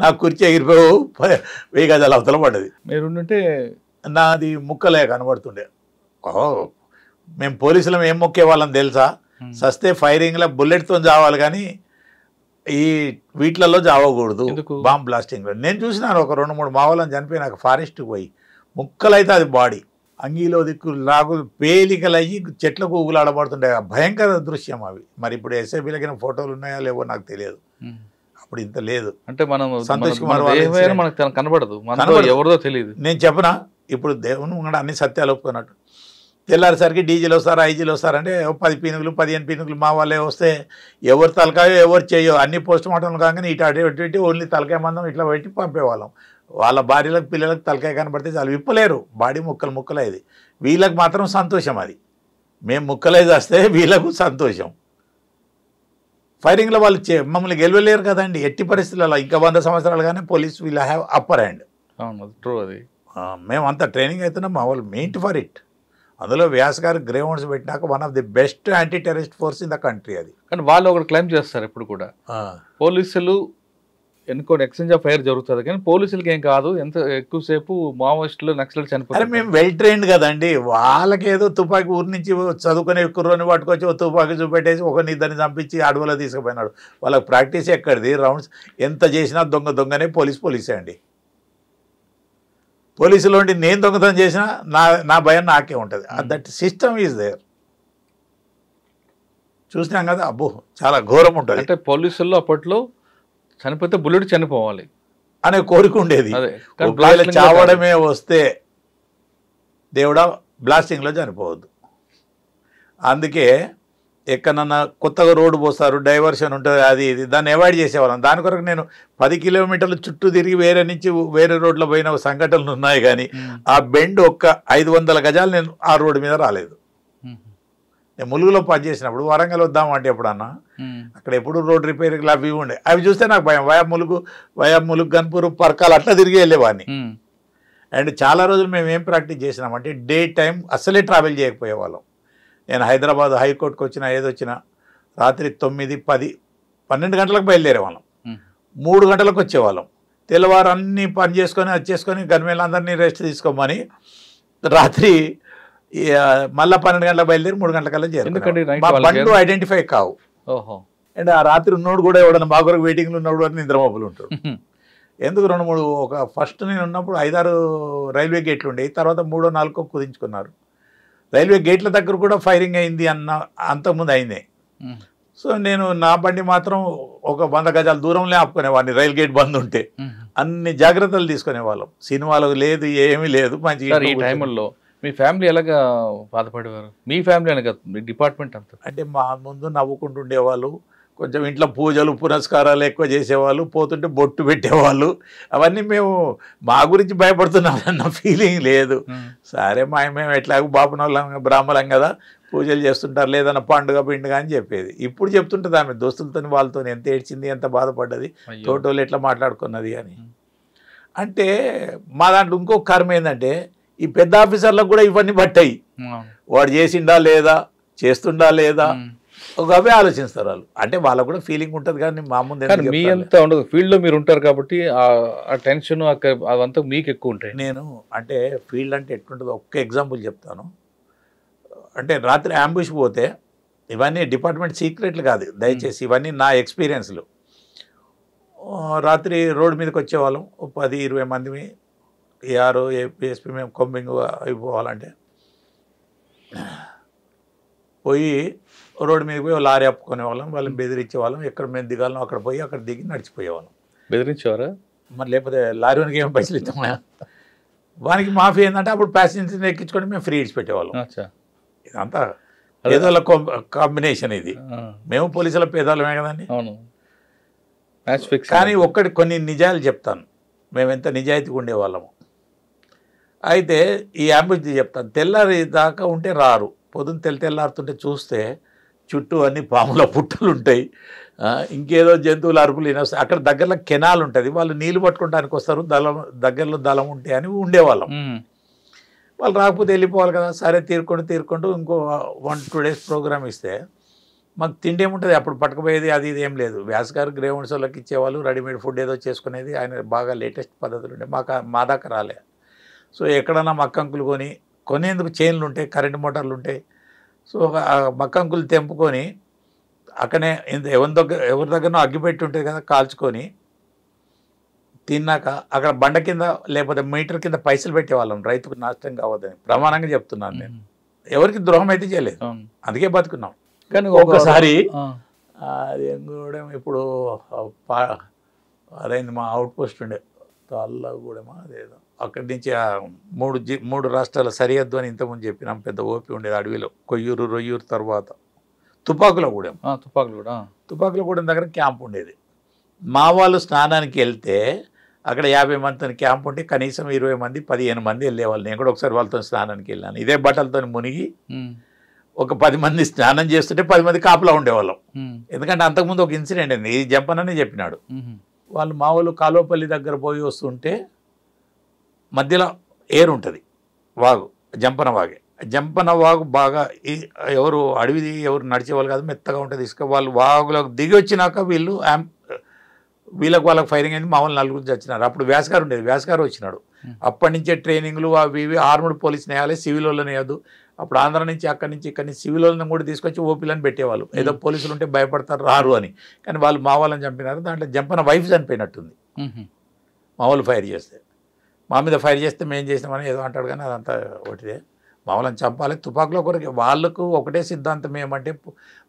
నా కుర్చీ ఎగిరిపోయి 1000 గజాలు అవతల పడ్డది. మీరుంటే నాది ముక్కలే కనబడుతుండే. మేము పోలీసులం ఏం మొక్కే వాళ్ళని తెలుసా? సస్తే ఫైరింగ్లో బుల్లెట్తో చావాలి కానీ ఈ వీటిలలో చావకూడదు బాంబ్ బ్లాస్టింగ్లో. నేను చూసినాను ఒక 2-3 మావోలను చనిపోయి నాకు ఫారెస్ట్కి పోయి ముక్కలైతే అది బాడీ అంగీలో దిక్కు లాగు పేలికలయ్యి చెట్లకు ఊగులాడబడుతుండే. భయంకర దృశ్యం అవి. మరి ఇప్పుడు ఎస్ఐబీలకి ఫోటోలు ఉన్నాయో లేవో నాకు తెలియదు. అప్పుడు ఇంత లేదు. అంటే మనం సంతోష్ కుమార్ కనబడదు, ఎవరిదో తెలియదు. నేను చెప్పనా, ఇప్పుడు దేవుని కూడా అన్ని సత్యాలు ఒప్పుకున్నట్టు. తెల్లారిసరికి డీజీలు వస్తారు, ఐజీలు వస్తారంటే 10 పీనుగులు 15 పీనుగులు మా వాళ్ళే వస్తే ఎవరు తలకాయో ఎవరు చేయో అన్ని పోస్ట్ మార్టంలు కాగానే ఇటు ఓన్లీ తలకాయ మందం ఇట్లా పెట్టి పంపేవాళ్ళం. వాళ్ళ భార్యలకు పిల్లలకు తలకాయ కనబడితే చాలా విప్పలేరు, బాడీ ముక్కలైది. వీళ్ళకి మాత్రం సంతోషం. అది మేము ముక్కలైది వస్తే వీళ్ళకు సంతోషం. ఫైరింగ్లో వాళ్ళు మమ్మల్ని గెలవలేరు కదండి ఎట్టి పరిస్థితులలో. ఇంకా 100 సంవత్సరాలు కానీ police will have upper hand. అవును, ట్రూ. అది మేము అంత ట్రైనింగ్ అవుతున్నాం, మా వాళ్ళు మెయింట్ ఫర్ ఇట్. అందులో వ్యాస్ గారు గ్రేవౌండ్స్ పెట్టినాక one of the best anti terrorist force in the country అది. కానీ వాళ్ళు ఒకటి క్లైమ్ చేస్తారు ఇప్పుడు కూడా, పోలీసులు ఎన్నుకోని ఎక్స్చేంజ్ ఆఫ్ ఫైర్ జరుగుతుంది కానీ పోలీసులకి ఏం కాదు, ఎంత ఎక్కువసేపు మావోయిస్టులు నక్సలైట్ చనిపోతారు. మేము వెల్ ట్రైన్డ్ కదండి, వాళ్ళకేదో తుపాకీ ఊరి నుంచి చదువుకునే కుర్రోని పట్టుకొచ్చి తుపాకీ చూపెట్టేసి ఒకరిని ఇద్దరిని చంపించి అడవిలో తీసుకుపోయినాడు. వాళ్ళకి ప్రాక్టీస్ ఎక్కడిది, రౌండ్స్ ఎంత చేసినా దొంగనే పోలీసే అండి. పోలీసులో ఉండి నేను దొంగతనం చేసినా నా భయం నాకే ఉంటుంది. That system is there. చూసినాం కదా, అబ్బో చాలా ఘోరం ఉంటుంది. అంటే పోలీసుల్లో అప్పట్లో చనిపోతే బుల్లెట్ చనిపోవాలి అనే కోరిక ఉండేది. ఒకవేళ చావడమే వస్తే దేవుడా బ్లాస్టింగ్లో చనిపోవద్దు. అందుకే ఎక్కడన్నా కొత్తగా రోడ్డు పోస్తారు, డైవర్షన్ ఉంటుంది, అది ఇది, దాన్ని అవాయిడ్ చేసేవాళ్ళం. దాని కొరకు నేను 10 కిలోమీటర్లు చుట్టూ తిరిగి వేరే రోడ్లో పోయిన సంఘటనలు ఉన్నాయి. కానీ ఆ బెండ్ ఒక్క 500 గజాలు నేను ఆ రోడ్డు మీద రాలేదు. నేను ములుగులో పనిచేసినప్పుడు వరంగల్ వద్దామంటే ఎప్పుడన్నా అక్కడ ఎప్పుడు రోడ్ రిపేరింగ్లు అవి ఉండే, అవి చూస్తే నాకు భయం. వయా ములుగు గన్పూర్ పర్కాలు అట్లా తిరిగి వెళ్ళేవాడిని. అండ్ చాలా రోజులు మేము ఏం ప్రాక్టీస్ చేసినామంటే డే టైం అసలే ట్రావెల్ చేయకపోయేవాళ్ళం. నేను హైదరాబాద్ హైకోర్టుకు వచ్చినా ఏదొచ్చినా రాత్రి 9, 10, 12 గంటలకు బయలుదేరే వాళ్ళం. 3 గంటలకు వచ్చేవాళ్ళం. తెల్లవారు అన్నీ పని చేసుకొని వచ్చేసుకొని గన్మేళ్ళందరినీ రెస్ట్ తీసుకోమని రాత్రి మళ్ళీ 12 గంటలకు బయలుదేరి 3 గంటలకల్లా చేరు. మా బండ్లు ఐడెంటిఫై కావు. అండ్ ఆ రాత్రి ఉన్నోడు కూడా ఎవడన్నా మా కొరకు వెయిటింగ్లో ఉన్నోడు అని నిద్రమోపులు ఉంటాడు. ఎందుకు 2-3 ఫస్ట్ నేను ఉన్నప్పుడు 5-6 రైల్వే గేట్లు ఉండేవి. తర్వాత 3, 4 కుదించుకున్నారు. రైల్వే గేట్ల దగ్గర కూడా ఫైరింగ్ అయింది అంతకుముందు అయిందే. సో నేను నా బండి మాత్రం ఒక 100 గజాల దూరంలో ఆపుకునేవాడిని. రైల్ గేట్ బంద్ ఉంటే అన్ని జాగ్రత్తలు తీసుకునేవాళ్ళం. సినిమాలు లేదు, ఏమీ లేదు. మంచి ఈ టైంలో మీ ఫ్యామిలీ ఎలాగా బాధపడేవారు? మీ ఫ్యామిలీ అనగా మీ డిపార్ట్మెంట్ అంతా అంటే మా ముందు నవ్వుకుంటూ ఉండేవాళ్ళు. కొంచెం ఇంట్లో పూజలు పునస్కారాలు ఎక్కువ చేసేవాళ్ళు, పోతుంటే బొట్టు పెట్టేవాళ్ళు. అవన్నీ మేము మా గురించి భయపడుతున్నామన్న ఫీలింగ్ లేదు. సరే మేము ఎట్లాగో బాపునోళ్ళం బ్రాహ్మణం కదా, పూజలు చేస్తుంటారు, లేదన్న పండుగ అని చెప్పేది. ఇప్పుడు చెప్తుంటుంది ఆమె దోస్తులతో వాళ్ళతో ఎంత ఏడ్చింది, ఎంత బాధపడ్డది, తోటోళ్ళు ఎట్లా మాట్లాడుకున్నది అని. అంటే మా దాంట్లో ఇంకో కారణం ఏంటంటే ఈ పెద్ద ఆఫీసర్లకు కూడా ఇవన్నీ పట్టాయి. వాడు చేసిండా లేదా, చేస్తుండా లేదా, ఒక అవే ఆలోచిస్తారు వాళ్ళు. అంటే వాళ్ళకు కూడా ఫీలింగ్ ఉంటుంది. కానీ మా ముందు మీ అంతా ఉండదు, ఫీల్డ్లో మీరు ఉంటారు కాబట్టి ఆ టెన్షన్ అవంతా మీకు ఎక్కువ ఉంటాయి. నేను అంటే ఫీల్డ్ అంటే ఎట్లుంటుందో ఒక్క ఎగ్జాంపుల్ చెప్తాను. అంటే రాత్రి అంబుష్ పోతే ఇవన్నీ డిపార్ట్మెంట్ సీక్రెట్లు కాదు దయచేసి, ఇవన్నీ నా ఎక్స్పీరియన్స్లు. రాత్రి రోడ్డు మీదకి వచ్చేవాళ్ళం 10-20 మంది ఏఆర్ఓ ఏపీఎస్పీ మేము కొంబింగ్ అయిపోవాలంటే పోయి రోడ్డు మీద పోయి లారీ అప్పుకునే వాళ్ళం, వాళ్ళని బెదిరించే వాళ్ళం. ఎక్కడ మేము దిగాలం అక్కడ పోయి అక్కడ దిగి నడిచిపోయేవాళ్ళం. బెదిరించేవారా? మరి లేకపోతే లారీ వానికి ఏం పైసలు ఇస్తామా? వానికి మాఫీ ఏంటంటే అప్పుడు ప్యాసింజర్ని ఎక్కించుకొని మేము ఫ్రీ ఇచ్చి పెట్టేవాళ్ళం. ఇదంతా పేదోళ్ళ కాంబినేషన్ ఇది. మేము పోలీసుల పేదోళ్ళమే కదండి. కానీ కొన్ని నిజాలు చెప్తాను, మేము ఎంత నిజాయితీగా ఉండేవాళ్ళము. అయితే ఈ అంబుష్ చెప్తాను. తెల్లారి దాకా ఉంటే రారు, పొద్దున్న తెల్లారుతుంటే చూస్తే చుట్టూ అన్ని పాముల పుట్టలు ఉంటాయి, ఇంకేదో జంతువులు అరుపులు వినొస్తాయి. అక్కడ దగ్గరలో కెనాల్ ఉంటుంది, వాళ్ళు నీళ్ళు పట్టుకోవడానికి వస్తారు, దగ్గరలో దళం ఉంటాయి అని ఉండేవాళ్ళం. వాళ్ళు రాకపోతే వెళ్ళిపోవాలి కదా, సరే తీరుకుంటూ ఇంకో 1-2 డేస్ ప్రోగ్రామ్ ఇస్తే మాకు తిండి ఏముంటుంది. అప్పుడు పట్టుకుపోయేది అది ఇది ఏం లేదు. వ్యాస్ గారు గ్రేవౌండ్స్ వాళ్ళకి ఇచ్చేవాళ్ళు, రెడీమేడ్ ఫుడ్ ఏదో చేసుకునేది. ఆయన బాగా లేటెస్ట్ పద్ధతులు ఉండే, మా దాకా రాలే. సో ఎక్కడన్నా మక్కంకులు కొనేందుకు చైన్లు ఉంటాయి, కరెంటు మోటార్లు ఉంటాయి. సో మక్కంకులు తెంపుకొని అక్కడనే ఎవరి దగ్గరనో అగ్గిపెట్టి ఉంటుంది కదా, కాల్చుకొని తిన్నాక అక్కడ బండ కింద లేకపోతే మీటర్ కింద పైసలు పెట్టేవాళ్ళం, రైతుకు నష్టం కావద్దని. ప్రమాణంగా చెప్తున్నాను నేను. ఎవరికి ద్రోహం అయితే చేయలేదు, అందుకే బతుకున్నాం. కానీ ఒకసారి అదేం కూడా ఇప్పుడు అదైంది, మా అవుట్ పోస్ట్ ఉండే తాళ్ళగూడెమా అదేదో, అక్కడి నుంచి 3 రాష్ట్రాల సరిహద్దు అని ఇంతకుముందు చెప్పినాం. పెద్ద ఓపి ఉండేది అడవిలో, కొయ్యూరు రొయ్యూరు తర్వాత తుపాకులగూడెం దగ్గర క్యాంప్ ఉండేది. మా వాళ్ళు స్నానానికి వెళ్తే అక్కడ 50 మందితో క్యాంప్ ఉంటే కనీసం 20 మంది 15 మంది వెళ్ళేవాళ్ళు. నేను కూడా ఒకసారి వాళ్ళతో స్నానానికి వెళ్ళాను, ఇదే బట్టలతో మునిగి ఒక 10 మంది స్నానం చేస్తుంటే 10 మంది కాపలా ఉండేవాళ్ళం. ఎందుకంటే అంతకుముందు ఒక ఇన్సిడెంట్ అయింది, ఇది జంపననే చెప్పినాడు. వాళ్ళు మా వాళ్ళు కాలువపల్లి దగ్గర పోయి వస్తుంటే మధ్యలో ఏరు ఉంటుంది, వాగు, జంపన వాగే. జంపన వాగు బాగా ఎవరు అడవిది ఎవరు నడిచేవాళ్ళు కాదు, మెత్తగా ఉంటుంది ఇసుక. వాళ్ళు వాగులకు దిగి వచ్చినాక వాళ్ళకి ఫైరింగ్ అయింది, మా వాళ్ళు 4 చచ్చినారు. అప్పుడు వ్యాసగారు ఉండేది, వ్యాసగారు వచ్చినాడు. అప్పటి నుంచే ట్రైనింగ్లు అవి ఇవి ఆర్మడ్ పోలీస్ నేయాలి, సివిల్ వాళ్ళని వేయద్దు. అప్పుడు ఆంధ్ర నుంచి అక్కడి నుంచి ఇక్కడి నుంచి సివిల్ వాళ్ళని కూడా తీసుకొచ్చి ఓపీలను పెట్టేవాళ్ళు. ఏదో పోలీసులు ఉంటే భయపడతారు రారు అని, కానీ వాళ్ళు మా వాళ్ళని చంపినారు. దాంట్లో జంపన వైఫ్ చనిపోయినట్టుంది మా వాళ్ళు ఫైర్ చేస్తే. మా మీద ఫైర్ చేస్తే మేము చేసినామని ఏదో అంటాడు, కానీ అదంతా ఒకటిదే. మా వాళ్ళని చంపాలి, తుపాకులో కొరకు. వాళ్ళకు ఒకటే సిద్ధాంతం ఏమంటే,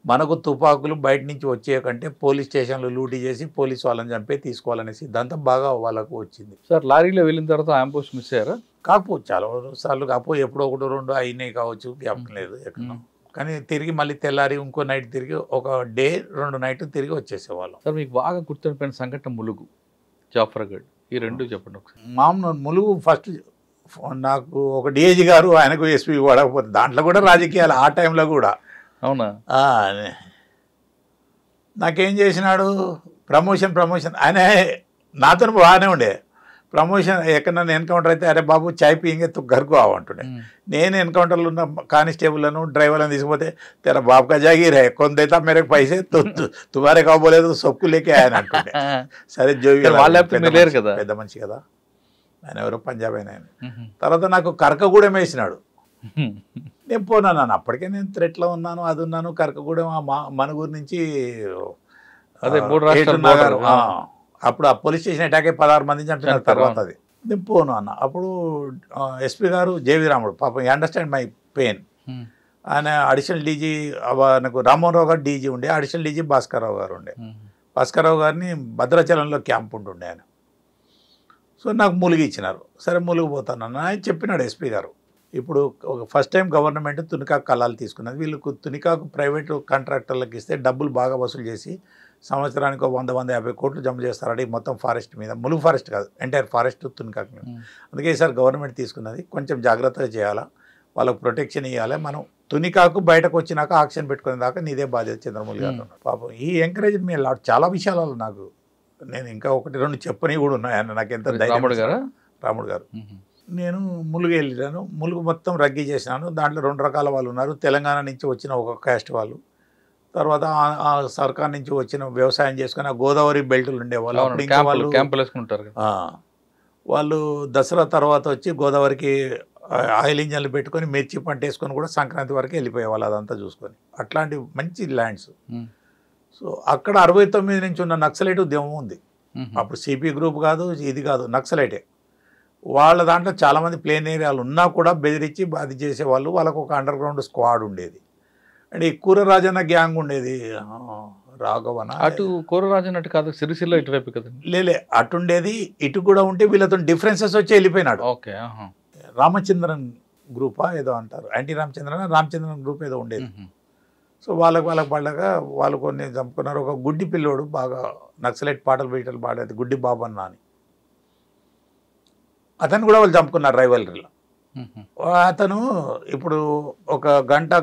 మనకు తుపాకులు బయట నుంచి వచ్చే కంటే పోలీస్ స్టేషన్లు లూటీ చేసి పోలీసు వాళ్ళని చంపే తీసుకోవాలనే సిద్ధాంతం బాగా వాళ్ళకు వచ్చింది. సార్ లారీలో వెళ్ళిన తర్వాత ఆంబుష్ మిస్ అయ్యారా? కాకపోతే చాలా సార్లు కాకపోతే ఎప్పుడో 1-2 అయినాయి కావచ్చు, జ్ఞాపకం లేదు ఎక్కడ. కానీ తిరిగి మళ్ళీ తెల్లారి ఇంకో నైట్ తిరిగి ఒక డే 2 నైట్ తిరిగి వచ్చేసేవాళ్ళం. సార్ మీకు బాగా గుర్తుండిపోయిన సంఘటన ములుగు, జాఫర్గఢ్, ఈ 2 చెప్పండి ఒకసారి. మామూలు ములుగు ఫస్ట్ నాకు ఒక డిఐజీ గారు, ఆయనకు ఎస్పీ పడకపోతే దాంట్లో కూడా రాజకీయాలు ఆ టైంలో కూడా. అవునా? నాకేం చేసినాడు, ప్రమోషన్ ఆయన నాతో బాగానే ఉండే. ప్రమోషన్ ఎక్కడన్నా ఎన్కౌంటర్ అయితే, అరే బాబు చాయ్ పీయింగే తు ఘర్కు ఆవంటుండే. నేను ఎన్కౌంటర్లో ఉన్న కానిస్టేబుల్లను డ్రైవర్లను తీసుకుపోతే, తెర బాబు కా జాగీర్ హై, కొంత మేరకు పైసే తుమారే కాబోలేదు సొక్కు లేకే ఆయన అంటుండే. సరే జోవి పెద్ద మనిషి కదా ఆయన, ఎవరో పంజాబ్ అయిన ఆయన. తర్వాత నాకు కరకగూడెం వేసినాడు. నేను పోనాను, అప్పటికే నేను థ్రెట్లో ఉన్నాను, అది ఉన్నాను. కరకగూడెం మనుగూరు నుంచి అప్పుడు ఆ పోలీస్ స్టేషన్ అటాక్ అయ్యి 16 మంది చంపిన తర్వాత అది నేను పోను అన్న. అప్పుడు ఎస్పీ గారు జేవి రాముడు, పాపం యూ అండర్స్టాండ్ మై పెయిన్. ఆయన అడిషనల్ డీజీ, నాకు రామ్మోహన్ రావు గారు డీజీ ఉండే, అడిషనల్ డీజీ భాస్కర్ రావు గారు ఉండే. భాస్కర్ రావు గారిని భద్రాచలంలో క్యాంప్ ఉంటుండే ఆయన. సో నాకు ములుగు ఇచ్చినారు. సరే ములుగు పోతానన్న ఆయన చెప్పినాడు ఎస్పీ గారు. ఇప్పుడు ఒక ఫస్ట్ టైం గవర్నమెంట్ తునికాకు కళాలు తీసుకున్నది. వీళ్ళకు తునికాకు ప్రైవేటు కాంట్రాక్టర్లకు ఇస్తే డబ్బులు బాగా వసూలు చేసి సంవత్సరానికి 100-150 కోట్లు జమ చేస్తారని మొత్తం ఫారెస్ట్ మీద, ములుగు ఫారెస్ట్ కాదు ఎంటైర్ ఫారెస్ట్ తునికాకు మీద. అందుకే ఈసారి గవర్నమెంట్ తీసుకున్నది, కొంచెం జాగ్రత్తగా చేయాలా, వాళ్ళకు ప్రొటెక్షన్ ఇవ్వాలి. మనం తునికాకు బయటకు వచ్చినాక ఆక్షన్ పెట్టుకునే దాకా నీదే బాధ్యత చంద్రమౌళి గారు. పాపం ఈ ఎంకరేజ్ మీ చాలా విషయాలు నాకు, నేను ఇంకా 1-2 చెప్పని కూడా ఉన్నాయి. ఆయన నాకు ఎంత రాముడు గారు. నేను ములుగు వెళ్ళాను, ములుగు మొత్తం రగ్గీ చేసినాను. దాంట్లో 2 రకాల వాళ్ళు ఉన్నారు. తెలంగాణ నుంచి వచ్చిన ఒక క్యాస్ట్ వాళ్ళు, తర్వాత ఆ సర్కార్ నుంచి వచ్చిన వ్యవసాయం చేసుకుని ఆ గోదావరి బెల్టులు ఉండేవాళ్ళు. వాళ్ళు దసరా తర్వాత వచ్చి గోదావరికి ఆయిల్ ఇంజన్లు పెట్టుకొని మిర్చి పంట వేసుకొని కూడా సంక్రాంతి వరకు వెళ్ళిపోయేవాళ్ళు, అదంతా చూసుకొని. అట్లాంటి మంచి ల్యాండ్స్. సో అక్కడ 69 నుంచి ఉన్న నక్సలైట్ ఉద్యమం ఉంది. అప్పుడు సిపి గ్రూప్ కాదు, ఇది కాదు, నక్సలైటే. వాళ్ళ దాంట్లో చాలామంది ప్లేన్ ఏరియాలు ఉన్నా కూడా బెదిరించి అది చేసేవాళ్ళు. వాళ్ళకు ఒక అండర్ గ్రౌండ్ స్క్వాడ్ ఉండేది. అండ్ ఈ కూరరాజన్న గ్యాంగ్ ఉండేది, రాఘవన. అటు కూరరాజన్ అటు కాదు, సిరిసిల్ల ఇటువైపు కదా. లేలే, అటుండేది, ఇటు కూడా ఉంటే వీళ్ళతో డిఫరెన్సెస్ వచ్చి వెళ్ళిపోయినాడు. ఓకే. రామచంద్రన్ గ్రూపా ఏదో అంటారు, యాంటీ రామచంద్రన్ గ్రూప్ ఏదో ఉండేది. సో వాళ్ళకి పడ్డాక వాళ్ళు కొన్ని చంపుకున్నారు. ఒక గుడ్డి పిల్లోడు బాగా నక్సలైట్ పాటలు పాడేది, గుడ్డి బాబన్న అని, అతను కూడా వాళ్ళు చంపుకున్నారు రైవలరీలో. అతను ఇప్పుడు ఒక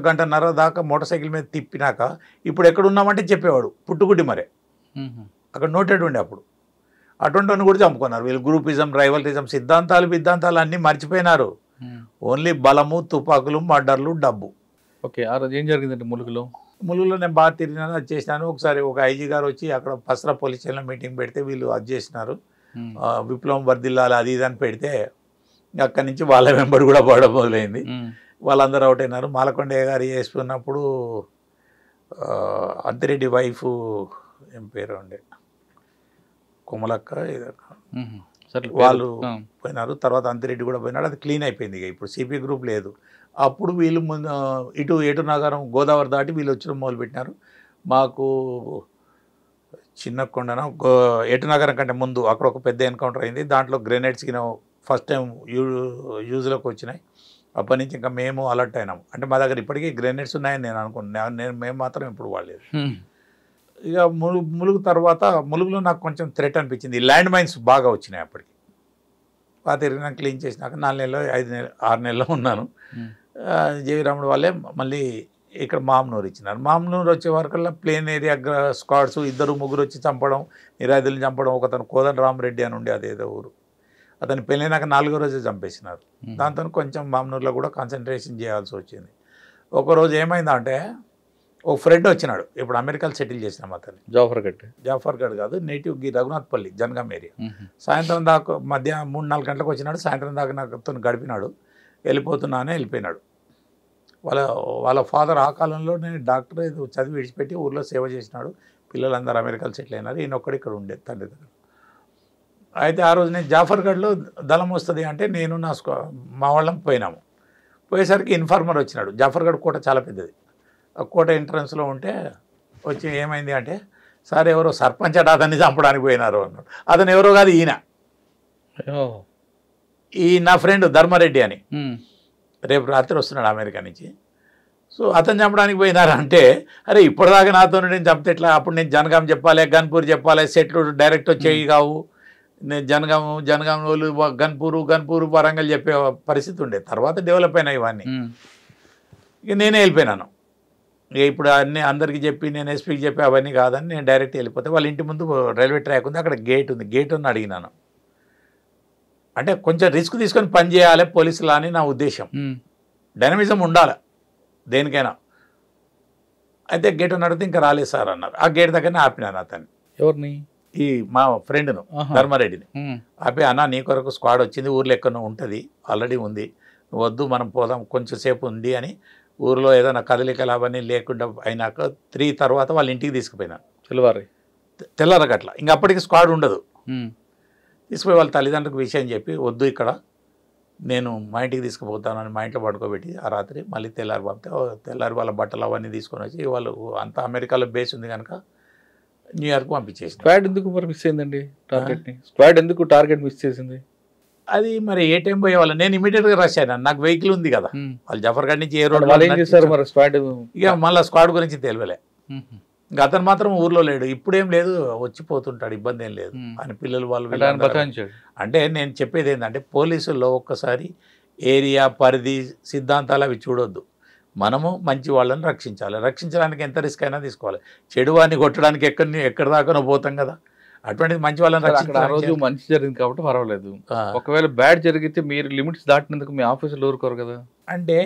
గంటన్నర దాకా మోటార్ సైకిల్ మీద తిప్పినాక ఇప్పుడు ఎక్కడున్నామంటే చెప్పేవాడు, పుట్టుగుడ్డి మరే అక్కడ నోటెడ్ ఉండే. అప్పుడు అటువంటి కూడా చంపుకున్నారు వీళ్ళు. గ్రూపిజం, రైవలరిజం, సిద్ధాంతాలు అన్నీ మర్చిపోయినారు. ఓన్లీ బలము, తుపాకులు, మర్డర్లు, డబ్బు. ఓకే. ఆ రోజు ఏం జరిగిందంటే ములుగులో నేను బాగా తిరిగినాను, అది చేసినాను. ఒకసారి ఒక ఐజీ గారు వచ్చి అక్కడ పసరా పోలీస్ స్టేషన్లో మీటింగ్ పెడితే వీళ్ళు అది చేసినారు, విప్లవం వర్దిల్లాలి అది ఇది అని పెడితే అక్కడి నుంచి వాళ్ళ వెంబడి కూడా పడడం మొదలైంది. వాళ్ళందరూ అవుట్ అయినారు. మాలకొండయ్య గారు ఏఎస్పీ ఉన్నప్పుడు అంతిరెడ్డి వైఫ్ ఏం పేరు ఉండే, కొమలక్క, వాళ్ళు పోయినారు. తర్వాత అంతిరెడ్డి కూడా పోయినాడు. అది క్లీన్ అయిపోయింది. ఇక ఇప్పుడు సిపి గ్రూప్ లేదు. అప్పుడు వీళ్ళు ఇటు ఏటునగరం గోదావరి దాటి వీళ్ళు వచ్చి మొదలుపెట్టినారు. మాకు చిన్న కొండన ఏటునగరం కంటే ముందు అక్కడ ఒక పెద్ద ఎన్కౌంటర్ అయింది. దాంట్లో గ్రెనేడ్స్ కింద ఫస్ట్ టైం యూజ్లోకి వచ్చినాయి. అప్పటి నుంచి ఇంకా మేము అలర్ట్ అయినాము. అంటే మా దగ్గర ఇప్పటికీ గ్రెనేడ్స్ ఉన్నాయని నేను అనుకున్నాను, మేము మాత్రం ఇప్పుడు వాడలేదు. ఇక ములుగు తర్వాత ములుగులో నాకు కొంచెం థ్రెట్ అనిపించింది. ల్యాండ్ మైన్స్ బాగా వచ్చినాయి అప్పటికి. ఆ తిరిగినా క్లీన్ చేసినాక 4 నెలలు 6 నెలలు ఉన్నాను. జేవి రాముడు వాళ్ళే మళ్ళీ ఇక్కడ మామ్నూరు ఇచ్చినారు. మామ్నూరు వచ్చే వరకల్లా ప్లేన్ ఏరియా స్క్వాడ్స్ 2-3 వచ్చి చంపడం, నిరాయుధులను చంపడం. ఒకతను కోదండరామరెడ్డి అని ఉండే అదేదో ఊరు, అతను పెళ్ళైనాక 4వ రోజే చంపేసినారు. దాంతో కొంచెం మామ్నూరులో కూడా కాన్సన్ట్రేషన్ చేయాల్సి వచ్చింది. ఒకరోజు ఏమైందంటే ఓ ఫ్రెండ్ వచ్చినాడు, ఇప్పుడు అమెరికాలో సెటిల్ చేసినాం అతన్ని. జాఫర్గఢ్ కాదు, నేటివ్ రఘునాథ్పల్లి, జనగాం ఏరియా. సాయంత్రం దాకా మధ్యాహ్నం 3-4 గంటలకు వచ్చినాడు. సాయంత్రం దాకా నాతో గడిపినాడు. వెళ్ళిపోతున్నానే వెళ్ళిపోయినాడు. వాళ్ళ ఫాదర్ ఆ కాలంలోనే డాక్టర్ ఏదో చదివి విడిచిపెట్టి ఊర్లో సేవ చేసినాడు. పిల్లలందరూ అమెరికాలో సెటిల్ అయినారు. ఈయన ఒక్కడు ఇక్కడ ఉండేది తండ్రి దగ్గర. అయితే ఆ రోజు నేను జాఫర్గఢ్లో దళం వస్తుంది అంటే నేను మా వాళ్ళం పోయినాము. పోయేసరికి ఇన్ఫార్మర్ వచ్చినాడు. జాఫర్గఢ్ కోట చాలా పెద్దది. ఆ కోట ఎంట్రన్స్లో ఉంటే వచ్చి ఏమైంది అంటే, సార్ ఎవరో సర్పంచ్ అట అతన్ని చంపడానికి పోయినారు అన్నాడు. అతను ఎవరో కాదు, ఈ నా ఫ్రెండ్ ధర్మారెడ్డి అని, రేపు రాత్రి వస్తున్నాడు అమెరికా నుంచి. సో అతను చంపడానికి పోయినారంటే, అరే ఇప్పటిదాకా నాతో నేను చంపితే ఎట్లా, అప్పుడు నేను జనగాం చెప్పాలి, గన్పూర్ చెప్పాలి, సెట్లు డైరెక్ట్ వచ్చేవి కావు. నేను జనగాం వాళ్ళు గన్పూరు వరంగల్ చెప్పే పరిస్థితి ఉండే. తర్వాత డెవలప్ అయినాయి ఇవన్నీ. ఇక నేనే వెళ్ళిపోయినాను. ఇక ఇప్పుడు అన్నీ అందరికీ చెప్పి నేను ఎస్పీకి చెప్పి అవన్నీ కాదని నేను డైరెక్ట్ వెళ్ళిపోతే, వాళ్ళ ఇంటి ముందు రైల్వే ట్రాక్ ఉంది, అక్కడ గేట్ ఉంది. గేట్ అని అడిగినాను. అంటే కొంచెం రిస్క్ తీసుకొని పని చేయాలి పోలీసులు అని నా ఉద్దేశం. డైనమిజం ఉండాలి దేనికైనా. అయితే గేట్ అని అడిగితే ఇంకా రాలేదు సార్ అన్నారు. ఆ గేట్ దగ్గరనే ఆపినాను అతన్ని. ఎవరిని? ఈ మా ఫ్రెండ్ను, ధర్మారెడ్డిని ఆపి, అన్న నీ కొరకు స్క్వాడ్ వచ్చింది, ఊర్లో ఎక్కడో ఉంటుంది, ఆల్రెడీ ఉంది, వద్దు మనం పోదాం కొంచెం సేపు ఉంది అని. ఊరిలో ఏదైనా కదలికలు అవన్నీ లేకుండా అయినాక 3 తర్వాత వాళ్ళ ఇంటికి తీసుకుపోయినాను. తెల్లారగట్ల ఇంకా అప్పటికి స్క్వాడ్ ఉండదు. తీసుకుపోయి వాళ్ళ తల్లిదండ్రులకు విషయం చెప్పి, వద్దు ఇక్కడ నేను మా ఇంటికి తీసుకుపోతానని మా ఇంట్లో పడుకోబెట్టి ఆ రాత్రి మళ్ళీ తెల్లారి వాళ్ళ బట్టలు అవన్నీ తీసుకొని వచ్చి, వాళ్ళు అంతా అమెరికాలో బేస్ ఉంది కనుక న్యూయార్క్ పంపించేసి. స్క్వాడ్ ఎందుకు మరి మిస్ అయిందండి టార్గెట్ని? స్క్వాడ్ ఎందుకు టార్గెట్ మిస్ చేసింది? అది మరి ఏ టైం పోయే వాళ్ళు, నేను ఇమీడియట్గా రష్ అయినా, నాకు వెహికల్ ఉంది కదా. వాళ్ళు జఫర్గఢ్ నుంచి ఏ రోడ్ చేశారు మరి స్క్వాడ్? ఇక మళ్ళీ స్క్వాడ్ గురించి తెలియలే. ఇంకా అతను మాత్రం ఊర్లో లేడు, ఇప్పుడేం లేదు, వచ్చిపోతుంటాడు, ఇబ్బంది ఏం లేదు అని పిల్లలు వాళ్ళు. అంటే నేను చెప్పేది ఏంటంటే, పోలీసుల్లో ఒక్కసారి ఏరియా పరిధి సిద్ధాంతాలు అవి చూడొద్దు. మనము మంచి వాళ్ళని రక్షించాలి. రక్షించడానికి ఎంత రిస్క్ అయినా తీసుకోవాలి. చెడు వాడిని కొట్టడానికి ఎక్కడి దాకా పోతాం కదా, అటువంటిది మంచి వాళ్ళని రక్షించాలి. ఆ రోజు మంచి జరిగింది కాబట్టి పర్వాలేదు. ఒకవేళ బ్యాడ్ జరిగితే మీరు లిమిట్స్ దాటినందుకు మీ ఆఫీసర్లు ఊరుకోరు కదా. అంటే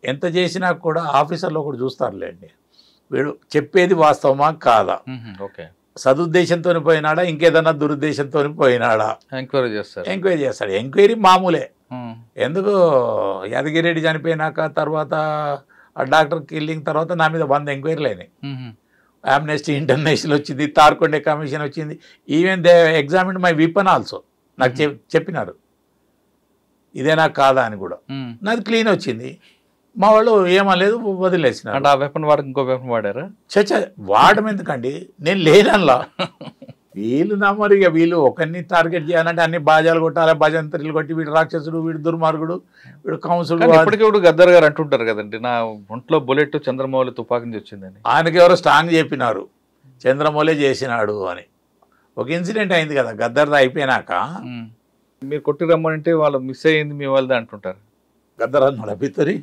ఎంత చేసినా కూడా ఆఫీసర్లు ఒకటి చూస్తారులేండి, వీడు చెప్పేది వాస్తవమా కాదా, ఓకే సదుద్దేశంతో పోయినాడా ఇంకేదన్నా దురుద్దేశంతో పోయినాడా ఎంక్వైరీ చేస్తాడు. ఎంక్వైరీ మామూలే. ఎందుకు యాదగిరెడ్డి చనిపోయినాక తర్వాత ఆ డాక్టర్ కిల్లింగ్ తర్వాత నా మీద 100 ఎంక్వైరీలు అయినాయి. ఆమ్నెస్టీ ఇంటర్నేషనల్ వచ్చింది, తార్కొండే కమిషన్ వచ్చింది, even they examine my weapon also. నాకు చెప్పినారు ఇదేనా కాదా అని కూడా. నాది క్లీన్ వచ్చింది. మా వాళ్ళు ఏమలేదు, వదిలేసినారు. అంటే ఆ వెపన్ వాడికి ఇంకో వెపన్ వాడారా? చచ్చ వాడడం ఎందుకండి, నేను లేనల్లా. వీళ్ళు మరి ఇక వీళ్ళు ఒకరిని టార్గెట్ చేయాలంటే అన్ని బాజాలు కొట్టాలి, భజంత్రులు కొట్టి వీడు రాక్షసుడు, వీడు దుర్మార్గుడు, వీడు కౌన్సిల్. ఇప్పటికీ గద్దర్ గారు అంటుంటారు కదండి, నా ఒంట్లో బుల్లెట్ చంద్రమౌళి తుపాకి నుంచి వచ్చిందని. ఆయనకి ఎవరో స్ట్రాంగ్ చెప్పినారు చంద్రమౌళి చేసినాడు అని. ఒక ఇన్సిడెంట్ అయింది కదా గద్దర్ది అయిపోయినాక, మీరు కొట్టి రమ్మంటే వాళ్ళు మిస్ అయ్యింది మీ వాళ్ళది అంటుంటారు. గద్దర్ అన్నాడు అభితరి.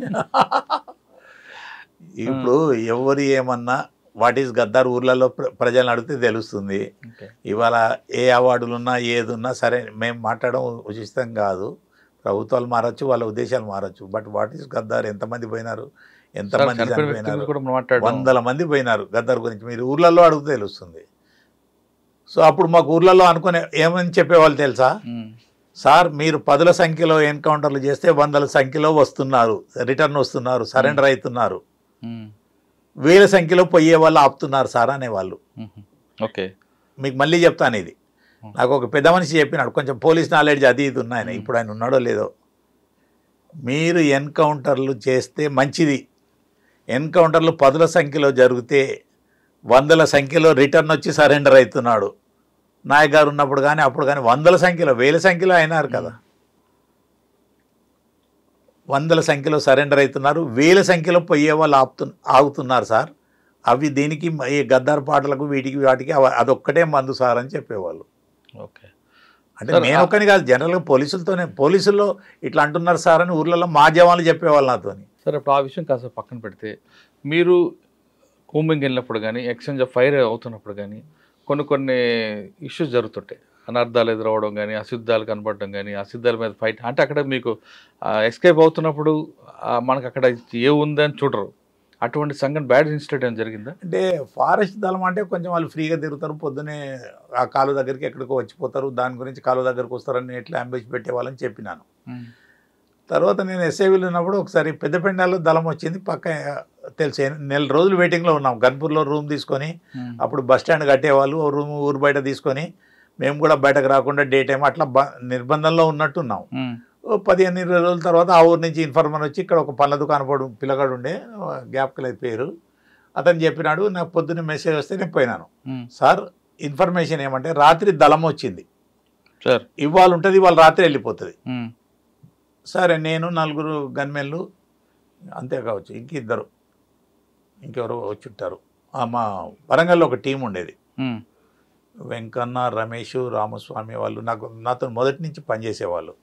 ఇప్పుడు ఎవరు ఏమన్నా వాట్ ఈస్ గద్దర్ ఊర్లలో ప్రజలను అడిగితే తెలుస్తుంది. ఇవాళ ఏ అవార్డులు ఉన్నా ఏది ఉన్నా సరే మేము మాట్లాడడం ఉచితం కాదు. ప్రభుత్వాలు మారచ్చు, వాళ్ళ ఉద్దేశాలు మారచ్చు. బట్ వాట్ ఈస్ గద్దర్, ఎంతమంది పోయినారు, ఎంతమంది చనిపోయినారు, 100 మంది పోయినారు గద్దర్ గురించి. మీరు ఊర్లలో అడిగితే తెలుస్తుంది. సో అప్పుడు మాకు ఊర్లలో అనుకునే ఏమని చెప్పేవాళ్ళు తెలుసా, సార్ మీరు 10ల సంఖ్యలో ఎన్కౌంటర్లు చేస్తే 100ల సంఖ్యలో వస్తున్నారు, రిటర్న్ వస్తున్నారు, సరెండర్ అవుతున్నారు, 1000 సంఖ్యలో పోయే వాళ్ళు ఆపుతున్నారు సార్ అనేవాళ్ళు. ఓకే, మీకు మళ్ళీ చెప్తాను ఇది. నాకు ఒక పెద్ద మనిషి చెప్పినాడు, కొంచెం పోలీస్ నాలెడ్జ్ అది ఇది ఉన్నాయన, ఇప్పుడు ఆయన ఉన్నాడో లేదో. మీరు ఎన్కౌంటర్లు చేస్తే మంచిది, ఎన్కౌంటర్లు 10ల సంఖ్యలో జరిగితే 100ల సంఖ్యలో రిటర్న్ వచ్చి సరెండర్ అవుతున్నాడు. నాయక్ గారు ఉన్నప్పుడు కానీ అప్పుడు కానీ 100ల సంఖ్యలో 1000 సంఖ్యలో అయినారు కదా, 100ల సంఖ్యలో సరెండర్ అవుతున్నారు, 1000 సంఖ్యలో పోయే వాళ్ళు ఆగుతున్నారు సార్. అవి దీనికి ఈ గద్దార్ పాటలకు వీటికి వాటికి అదొక్కటే మందు సార్ అని చెప్పేవాళ్ళు. ఓకే, అంటే నేను ఒక్కని కాదు, జనరల్గా పోలీసుల్లో ఇట్లా అంటున్నారు సార్ అని ఊర్లలో మా జవాన్లు చెప్పేవాళ్ళు నాతోని. సరే, ఇప్పుడు ఆ విషయం కాస్త పక్కన పెడితే మీరు కూంబింగ్ వెళ్ళినప్పుడు కానీ ఎక్స్చేంజ్ ఆఫ్ ఫైర్ అవుతున్నప్పుడు కానీ కొన్ని ఇష్యూస్ జరుగుతుంటాయి. అనర్థాలు ఎదురవడం కానీ, అశుద్ధాలు కనపడడం కానీ, అశుద్ధాల మీద ఫైట్ అంటే అక్కడ మీకు ఎస్కేప్ అవుతున్నప్పుడు మనకు అక్కడ ఏ ఉందని చూడరు. అటువంటి సంఘటన బ్యాడ్ ఇన్సిడెంట్ ఏమైనా జరిగిందా? అంటే ఫారెస్ట్ దళం అంటే కొంచెం వాళ్ళు ఫ్రీగా తిరుగుతారు, పొద్దునే ఆ కాలువ దగ్గరికి ఎక్కడికో వచ్చిపోతారు, దాని గురించి కాలువ దగ్గరికి వస్తారని ఎట్లా అంబేజ్ పెట్టేవాళ్ళని చెప్పినాను. తర్వాత నేను ఎస్ఐవిలో ఉన్నప్పుడు ఒకసారి పెద్దపెండాలో దళం వచ్చింది, పక్క తెలిసి నెల రోజులు వెయిటింగ్లో ఉన్నాం. గన్పూర్లో రూమ్ తీసుకొని అప్పుడు బస్ స్టాండ్ కట్టేవాళ్ళు, రూమ్ ఊరు బయట తీసుకొని మేము కూడా బయటకు రాకుండా డే టైం అట్లా నిర్బంధంలో ఉన్నట్టున్నాం. 15-20 రోజుల తర్వాత ఆ ఊరు నుంచి ఇన్ఫర్మర్ వచ్చి ఇక్కడ ఒక పళ్ళ దుకాణం పిల్లగాడు ఉండే, జ్ఞాపకం పేరు, అతను చెప్పినాడు. నాకు పొద్దున్న మెసేజ్ వస్తే నేను పోయినాను. సార్ ఇన్ఫర్మేషన్ ఏమంటే రాత్రి దళం వచ్చింది సార్, ఇవాళ ఉంటుంది, ఇవాళ రాత్రి వెళ్ళిపోతుంది. సరే నేను 4 గన్మెన్లు అంతే కావచ్చు, ఇంకెవరు వచ్చి ఉంటారు. మా వరంగల్లో ఒక టీం ఉండేది, వెంకన్న, రమేష్, రామస్వామి వాళ్ళు నాతో మొదటి నుంచి పనిచేసేవాళ్ళు.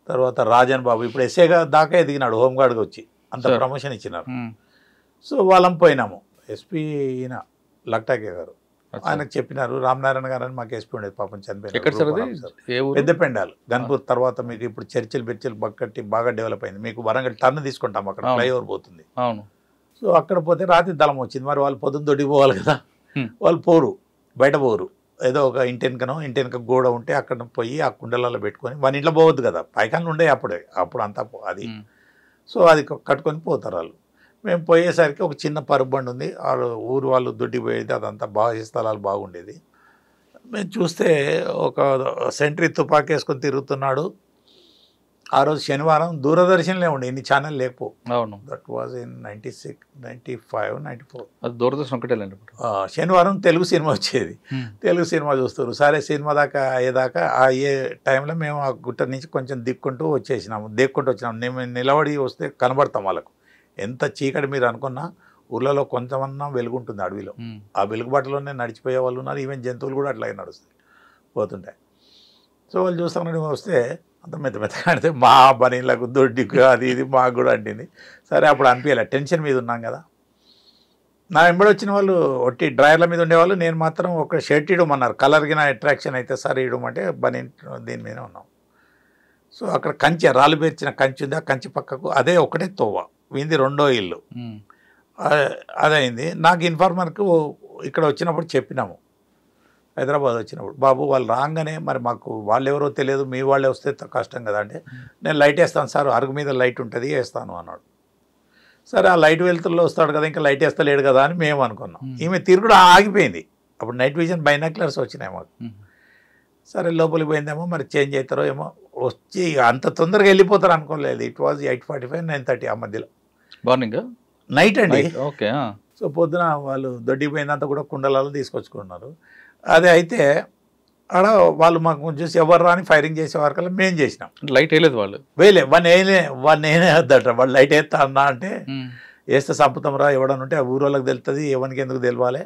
తర్వాత రాజన్ బాబు ఇప్పుడు ఎస్ఏగా దాకా ఎదిగినాడు, హోంగార్డ్గా వచ్చి అంత ప్రమోషన్ ఇచ్చినారు. సో వాళ్ళం పోయినాము. ఎస్పీ ఈయన లక్టాకే గారు, ఆయనకు చెప్పినారు. రామనారాయణ గారు అని మాకు ఎస్పీ ఉండేది, పాపం చనిపోయినారు. పెద్దపెండాలు గన్పూర్ తర్వాత మీకు ఇప్పుడు చర్చిలు బక్కట్టి బాగా డెవలప్ అయింది. మీకు వరంగల్ టర్న్ తీసుకుంటాం, అక్కడ ఫ్లైఓవర్ పోతుంది. సో అక్కడ పోతే రాత్రి దళం వచ్చింది. మరి వాళ్ళు పొద్దున్న దొడ్డికి పోవాలి కదా, వాళ్ళు పోరు, బయట పోరు. ఏదో ఒక ఇంటెనక గోడ ఉంటే అక్కడ పోయి ఆ కుండలలో పెట్టుకొని మన ఇంట్లో పోవద్దు కదా, పైకాన్లు ఉండే అప్పుడు అంతా అది. సో అది కట్టుకొని పోతారు వాళ్ళు. మేము పోయేసరికి ఒక చిన్న పరుపు బండి ఉంది, వాళ్ళు ఊరు వాళ్ళు దొడ్డి పోయేది, అదంతా బాగా స్థలాలు బాగుండేది. మేము చూస్తే ఒక సెంట్రీ తుపాకీ వేసుకొని తిరుగుతున్నాడు. ఆ రోజు శనివారం, దూరదర్శన్లే ఉండే, ఇన్ని ఛానల్ లేకపో. అవును, దట్ వాజ్ ఇన్ 96, 95, 94. అది దూరదర్శన్ ఒకటే. శనివారం తెలుగు సినిమా వచ్చేది, తెలుగు సినిమా చూస్తారు. సరే సినిమా దాకా అయ్యేదాకా అయ్యే టైంలో మేము ఆ గుట్ట నుంచి కొంచెం దిక్కుంటూ వచ్చినాము. మేము నిలబడి వస్తే కనబడతాం వాళ్ళకు. ఎంత చీకటి మీరు అనుకున్నా ఊళ్ళలో కొంచెమన్నా వెలుగుంటుంది అడవిలో, ఆ వెలుగుబాటులోనే నడిచిపోయే వాళ్ళు ఉన్నారు. ఈవెన్ జంతువులు కూడా అట్లాగే నడుస్తాయి పోతుంటాయి. సో వాళ్ళు చూస్తామని వస్తే అంత మెత్తగా అంటే మా బనీలకు దొడ్డికి అది ఇది మాకు కూడా అంటింది. సరే అప్పుడు అనిపించాలి, టెన్షన్ మీద ఉన్నాం కదా. నా వెంబడి వచ్చిన వాళ్ళు ఒట్టి డ్రైవర్ల మీద ఉండేవాళ్ళు, నేను మాత్రం ఒక షర్ట్ ఇవ్వమన్నారు. కలర్కి నా అట్రాక్షన్ అయితే సరే ఇవ్వమంటే బనీ దీని మీద ఉన్నాం. సో అక్కడ కంచె, రాళ్ళు పేర్చిన కంచె ఉంది, ఆ కంచె పక్కకు అదే ఒకటే తోవ, వీంది 2వ ఇల్లు. అదైంది. నాకు ఇన్ఫార్మర్కు ఇక్కడ వచ్చినప్పుడు చెప్పినాము, హైదరాబాద్ వచ్చినప్పుడు, బాబు వాళ్ళు రాగానే మరి మాకు వాళ్ళు ఎవరో తెలియదు, మీ వాళ్ళే వస్తే కష్టం కదా అంటే, నేను లైట్ వేస్తాను సార్, అరుగు మీద లైట్ ఉంటుంది వేస్తాను అన్నాడు. సరే ఆ లైట్ వెళ్తుల్లో వస్తాడు కదా, ఇంకా లైట్ వేస్తలేడు కదా అని మేము అనుకున్నాం. ఈమె తిరుగుడు ఆగిపోయింది. అప్పుడు నైట్ విజన్ బైనాక్యులర్స్ వచ్చినాయి మాకు. సరే లోపలికి పోయిందేమో, మరి చేంజ్ అవుతారో ఏమో, వచ్చి అంత తొందరగా వెళ్ళిపోతారు అనుకోలేదు. ఇట్ వాజ్ 8:45, 9:30 ఆ మధ్యలో, మార్నింగ్ నైట్ అండి. ఓకే. సో పొద్దున వాళ్ళు దొడ్డికి పోయిందంతా కూడా కుండలలో తీసుకొచ్చుకున్నారు. అదే అయితే ఆడ వాళ్ళు మాకు చూసి ఎవరు రాని ఫైరింగ్ చేసే వరకల్లా మేము చేసినాం. లైట్ వేయలేదు వాళ్ళు, వాడిని వేయద్దట. వాళ్ళు లైట్ వేస్తా అన్నా అంటే, వేస్తే సంపుతం రా ఎవడని ఉంటే ఆ ఊరోళ్ళకి తెలుస్తుంది, ఎవరికి ఎందుకు తెలియాలి,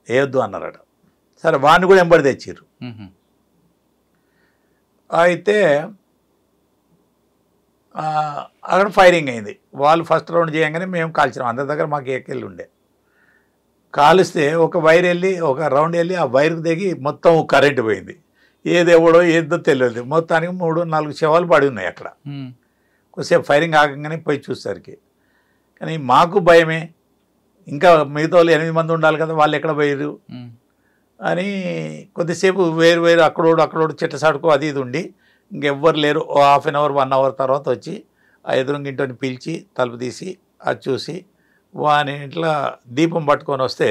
వేయొద్దు అన్నారట. సరే వాడిని కూడా ఎంబడి తెచ్చిర్రు. అయితే అక్కడ ఫైరింగ్ అయింది. వాళ్ళు ఫస్ట్ రౌండ్ చేయగానే మేము కాల్చినాం. అందరి దగ్గర మాకు ఏకెళ్ళి ఉండే, కాలిస్తే ఒక వైర్ వెళ్ళి ఒక రౌండ్ వెళ్ళి ఆ వైర్కి దిగి మొత్తం కరెంటు పోయింది. ఏదేవడో ఏదో తెలియదు. మొత్తానికి 3-4 శవాలు పడి ఉన్నాయి అక్కడ. కొద్దిసేపు ఫైరింగ్ ఆగంగానే పోయి చూసేసరికి, కానీ మాకు భయమే, ఇంకా మిగతా వాళ్ళు 8 మంది ఉండాలి కదా, వాళ్ళు ఎక్కడ పోయారు అని కొద్దిసేపు వేరు అక్కడోడు చెట్ల సాడుకో అది ఇది ఉండి ఇంకెవ్వరు లేరు. 1/2 అవర్ 1 అవర్ తర్వాత వచ్చి ఆ ఎదురుంగింటిని పిలిచి తలుపు తీసి అది చూసి వాని ఇంట్లో దీపం పట్టుకొని వస్తే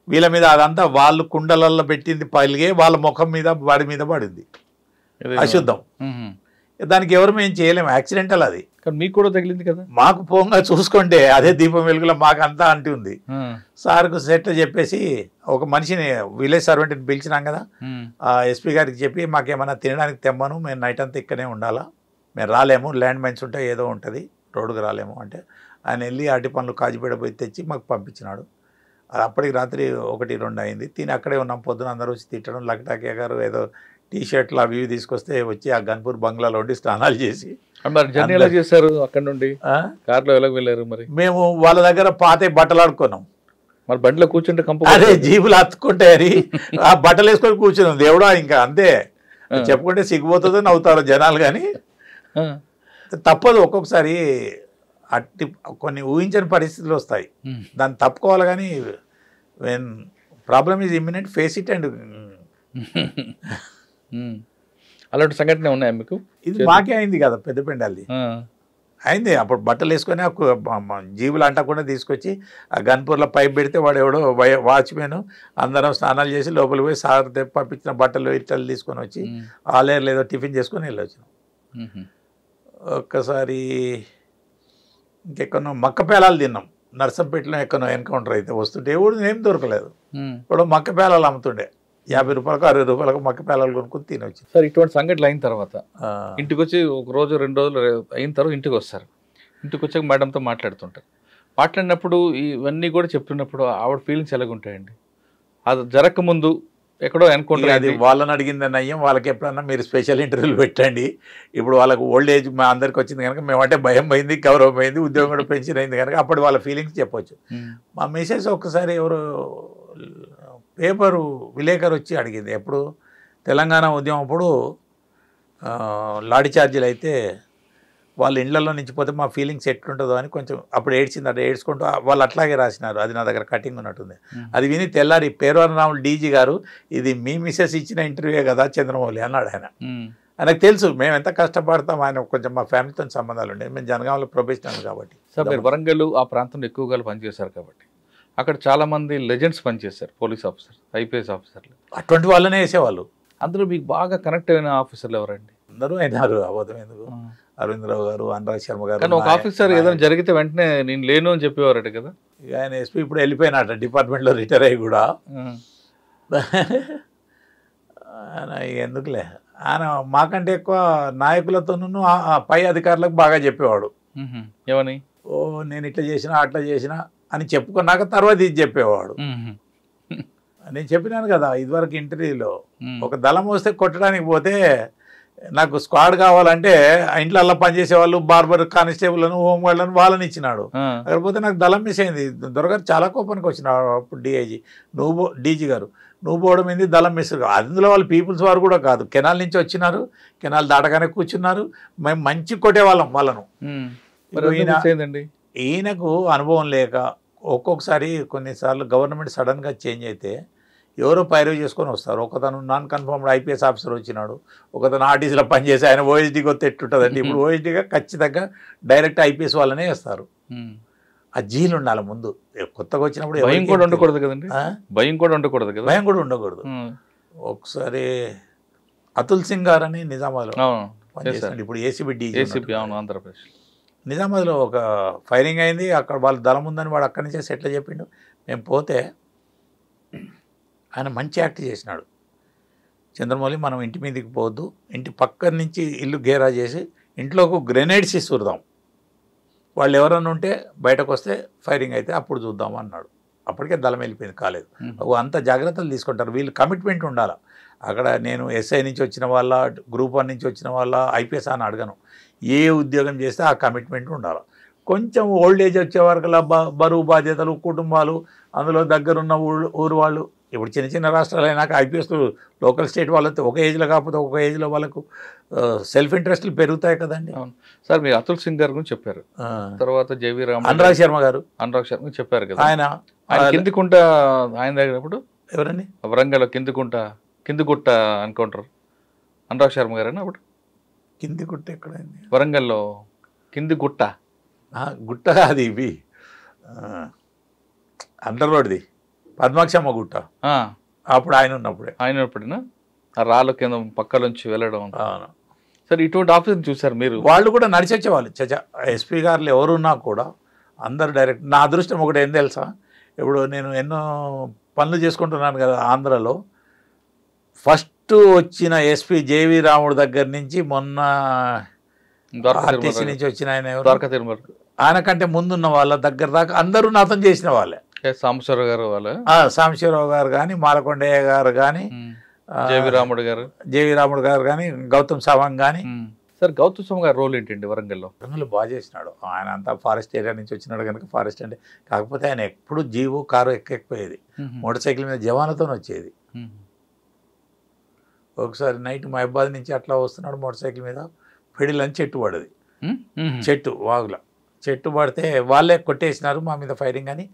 వీళ్ళ మీద అదంతా వాళ్ళు కుండలల్లో పెట్టింది పలిగే వాళ్ళ ముఖం మీద వాడి మీద పడింది అశుద్ధం. దానికి ఎవరు మేము చేయలేము, యాక్సిడెంటల్ అది. కానీ మీకు కూడా తగిలింది కదా. మాకు పోంగా చూసుకుంటే అదే దీపం వెలుగులో మాకు అంతా అంటుంది. సార్కు సెట్ చెప్పేసి ఒక మనిషిని విలేజ్ సర్వెంట్ని పిలిచినాం కదా, ఎస్పీ గారికి చెప్పి మాకేమైనా తినడానికి తెమ్మను, మేము నైట్ అంతా ఇక్కడే ఉండాలా, మేము రాలేము, ల్యాండ్ మైన్స్ ఉంటే ఏదో ఉంటుంది, రోడ్డుకు రాలేము అంటే ఆయన వెళ్ళి అరటి పనులు కాజిపేట పోయి తెచ్చి మాకు పంపించినాడు. అప్పటికి రాత్రి 1-2 అయింది. తిని అక్కడే ఉన్నాం. పొద్దున అందరూ వచ్చి తిట్టడం, లక్టాకే గారు ఏదో టీ షర్ట్లు అవి ఇవి తీసుకొస్తే వచ్చి ఆ గన్పూర్ బంగ్లాలో ఉండి స్నానాలు చేసి మరి జర్నీ ఎలా చేశారు అక్కడ నుండి? కార్లో ఎలా వెళ్ళారు మరి? మేము వాళ్ళ దగ్గర పాత బట్టలు ఆడుకున్నాం. మరి బండిలో కూర్చుంటే కంపు అదే జీబులు అత్తుకుంటాయని ఆ బట్టలు వేసుకొని కూర్చున్నాం. దేవుడా ఇంకా అంతే, చెప్పుకుంటే సిగ్గుపోతుందో నవ్వుతారు జనాలు, కానీ తప్పదు. ఒక్కొక్కసారి అట్టి కొన్ని ఊహించని పరిస్థితులు వస్తాయి, దాన్ని తప్పుకోవాలి. కానీ when problem is imminent, face it. And అలాంటి సంఘటన ఉన్నాయా మీకు? ఇది మాకే అయింది కదా పెద్దపెండాలి, అయింది. అప్పుడు బట్టలు వేసుకొని జీబులు అంటకుండా తీసుకొచ్చి ఆ గన్పూర్లో పైప్ పెడితే వాడు ఎవడో వాచ్మెన్ అందరం స్నానాలు చేసి లోపలికి పోయి సార్ పంపించిన బట్టలు ఇట్టలు తీసుకొని వచ్చి ఆలేరు లేదో టిఫిన్ చేసుకొని వెళ్ళొచ్చినాం. ఒక్కసారి ఇంకెక్కడో మక్కపేలాలు తిన్నాం, నర్సంపేటలో ఎక్కడో ఎన్కౌంటర్ అయితే వస్తుంటే ఎవడు ఏం దొరకలేదు. ఇప్పుడు మక్కపేలాలు అమ్ముతుండే, 50 రూపాయలకు 60 రూపాయలకు మక్కపేలాలు కొనుక్కొని తినొచ్చు. సార్ ఇటువంటి సంఘటనలు అయిన తర్వాత ఇంటికి వచ్చి 1 రోజు 2 రోజులు అయిన తర్వాత ఇంటికి వస్తారు. ఇంటికి వచ్చాక మేడంతో మాట్లాడుతుంటారు. మాట్లాడినప్పుడు ఇవన్నీ కూడా చెప్తున్నప్పుడు ఆవిడ ఫీలింగ్స్ ఎలాగుంటాయండి? అది జరగకముందు ఎక్కడో ఎన్కౌంటర్ అది వాళ్ళని అడిగిందని అయ్యాం. వాళ్ళకి ఎప్పుడన్నా మీరు స్పెషల్ ఇంటర్వ్యూలు పెట్టండి. ఇప్పుడు వాళ్ళకు ఓల్డ్ ఏజ్ మా అందరికి వచ్చింది కనుక మేమంటే భయం పోయింది, గౌరవం పోయింది, ఉద్యోగం కూడా పెన్షన్ అయింది కనుక అప్పుడు వాళ్ళ ఫీలింగ్స్ చెప్పొచ్చు. మా మిసెస్ ఒక్కసారి ఎవరు పేపరు విలేకరు వచ్చి అడిగింది, ఎప్పుడు తెలంగాణ ఉద్యమం అప్పుడు లాఠీ చార్జీలు అయితే వాళ్ళ ఇళ్లలో నుంచి పోతే మా ఫీలింగ్స్ ఎట్లుంటుందో అని కొంచెం అప్పుడు ఏడ్చింది. అట్లా ఏడ్చుకుంటూ వాళ్ళు అట్లాగే రాసినారు. అది నా దగ్గర కటింగ్ ఉన్నట్టుంది. అది విని తెల్లారి పేర్వరరాములు డీజీ గారు, ఇది మీ మిసెస్ ఇచ్చిన ఇంటర్వ్యూ కదా చంద్రమౌళి అన్నాడు. ఆయనకు తెలుసు మేము ఎంత కష్టపడతాం. ఆయన కొంచెం మా ఫ్యామిలీతో సంబంధాలు ఉండేవి. మేము జనగాంలో ప్రొఫెషనల్ కాబట్టి. సార్ మీరు వరంగల్ ఆ ప్రాంతంలో ఎక్కువగా పనిచేశారు కాబట్టి అక్కడ చాలామంది లెజెండ్స్ పనిచేశారు, పోలీస్ ఆఫీసర్, ఐపీఎస్ ఆఫీసర్లు. అటువంటి వాళ్ళనే వేసేవాళ్ళు. అందులో మీకు బాగా కనెక్ట్ అయిన ఆఫీసర్లు ఎవరండి? అందరూ అయినారు, అబద్ధం ఎందుకు. అరవిందరావు గారు, అనురాగ్ శర్మ గారు. కానీ ఒక ఆఫీసర్ ఏదైనా జరిగితే వెంటనే నేను లేను అని చెప్పేవారట కదా. ఇక ఆయన ఎస్పీ ఇప్పుడు వెళ్ళిపోయినట, డిపార్ట్మెంట్లో రిటైర్ అయ్యి కూడా. ఆయన ఎందుకులే, ఆయన మాకంటే ఎక్కువ నాయకులతోనూ పై అధికారులకు బాగా చెప్పేవాడు. ఏమని? ఓ నేను ఇట్లా చేసినా అట్లా చేసినా అని చెప్పుకున్నాక తర్వాత ఇది చెప్పేవాడు. నేను చెప్పినాను కదా ఇదివరకు ఇంటర్వ్యూలో, ఒక దళం వస్తే కొట్టడానికి పోతే నాకు స్క్వాడ్ కావాలంటే ఇంట్లో అలా పనిచేసే వాళ్ళు బార్బర్ కానిస్టేబుల్లను, హోమ్ గార్డ్లను వాళ్ళని ఇచ్చినాడు. అక్కడ పోతే నాకు దళం మిస్ అయింది. దొరగారు చాలా కోపానికి వచ్చినాడు అప్పుడు డిఐజీ, డీజీ గారు, నువ్వు పోవడం ఏంది, దళం మిస్. అందులో వాళ్ళు పీపుల్స్ వారు కూడా కాదు, కెనాల్ నుంచి వచ్చినారు, కెనాల్ దాటగానే కూర్చున్నారు. మేము మంచి కొట్టేవాళ్ళం వాళ్ళను. ఈయనకు అనుభవం లేక ఒక్కొక్కసారి కొన్నిసార్లు గవర్నమెంట్ సడన్గా చేంజ్ అయితే ఎవరో పైరవ్ చేసుకొని వస్తారు. ఒకతను నాన్ కన్ఫర్మ్డ్ ఐపీఎస్ ఆఫీసర్ వచ్చినాడు, ఒకతను ఆర్టీసీలో పనిచేసి ఆయన ఓఎస్డీకి వస్తే ఎట్టుంటుందండి. ఇప్పుడు ఓఎస్డీగా ఖచ్చితంగా డైరెక్ట్ ఐపీఎస్ వాళ్ళనే వేస్తారు. ఆ జీలు ఉండాలి ముందు. కొత్తగా వచ్చినప్పుడు భయం కూడా ఉండకూడదు కదండి, భయం కూడా ఉండకూడదు కదా. భయం కూడా ఉండకూడదు. ఒకసారి అతుల్ సింగ్ గారు అని నిజామాబాద్లో పనిచేస్తాడు, ఇప్పుడు ఏసీబీ డీజీ ఆంధ్రప్రదేశ్. నిజామాబాద్లో ఒక ఫైరింగ్ అయింది, అక్కడ వాళ్ళ దళం ఉందని వాడు అక్కడి నుంచే సెటిల్ చెప్పిండు. మేము పోతే ఆయన మంచి యాక్ట్ చేసినాడు. చంద్రమౌళి మనం ఇంటి మీదకి పోవద్దు, ఇంటి పక్క నుంచి ఇల్లు గేరా చేసి ఇంట్లోకి గ్రెనేడ్స్ ఇస్తుదాం, వాళ్ళు ఎవరన్నా ఉంటే బయటకు వస్తే ఫైరింగ్ అయితే అప్పుడు చూద్దాం అన్నాడు. అప్పటికే దళం వెళ్ళిపోయింది, కాలేదు. అంత జాగ్రత్తలు తీసుకుంటారు వీళ్ళు, కమిట్మెంట్ ఉండాలి. అక్కడ నేను ఎస్ఐ నుంచి వచ్చిన వాళ్ళ, గ్రూప్ 1 నుంచి వచ్చిన వాళ్ళ, ఐపీఎస్ అని అడగను. ఏ ఉద్యోగం చేస్తే ఆ కమిట్మెంట్ ఉండాలి. కొంచెం ఓల్డ్ ఏజ్ వచ్చే వరకు బరువు బాధ్యతలు, కుటుంబాలు, అందులో దగ్గరున్న ఊరు వాళ్ళు. ఇప్పుడు చిన్న చిన్న రాష్ట్రాలు అయినాక ఐపీఎస్ లోకల్ స్టేట్ వాళ్ళతో ఒక ఏజ్లో కాకపోతే ఒక ఏజ్లో వాళ్ళకు సెల్ఫ్ ఇంట్రెస్ట్లు పెరుగుతాయి కదండి. సార్ మీరు అతుల్ సింగ్ గారు గురించి చెప్పారు, తర్వాత జేవీ రామ్, అనురాగ్ శర్మ గారు చెప్పారు కదా. ఆయన కిందికుంట ఆయన దగ్గరప్పుడు ఎవరండి, వరంగల్ కిందిగుట్ట అనుకుంటారు అనురాగ్ శర్మ గారు అప్పుడు. కిందిగుట్ట ఎక్కడైంది? వరంగల్లో కిందిగుట్ట గుట్ట అది ఇవి అండర్ రోడ్ది పద్మాక్షమ్మ గుట్ట. అప్పుడు ఆయన ఉన్నప్పుడేనా ఆ రాళ్ళ కింద పక్క నుంచి వెళ్ళడం. సరే ఇటువంటి ఆఫీస్ చూసారు మీరు? వాళ్ళు కూడా నడిచి వచ్చేవాళ్ళు. ఎస్పీ గారులు ఎవరున్నా కూడా అందరు డైరెక్ట్. నా అదృష్టం ఒకటి ఏం తెలుసా, ఇప్పుడు నేను ఎన్నో పనులు చేసుకుంటున్నాను కదా ఆంధ్రలో. ఫస్ట్ వచ్చిన ఎస్పీ జేవీ రాముడు దగ్గర నుంచి మొన్న ఆర్టీసీ నుంచి వచ్చిన ఆయన ఎవరు, ఆయన కంటే ముందున్న వాళ్ళ దగ్గర దాకా అందరూ నాతో చేసిన వాళ్ళే. సాంబశివరావు గారు వాళ్ళు, సాంబశివరావు గారు కానీ, మాలకొండయ్య గారు కానీ, జేవి రాముడు గారు, జేవి రాముడు గారు కానీ, గౌతమ్ సవాంగ్ కానీ. సార్ గౌతమ్ సవాంగ్ గారి రోల్ ఏంటండి వరంగల్లో? వరంగల్ బాగా చేసినాడు. ఆయన అంతా ఫారెస్ట్ ఏరియా నుంచి వచ్చినాడు కనుక ఫారెస్ట్ అంటే, కాకపోతే ఆయన ఎప్పుడు జీవు కారు ఎక్కకపోయేది, మోటార్ సైకిల్ మీద జవాన్లతో వచ్చేది. ఒకసారి నైట్ మహబాద్ నుంచి అట్లా వస్తున్నాడు మోటార్ సైకిల్ మీద, పెడిలని చెట్టు పడది, చెట్టు వాగుల చెట్టు పడితే వాళ్ళే కొట్టేసినారు, మా మీద ఫైరింగ్ అని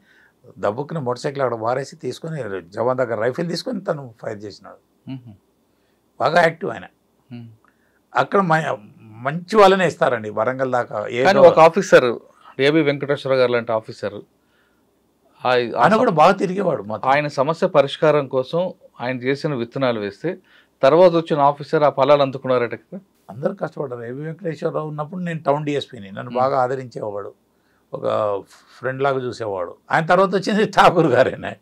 దబ్బుకున్న మోటార్ సైకిల్ అక్కడ వారేసి తీసుకొని జవాన్ దగ్గర రైఫిల్ తీసుకొని తను ఫైర్ చేసినాడు. బాగా యాక్టివ్ ఆయన. అక్కడ మంచి వాళ్ళనే ఇస్తారండి వరంగల్ దాకా. ఒక ఆఫీసర్ ఏబి వెంకటేశ్వర గారు లాంటి ఆఫీసర్ ఆయన కూడా బాగా తిరిగేవాడు. ఆయన సమస్య పరిష్కారం కోసం ఆయన చేసిన విత్తనాలు వేస్తే తర్వాత వచ్చిన ఆఫీసర్ ఆ ఫలాలు అందుకున్నారట కదా. అందరూ కష్టపడ్డారు. ఏబి వెంకటేశ్వరరావు ఉన్నప్పుడు నేను టౌన్ డిఎస్పీని, నన్ను బాగా ఆదరించేవాడు, ఒక ఫ్రెండ్ లాగా చూసేవాడు. ఆయన తర్వాత వచ్చింది ఠాకూర్ గారేనా,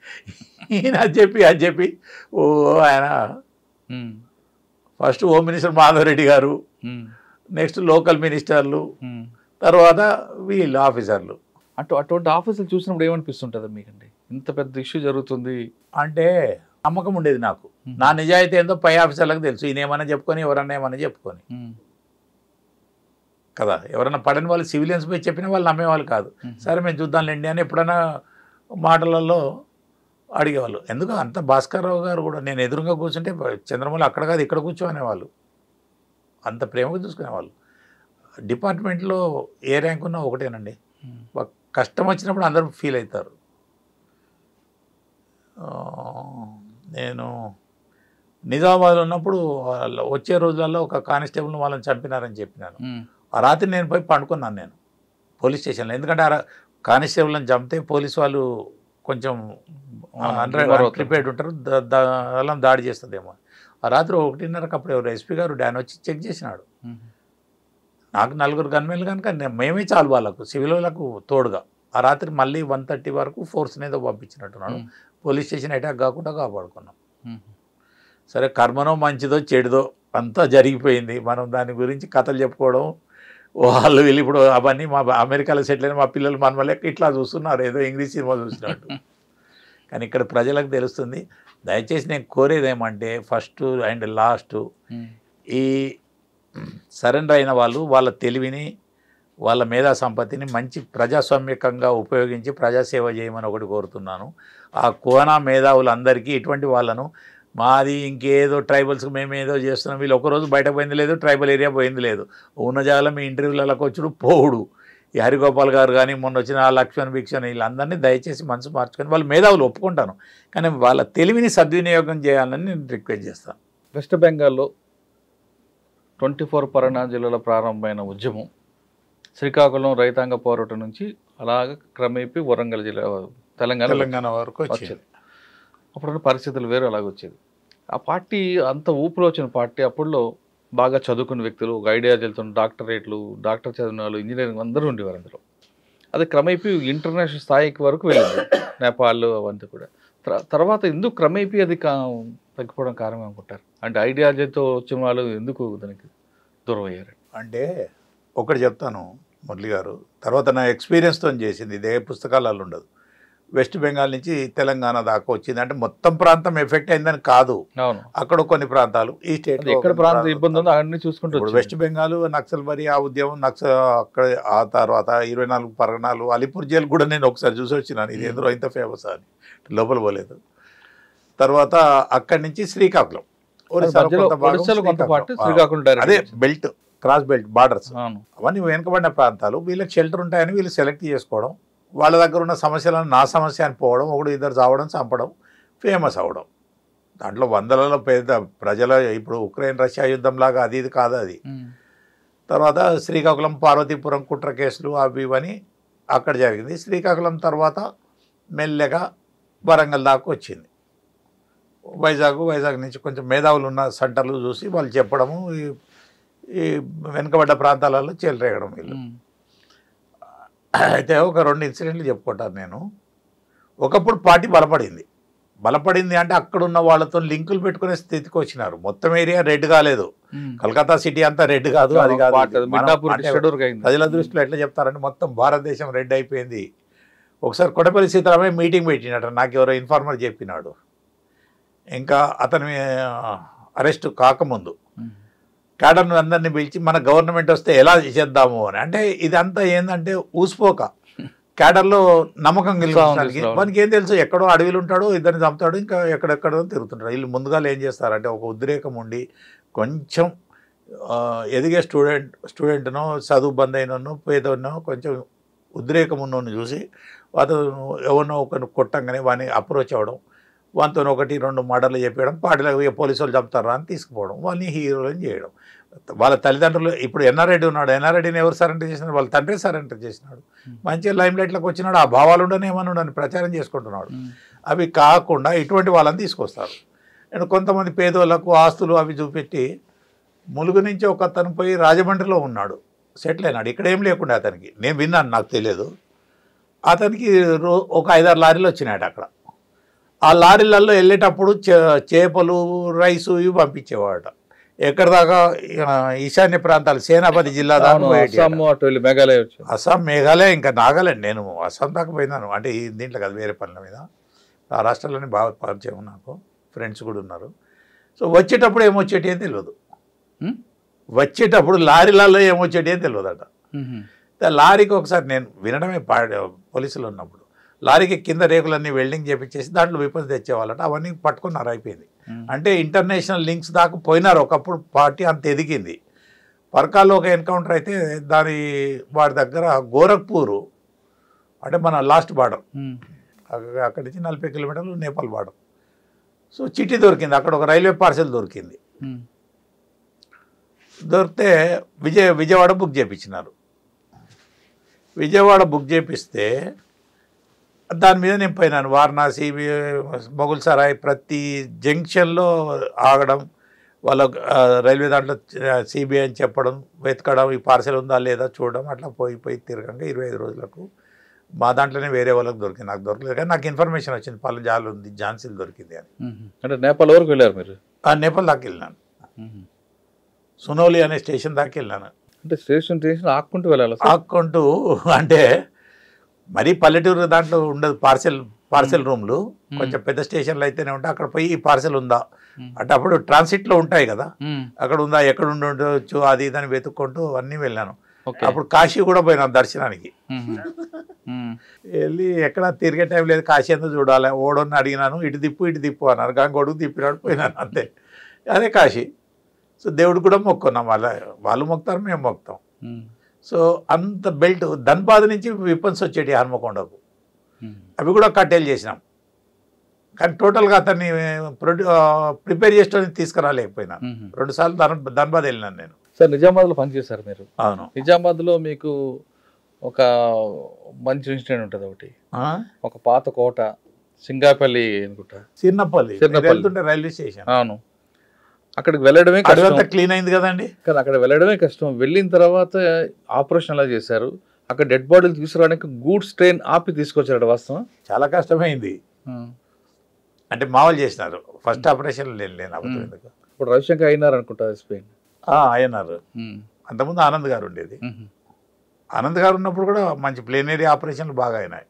ఈయన అది చెప్పి ఓ ఆయన ఫస్ట్ హోమ్ మినిస్టర్ మాధవరెడ్డి గారు, నెక్స్ట్ లోకల్ మినిస్టర్లు, తర్వాత వీళ్ళు ఆఫీసర్లు. అటువంటి ఆఫీసులు చూసినప్పుడు ఏమనిపిస్తుంటుంది మీకండి? ఇంత పెద్ద ఇష్యూ జరుగుతుంది అంటే నమ్మకం ఉండేది నాకు. నా నిజాయితీ ఏందో పై ఆఫీసర్లకు తెలుసు. ఈయన ఏమన్నా చెప్పుకొని ఎవరన్నా ఏమన్నా చెప్పుకొని కదా, ఎవరైనా పడని వాళ్ళు సివిలియన్స్ పోయి చెప్పిన వాళ్ళు నమ్మేవాళ్ళు కాదు. సరే మేము చూద్దాంలేండి అని ఎప్పుడైనా మాటలలో అడిగేవాళ్ళు. ఎందుకు అంత భాస్కర్రావు గారు కూడా నేను ఎదురుగా కూర్చుంటే చంద్రమౌళి అక్కడ కాదు ఇక్కడ కూర్చోనేవాళ్ళు, అంత ప్రేమగా చూసుకునేవాళ్ళు. డిపార్ట్మెంట్లో ఏ ర్యాంక్ ఉన్నా ఒకటేనండి, కష్టం వచ్చినప్పుడు అందరూ ఫీల్ అవుతారు. నేను నిజామాబాద్లో ఉన్నప్పుడు వచ్చే రోజులలో ఒక కానిస్టేబుల్ని వాళ్ళని చంపినారని చెప్పినాను. ఆ రాత్రి నేను పోయి పండుకున్నాను నేను పోలీస్ స్టేషన్లో. ఎందుకంటే ఆ కానిస్టేబుల్ని చంపితే పోలీసు వాళ్ళు కొంచెం ప్రిపేర్డ్ ఉంటారు, అలా దాడి చేస్తుందేమో. ఆ రాత్రి 1:30కి అప్పుడు ఎవరు ఎస్పీ గారు డాన్ వచ్చి చెక్ చేసినాడు. నాకు 4 గన్మెన్లు కనుక మేమే చాలు వాళ్ళకు సివిల్ వాళ్ళకు తోడుగా. ఆ రాత్రి మళ్ళీ 1:30 వరకు ఫోర్స్ని ఏదో పంపించినట్టున్నాడు. పోలీస్ స్టేషన్ అటాక్ కాకుండా కాపాడుకున్నాం. సరే కర్మనో మంచిదో చెడుదో అంతా జరిగిపోయింది. మనం దాని గురించి కథలు చెప్పుకోవడం, వాళ్ళు వీళ్ళు ఇప్పుడు అవన్నీ మా అమెరికాలో సెటిల్ అయిన మా పిల్లలు మన వల్ల ఇట్లా చూస్తున్నారు, ఏదో ఇంగ్లీష్ సినిమా చూసినట్టు. కానీ ఇక్కడ ప్రజలకు తెలుస్తుంది. దయచేసి నేను కోరేది ఏమంటే ఫస్ట్ అండ్ లాస్ట్, ఈ సరెండర్ అయిన వాళ్ళు వాళ్ళ తెలివిని వాళ్ళ మేధా సంపత్తిని మంచి ప్రజాస్వామ్యకంగా ఉపయోగించి ప్రజాసేవ చేయమని ఒకటి కోరుతున్నాను. ఆ కోనా మేధావులందరికీ ఇటువంటి వాళ్ళను మాది ఇంకేదో ట్రైబల్స్కి మేము ఏదో చేస్తున్నాం, వీళ్ళు ఒకరోజు బయట పోయింది లేదు, ట్రైబల్ ఏరియా పోయింది లేదు, ఉన్న జాగాలో మీ ఇంటర్వ్యూలకు వచ్చుడు పోవుడు. ఈ హరిగోపాల్ గారు కానీ మొన్న వచ్చిన లక్ష్మణ్ భిక్షణ్ వీళ్ళందరినీ దయచేసి మనసు మార్చుకొని, వాళ్ళు మేధావులు ఒప్పుకుంటాను కానీ వాళ్ళ తెలివిని సద్వినియోగం చేయాలని నేను రిక్వెస్ట్ చేస్తాను. వెస్ట్ బెంగాల్లో 24 పరగనా జిల్లాలో ప్రారంభమైన ఉద్యమం శ్రీకాకుళం రైతాంగ పోరాటం నుంచి అలాగ క్రమేపీ వరంగల్ జిల్లా తెలంగాణ వరకు వచ్చేది. అప్పుడు పరిస్థితులు వేరు అలాగొచ్చేది. ఆ పార్టీ అంత ఊపిరి వచ్చిన పార్టీ అప్పుడులో బాగా చదువుకున్న వ్యక్తులు, ఒక ఐడియాలజీలతో డాక్టరేట్లు, డాక్టర్ చదివిన వాళ్ళు, ఇంజనీరింగ్ అందరూ ఉండేవారు అందులో. అది క్రమేపీ ఇంటర్నేషనల్ స్థాయికి వరకు వెళ్ళింది, నేపాల్ అవంతా కూడా. తర్వాత ఎందుకు క్రమేపీ అది తగ్గిపోవడం కారణం అనుకుంటారు? అంటే ఐడియాలజీతో వచ్చిన వాళ్ళు ఎందుకు దానికి దూరం అయ్యారు? అంటే ఒకటి చెప్తాను మురళి గారు, తర్వాత నా ఎక్స్పీరియన్స్తో చేసింది, ఇదే పుస్తకాలలో ఉండదు. వెస్ట్ బెంగాల్ నుంచి తెలంగాణ దాకా వచ్చింది అంటే మొత్తం ప్రాంతం ఎఫెక్ట్ అయిందని కాదు, అక్కడ కొన్ని ప్రాంతాలు ఈ స్టేట్ ఎక్కడ ప్రాంతం ఇబ్బంది ఉందో అన్ని చూసుకుంటూ వెస్ట్ బెంగాల్ నక్సల్ బరి ఆ ఉద్యమం అక్కడ, ఆ తర్వాత 24 పరగనాలు, అలీపూర్ జైలు కూడా నేను ఒకసారి చూసి వచ్చినాను, ఇది ఎందులో ఇంత ఫేమస్ అని, లోపల పోలేదు. తర్వాత అక్కడి నుంచి శ్రీకాకుళం, అదే బెల్ట్ క్రాస్ బెల్ట్ బార్డర్స్, అవన్నీ వెనుకబడిన ప్రాంతాలు. వీళ్ళకి షెల్టర్ ఉంటాయని వీళ్ళు సెలెక్ట్ చేసుకోవడం, వాళ్ళ దగ్గర ఉన్న సమస్యలను నా సమస్య అని పోవడం, ఒకడు ఇద్దరు చావడం, చంపడం, ఫేమస్ అవ్వడం. దాంట్లో వందలలో పెద్ద ప్రజల, ఇప్పుడు ఉక్రెయిన్ రష్యా యుద్ధం లాగా అది ఇది కాదు అది. తర్వాత శ్రీకాకుళం పార్వతీపురం కుట్ర కేసులు అవి ఇవని అక్కడ జరిగింది. శ్రీకాకుళం తర్వాత మెల్లగా వరంగల్ దాకా వచ్చింది. వైజాగ్ నుంచి కొంచెం మేధావులు ఉన్న సెంటర్లు చూసి వాళ్ళు చెప్పడము, ఈ వెనుకబడ్డ ప్రాంతాలలో చెలరేగడం వీళ్ళు. అయితే ఒక 2 ఇన్సిడెంట్లు చెప్పుకుంటాను నేను. ఒకప్పుడు పార్టీ బలపడింది అంటే అక్కడున్న వాళ్ళతో లింకులు పెట్టుకునే స్థితికి వచ్చినారు. మొత్తం ఏరియా రెడ్ కాలేదు, కలకత్తా సిటీ అంతా రెడ్ కాదు, అది కాదు. ప్రజల దృష్టిలో ఎట్లా చెప్తారంటే మొత్తం భారతదేశం రెడ్ అయిపోయింది. ఒకసారి కొడపల్లి సీతారామయ్య మీటింగ్ పెట్టినట్టు నాకు ఎవరో ఇన్ఫార్మర్ చెప్పినాడు. ఇంకా అతని అరెస్ట్ కాకముందు క్యాడర్ను అందరినీ పిలిచి మన గవర్నమెంట్ వస్తే ఎలా చేద్దాము అని. అంటే ఇదంతా ఏంటంటే ఊసిపోక క్యాడర్లో నమ్మకం కలిగించడానికి. మనకి ఏం తెలుసు, ఎక్కడో అడవిలు ఉంటాడు, ఇద్దరిని చంపుతాడు, ఇంకా ఎక్కడెక్కడో తిరుగుతుంటాడు. వీళ్ళు ముందుగా ఏం చేస్తారంటే ఒక ఉద్రేకం ఉండి కొంచెం ఎదిగే స్టూడెంట్నో చదువు బంద్ అయినో పేదనో కొంచెం ఉద్రేకం ఉన్నోని చూసి అతను ఎవరినో ఒకరిని కొట్టంగానే వాడిని అప్రోచ్ అవ్వడం, వానితో 1-2 మర్డర్లు చెప్పడం, పార్టీలో పోలీసు వాళ్ళు చంపుతారా అని తీసుకుపోవడం, వాళ్ళని హీరోలని చేయడం. వాళ్ళ తల్లిదండ్రులు ఇప్పుడు ఎన్ఆర్రెడ్డి ఉన్నాడు, ఎన్ఆర్రెడ్డిని ఎవరు సరెండర్ చేసినాడు? వాళ్ళ తండ్రి సరెండర్ చేసినాడు. మంచిగా లైమ్ లైట్లోకి వచ్చినాడు, ఆ భావాలు ఉండని ఏమన్నా ఉండని ప్రచారం చేసుకుంటున్నాడు. అవి కాకుండా ఇటువంటి వాళ్ళని తీసుకొస్తారు. నేను కొంతమంది పేదోళ్ళకు ఆస్తులు అవి చూపెట్టి ములుగు నుంచి ఒక అతను పోయి రాజమండ్రిలో ఉన్నాడు, సెటిల్ అయినాడు. ఇక్కడ ఏం లేకుండా అతనికి, నేను విన్నాను, నాకు తెలియదు. అతనికి ఒక 5-6 లారీలు వచ్చినాడు అక్కడ. ఆ లారీలలో వెళ్ళేటప్పుడు చేపలు, రైసు ఇవి పంపించేవాడట. ఎక్కడి దాకా ఈశాన్య ప్రాంతాలు, సేనాపతి జిల్లా దాకా అస్సాం, మేఘాలయ, ఇంకా నాగాలాండ్. నేను అస్సాం దాకా పోయినాను, అంటే దీంట్లో కాదు, వేరే పనుల మీద. ఆ రాష్ట్రాల్లోనే బాగా పరిచయం, నాకు ఫ్రెండ్స్ కూడా ఉన్నారు. సో వచ్చేటప్పుడు ఏమొచ్చేటి అని తెలియదు, వచ్చేటప్పుడు లారీలలో ఏమొచ్చేటి అని తెలియదట. లారీకి ఒకసారి నేను వినడమే పోలీసులు ఉన్నప్పుడు, లారీకి కింద రేకులన్నీ వెల్డింగ్ చేపించేసి దాంట్లో విపత్తు తెచ్చేవాళ్ళట. అవన్నీ పట్టుకున్నారు, అయిపోయింది. అంటే ఇంటర్నేషనల్ లింక్స్ దాకా పోయినారు. ఒకప్పుడు పార్టీ అంత ఎదిగింది. పర్కాల్లో ఒక ఎన్కౌంటర్ అయితే వాడి దగ్గర గోరఖ్పూర్, అంటే మన లాస్ట్ బార్డర్, అక్కడి నుంచి 40 కిలోమీటర్లు నేపాల్ బార్డర్. సో చిట్టి దొరికింది, అక్కడ ఒక రైల్వే పార్సెల్ దొరికింది. దొరికితే విజయవాడ బుక్ చేయించినారు. విజయవాడ బుక్ చేపిస్తే దాని మీద నేను పోయినాను. వారణాసి, మొగుల్ సరాయ్, ప్రతి జంక్షన్లో ఆగడం, వాళ్ళ రైల్వే దాంట్లో సిబిఐ అని చెప్పడం, వెతకడం, ఈ పార్సెల్ ఉందా లేదా చూడడం, అట్లా పోయి తిరగంగా 25 రోజులకు మా దాంట్లోనే వేరే వాళ్ళకి దొరికింది. నాకు దొరకలేదు, కానీ నాకు ఇన్ఫర్మేషన్ వచ్చింది, పలు జాలు ఉంది, ఝాన్సీలు దొరికింది అని. అంటే నేపాల్ వరకు వెళ్ళారు మీరు? నేపాల్ దాకా వెళ్ళినాను, సునోలి అనే స్టేషన్ దాకా వెళ్ళాను. అంటే స్టేషన్ ఆక్కుంటూ వెళ్ళాలి, ఆక్కుంటూ. అంటే మరీ పల్లెటూరు దాంట్లో ఉండదు పార్సెల్ రూమ్లు, కొంచెం పెద్ద స్టేషన్లు అయితేనే ఉంటాయి. అక్కడ పోయి ఈ పార్సెల్ ఉందా అంటే అప్పుడు ట్రాన్సిట్లో ఉంటాయి కదా, అక్కడ ఉందా, ఎక్కడ ఉండొచ్చు, అది ఇదని వెతుక్కుంటూ అన్నీ వెళ్ళాను. అప్పుడు కాశీ కూడా పోయినాను దర్శనానికి. వెళ్ళి ఎక్కడ తిరిగే టైం లేదు, కాశీ ఎందుకు చూడాలి, ఓడని అడిగినాను, ఇటు దిప్పు అన్నారు, గొడుగు తిప్పినాడు, పోయినాను, అంతే. అదే కాశీ. సో దేవుడు కూడా మొక్కున్నాం, వాళ్ళు మొక్కుతారు, మేము మొక్కుతాం. సో అంత బెల్ట్ ధన్బాద్ నుంచి విపన్స్ వచ్చేటి హన్మకొండకు, అవి కూడా కట్టేలు చేసినాం. కానీ టోటల్గా అతన్ని ప్రిపేర్ చేసుకొని తీసుకురాలేకపోయినా. 2 సార్లు ధన్బాద్ వెళ్ళినాను నేను. సార్ నిజామాబాద్లో పనిచేశారు మీరు? అవును. నిజామాబాద్లో మీకు ఒక మంచి ఇన్సిడెంట్ ఉంటుంది ఒకటి, ఒక పాత కోట, సింగాపల్లి అనుకుంటా, చిన్నపల్లి వెళ్తుంటే రైల్వే స్టేషన్. అవును, అక్కడికి వెళ్ళడమే కష్టం. క్లీన్ అయింది కదండి, కానీ అక్కడ వెళ్ళడమే కష్టం. వెళ్ళిన తర్వాత ఆపరేషన్ ఎలా చేశారు, అక్కడ డెడ్ బాడీలు తీసుకురావడానికి గూడ్స్ ట్రైన్ ఆపి తీసుకొచ్చారు, వాస్తవం చాలా కష్టమైంది. అంటే మామూలు చేసినారు, ఫస్ట్ ఆపరేషన్ లేను. ఇప్పుడు రవిశంకర్ అయినారు అనుకుంటా స్పెయిన్. అయినారు. అంతకుముందు ఆనంద్ గారు ఉండేది. ఆనంద్ గారు ఉన్నప్పుడు కూడా మంచి ప్లేనరీ ఆపరేషన్లు బాగా అయినాయి.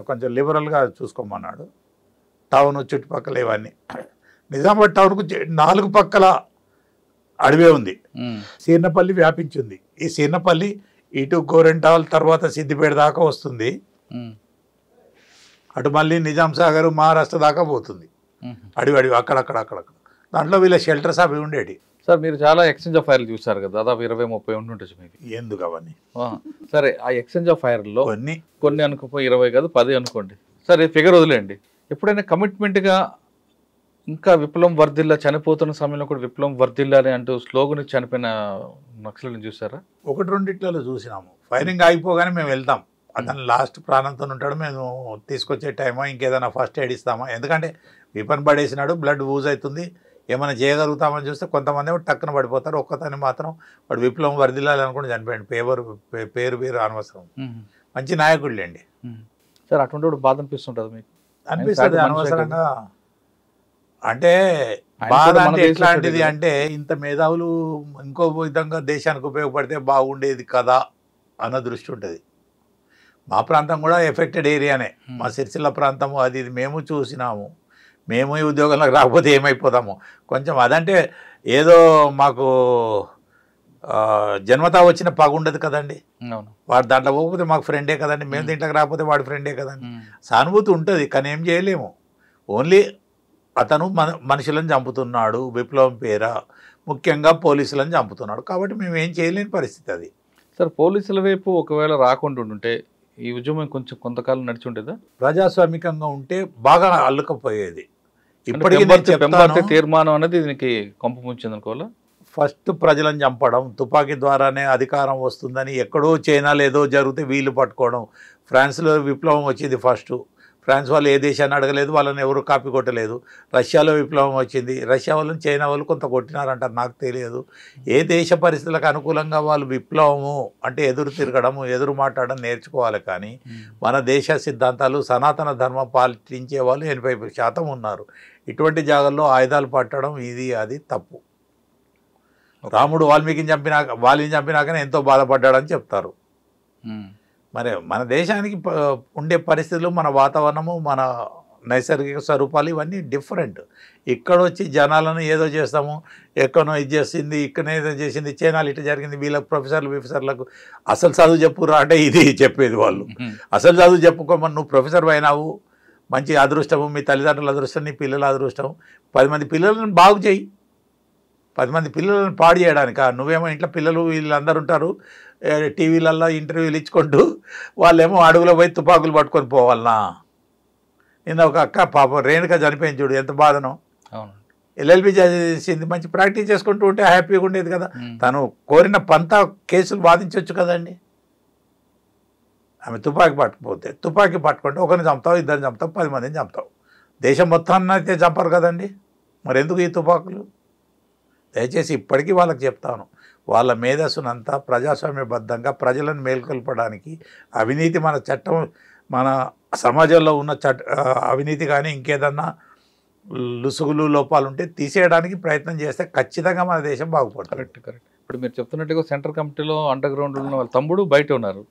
కొంచెం లిబరల్గా చూసుకోమన్నాడు. టౌన్ చుట్టుపక్కల ఇవన్నీ. నిజామాబాద్ టౌన్కు 4 పక్కల అడవే ఉంది, సీర్నపల్లి వ్యాపించింది. ఈ సీర్నపల్లి ఇటు గోరెంటాల్ తర్వాత సిద్దిపేట దాకా వస్తుంది, అటు మళ్ళీ నిజాం సాగర్ మహారాష్ట్ర దాకా పోతుంది. అడవి అక్కడక్కడ దాంట్లో వీళ్ళ షెల్టర్స్ అవి ఉండేటి. సార్ మీరు చాలా ఎక్స్చేంజ్ ఆఫ్ ఫైర్లు చూసారు కదా, దాదాపు 20-30 ఉంటుండొచ్చు మీకు. ఎందుకు అవన్నీ? సరే, ఆ ఎక్స్చేంజ్ ఆఫ్ ఫైర్లో కొన్ని అనుకోపోయి 20 కాదు 10 అనుకోండి. సరే ఫిగర్ వదిలేండి. ఎప్పుడైనా కమిట్మెంట్గా ఇంకా విప్లవం వర్ధిల్లా, చనిపోతున్న సమయంలో కూడా విప్లవం వర్ధిల్లాలి అంటూ స్లోగన్ చనిపోయిన నక్సలుని చూసారా? 1-2 చూసినాము. ఫైరింగ్ ఆగిపోగానే మేము వెళ్తాం, అతను లాస్ట్ ప్రాణంతో ఉంటాడు, మేము తీసుకొచ్చే టైమా ఇంకేదైనా ఫస్ట్ ఎయిడ్ ఇస్తామా, ఎందుకంటే విపన్ పడేసినాడు, బ్లడ్ యూజ్ అవుతుంది, ఏమైనా చేయగలుగుతామని చూస్తే కొంతమంది టక్కున పడిపోతారు. ఒక్కతని మాత్రం వాడు విప్లవం వర్ధిల్లాలి అనుకుంటే చనిపోయాడు. పేరు అనవసరం, మంచి నాయకుడులేండి. సార్ అటువంటి బాధ అనిపిస్తుంటుంది మీకు? అనిపిస్తుంది అనవసరంగా. అంటే బాధ అంటే ఎట్లాంటిది అంటే, ఇంత మేధావులు ఇంకో విధంగా దేశానికి ఉపయోగపడితే బాగుండేది కదా అన్న దృష్టి ఉంటుంది. మా ప్రాంతం కూడా ఎఫెక్టెడ్ ఏరియానే, మా సిరిసిల్ల ప్రాంతము, అది మేము చూసినాము. మేము ఈ ఉద్యోగంలోకి రాకపోతే ఏమైపోతాము. కొంచెం అదంటే ఏదో మాకు జన్మతా వచ్చిన పగ ఉండదు కదండి. వాడు దాంట్లో పోకపోతే మాకు ఫ్రెండే కదండి, మేము దీంట్లోకి రాకపోతే వాడి ఫ్రెండే కదండి. సానుభూతి ఉంటుంది, కానీ ఏం చేయలేము. ఓన్లీ అతను మనుషులను చంపుతున్నాడు, విప్లవం పేరా ముఖ్యంగా పోలీసులను చంపుతున్నాడు, కాబట్టి మేము ఏం చేయలేని పరిస్థితి అది. సార్, పోలీసుల వైపు ఒకవేళ రాకుండా ఉంటే ఈ ఉద్యమం కొంచెం కొంతకాలం నడిచి ఉంటుందా? ప్రజాస్వామికంగా ఉంటే బాగా అల్లుకపోయేది. ఇప్పటికీ తీర్మానం అనేది దీనికి కొంప ముంచింది అనుకోవాలా? ఫస్ట్ ప్రజలను చంపడం, తుపాకీ ద్వారానే అధికారం వస్తుందని ఎక్కడో చైనాలో ఏదో జరిగితే వీళ్ళు పట్టుకోవడం. ఫ్రాన్స్లో విప్లవం వచ్చింది ఫస్ట్, ఫ్రాన్స్ వాళ్ళు ఏ దేశాన్ని అడగలేదు, వాళ్ళని ఎవరు కాపీ కొట్టలేదు. రష్యాలో విప్లవం వచ్చింది, రష్యా వాళ్ళని చైనా వాళ్ళు కొంత కొట్టినారంటారు, నాకు తెలియదు. ఏ దేశ పరిస్థితులకు అనుకూలంగా వాళ్ళు విప్లవము అంటే ఎదురు తిరగడము, ఎదురు మాట్లాడడం నేర్చుకోవాలి. కానీ మన దేశ సిద్ధాంతాలు సనాతన ధర్మం పాటించే వాళ్ళు 80% ఉన్నారు. ఇటువంటి జాగాల్లో ఆయుధాలు పట్టడం ఇది అది తప్పు. రాముడు వాల్మీకిని చంపినాకనే ఎంతో బాధపడ్డాడని చెప్తారు. మరి మన దేశానికి ఉండే పరిస్థితులు, మన వాతావరణము, మన నైసర్గిక స్వరూపాలు ఇవన్నీ డిఫరెంట్. ఇక్కడ వచ్చి జనాలను ఏదో చేస్తాము, ఎక్కడో ఇది చేసింది, ఇక్కడనే ఏదో చేసింది, చైనాలు ఇటు జరిగింది, వీళ్ళకి ప్రొఫెసర్లకు అసలు చదువు చెప్పురా అంటే ఇది చెప్పేది వాళ్ళు. అసలు చదువు చెప్పుకోమని, నువ్వు ప్రొఫెసర్ అయినావు, మంచి అదృష్టము, మీ తల్లిదండ్రుల అదృష్టం, నీ పిల్లల అదృష్టం. 10 మంది పిల్లలను బాగు చేయి, 10 మంది పిల్లలను పాడు చేయడానిక? నువ్వేమో ఇంట్లో పిల్లలు వీళ్ళందరూ ఉంటారు, టీవీలల్లో ఇంటర్వ్యూలు ఇచ్చుకుంటూ, వాళ్ళేమో అడుగులో పోయి తుపాకులు పట్టుకొని పోవాలనా? నిన్న ఒక అక్క పాపం రేణుక చనిపోయింది చూడు, ఎంత బాధనో. ఎల్ఎల్బి చేసింది, మంచి ప్రాక్టీస్ చేసుకుంటూ ఉంటే హ్యాపీగా ఉండేది కదా. తను కోరిన పంత కేసులు వాదించవచ్చు కదండి. ఆమె తుపాకీ పట్టుకుంటే ఒకరిని చంపుతావు, ఇద్దరిని చంపుతావు, 10 మందిని చంపుతావు. దేశం మొత్తాన్ని అయితే చంపరు కదండి. మరి ఎందుకు ఈ తుపాకులు? దయచేసి ఇప్పటికీ వాళ్ళకి చెప్తాను, వాళ్ళ మేధస్సునంతా ప్రజాస్వామ్యబద్ధంగా ప్రజలను మేల్కొల్పడానికి, అవినీతి మన చట్టం, మన సమాజంలో ఉన్న అవినీతి కానీ ఇంకేదన్నా లుసుగులు లోపాలు ఉంటే తీసేయడానికి ప్రయత్నం చేస్తే ఖచ్చితంగా మన దేశం బాగుపడుతుంది. కరెక్ట్. ఇప్పుడు మీరు చెప్తున్నట్టుగా సెంట్రల్ కమిటీలో అండర్ గ్రౌండ్ ఉన్న వాళ్ళ తమ్ముడు బయట ఉన్నారు,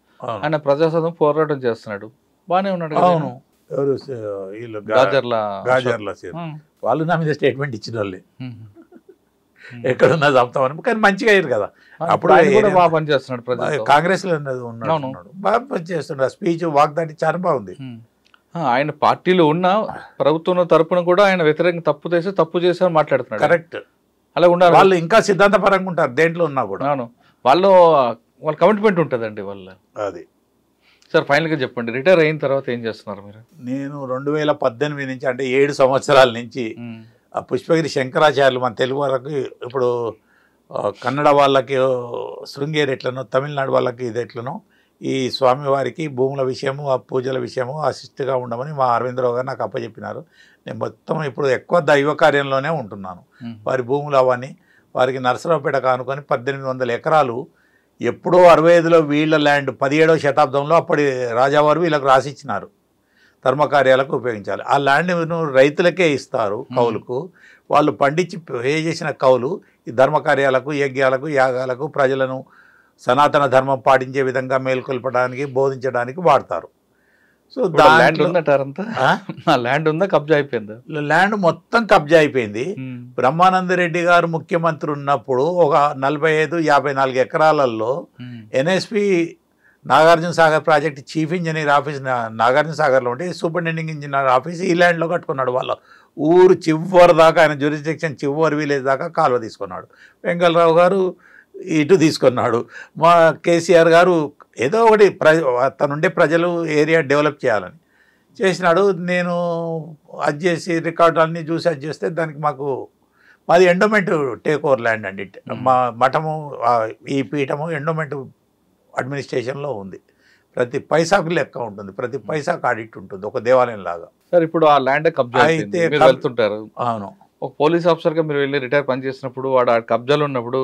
ఆయన ప్రజాస్వామ్యం పోరాటం చేస్తున్నాడు, బాగానే ఉన్నాడు. అవును, ఎవరు వీళ్ళు గాజర్ల వాళ్ళు నా మీద స్టేట్మెంట్ ఇచ్చిన వాళ్ళే, ఎక్కడున్నా చంపుతామని. కానీ మంచిగా అయ్యారు కదా. అప్పుడు బాగా పనిచేస్తున్నాడు, కాంగ్రెస్లో ఉన్నాడు, బాగా పనిచేస్తున్నాడు. స్పీచ్ వాగ్దాటి చాలా బాగుంది. ఆయన పార్టీలో ఉన్న ప్రభుత్వం తరపున కూడా ఆయన వ్యతిరేకంగా తప్పు చేసి మాట్లాడుతున్నాడు. కరెక్ట్, అలా ఉండాలి. వాళ్ళు ఇంకా సిద్ధాంతపరంగా ఉంటారు దేంట్లో ఉన్నా కూడా. అవును, వాళ్ళ కమిట్మెంట్ ఉంటుందండి వాళ్ళ. అది సార్, ఫైనల్గా చెప్పండి, రిటైర్ అయిన తర్వాత ఏం చేస్తున్నారు మీరు? నేను 2018 నుంచి, అంటే 7 సంవత్సరాల నుంచి ఆ పుష్పగిరి శంకరాచార్యులు మన తెలుగు వాళ్ళకి, ఇప్పుడు కన్నడ వాళ్ళకి శృంగేరి ఎట్లనో, తమిళనాడు వాళ్ళకి ఇది ఎట్లనో, ఈ స్వామివారికి భూముల విషయము, ఆ పూజల విషయము అసిస్ట్గా ఉండమని మా అరవిందరావు గారు నాకు అప్పచెప్పినారు. నేను మొత్తం ఇప్పుడు ఎక్కువ దైవ కార్యంలోనే ఉంటున్నాను. వారి భూములు అవన్నీ, వారికి నరసరావుపేట కానుకొని 1800 ఎకరాలు ఎప్పుడో 65లో వీళ్ళ ల్యాండ్, 17వ శతాబ్దంలో అప్పటి రాజావారు వీళ్ళకి రాసిచ్చినారు, ధర్మకార్యాలకు ఉపయోగించాలి. ఆ ల్యాండ్ను రైతులకే ఇస్తారు కౌలుకు. వాళ్ళు పండించి పే చేసిన కౌలు ఈ ధర్మకార్యాలకు, యజ్ఞాలకు, యాగాలకు, ప్రజలను సనాతన ధర్మం పాటించే విధంగా మేల్కొల్పడానికి, బోధించడానికి వాడతారు. సో ల్యాండ్ ఉందా, కబ్జా అయిపోయింది? ల్యాండ్ మొత్తం కబ్జా అయిపోయింది. బ్రహ్మానందరెడ్డి గారు ముఖ్యమంత్రి ఉన్నప్పుడు ఒక 45-54 ఎకరాలలో NSP Nagarjuna Sagar project chief engineer office Nagarjuna సాగర్లో ఉంటే సూపరింటెండింగ్ ఇంజనీర్ ఆఫీస్ ఈ ల్యాండ్లో కట్టుకున్నాడు. వాళ్ళ ఊరు చివరి దాకా, ఆయన జ్యూరిస్డిక్షన్ చివరి విలేజ్ దాకా కాలువ తీసుకున్నాడు. వెంకటరావు గారు ఇటు తీసుకున్నాడు. మా కేసీఆర్ గారు ఏదో ఒకటి తనుండే ప్రజలు ఏరియా డెవలప్ చేయాలని చేసినాడు. నేను అది చేసి రికార్డులన్నీ చూసి అది చేస్తే దానికి మాది ఎండోమెంట్ టేక్ ఓవర్ ల్యాండ్ అండి. మా మఠము, ఈ పీఠము ఎండోమెంట్ అడ్మినిస్ట్రేషన్లో ఉంది. ప్రతి పైసాకు లెక్క ఉంటుంది, ప్రతి పైసాకు ఆడిట్ ఉంటుంది, ఒక దేవాలయం లాగా. సార్, ఇప్పుడు ఆ ల్యాండ్ కబ్జా అయితే వెళ్తుంటారు. అవును, ఒక పోలీస్ ఆఫీసర్గా మీరు వెళ్ళి రిటైర్ పని చేసినప్పుడు, వాడు ఆ కబ్జాలు ఉన్నప్పుడు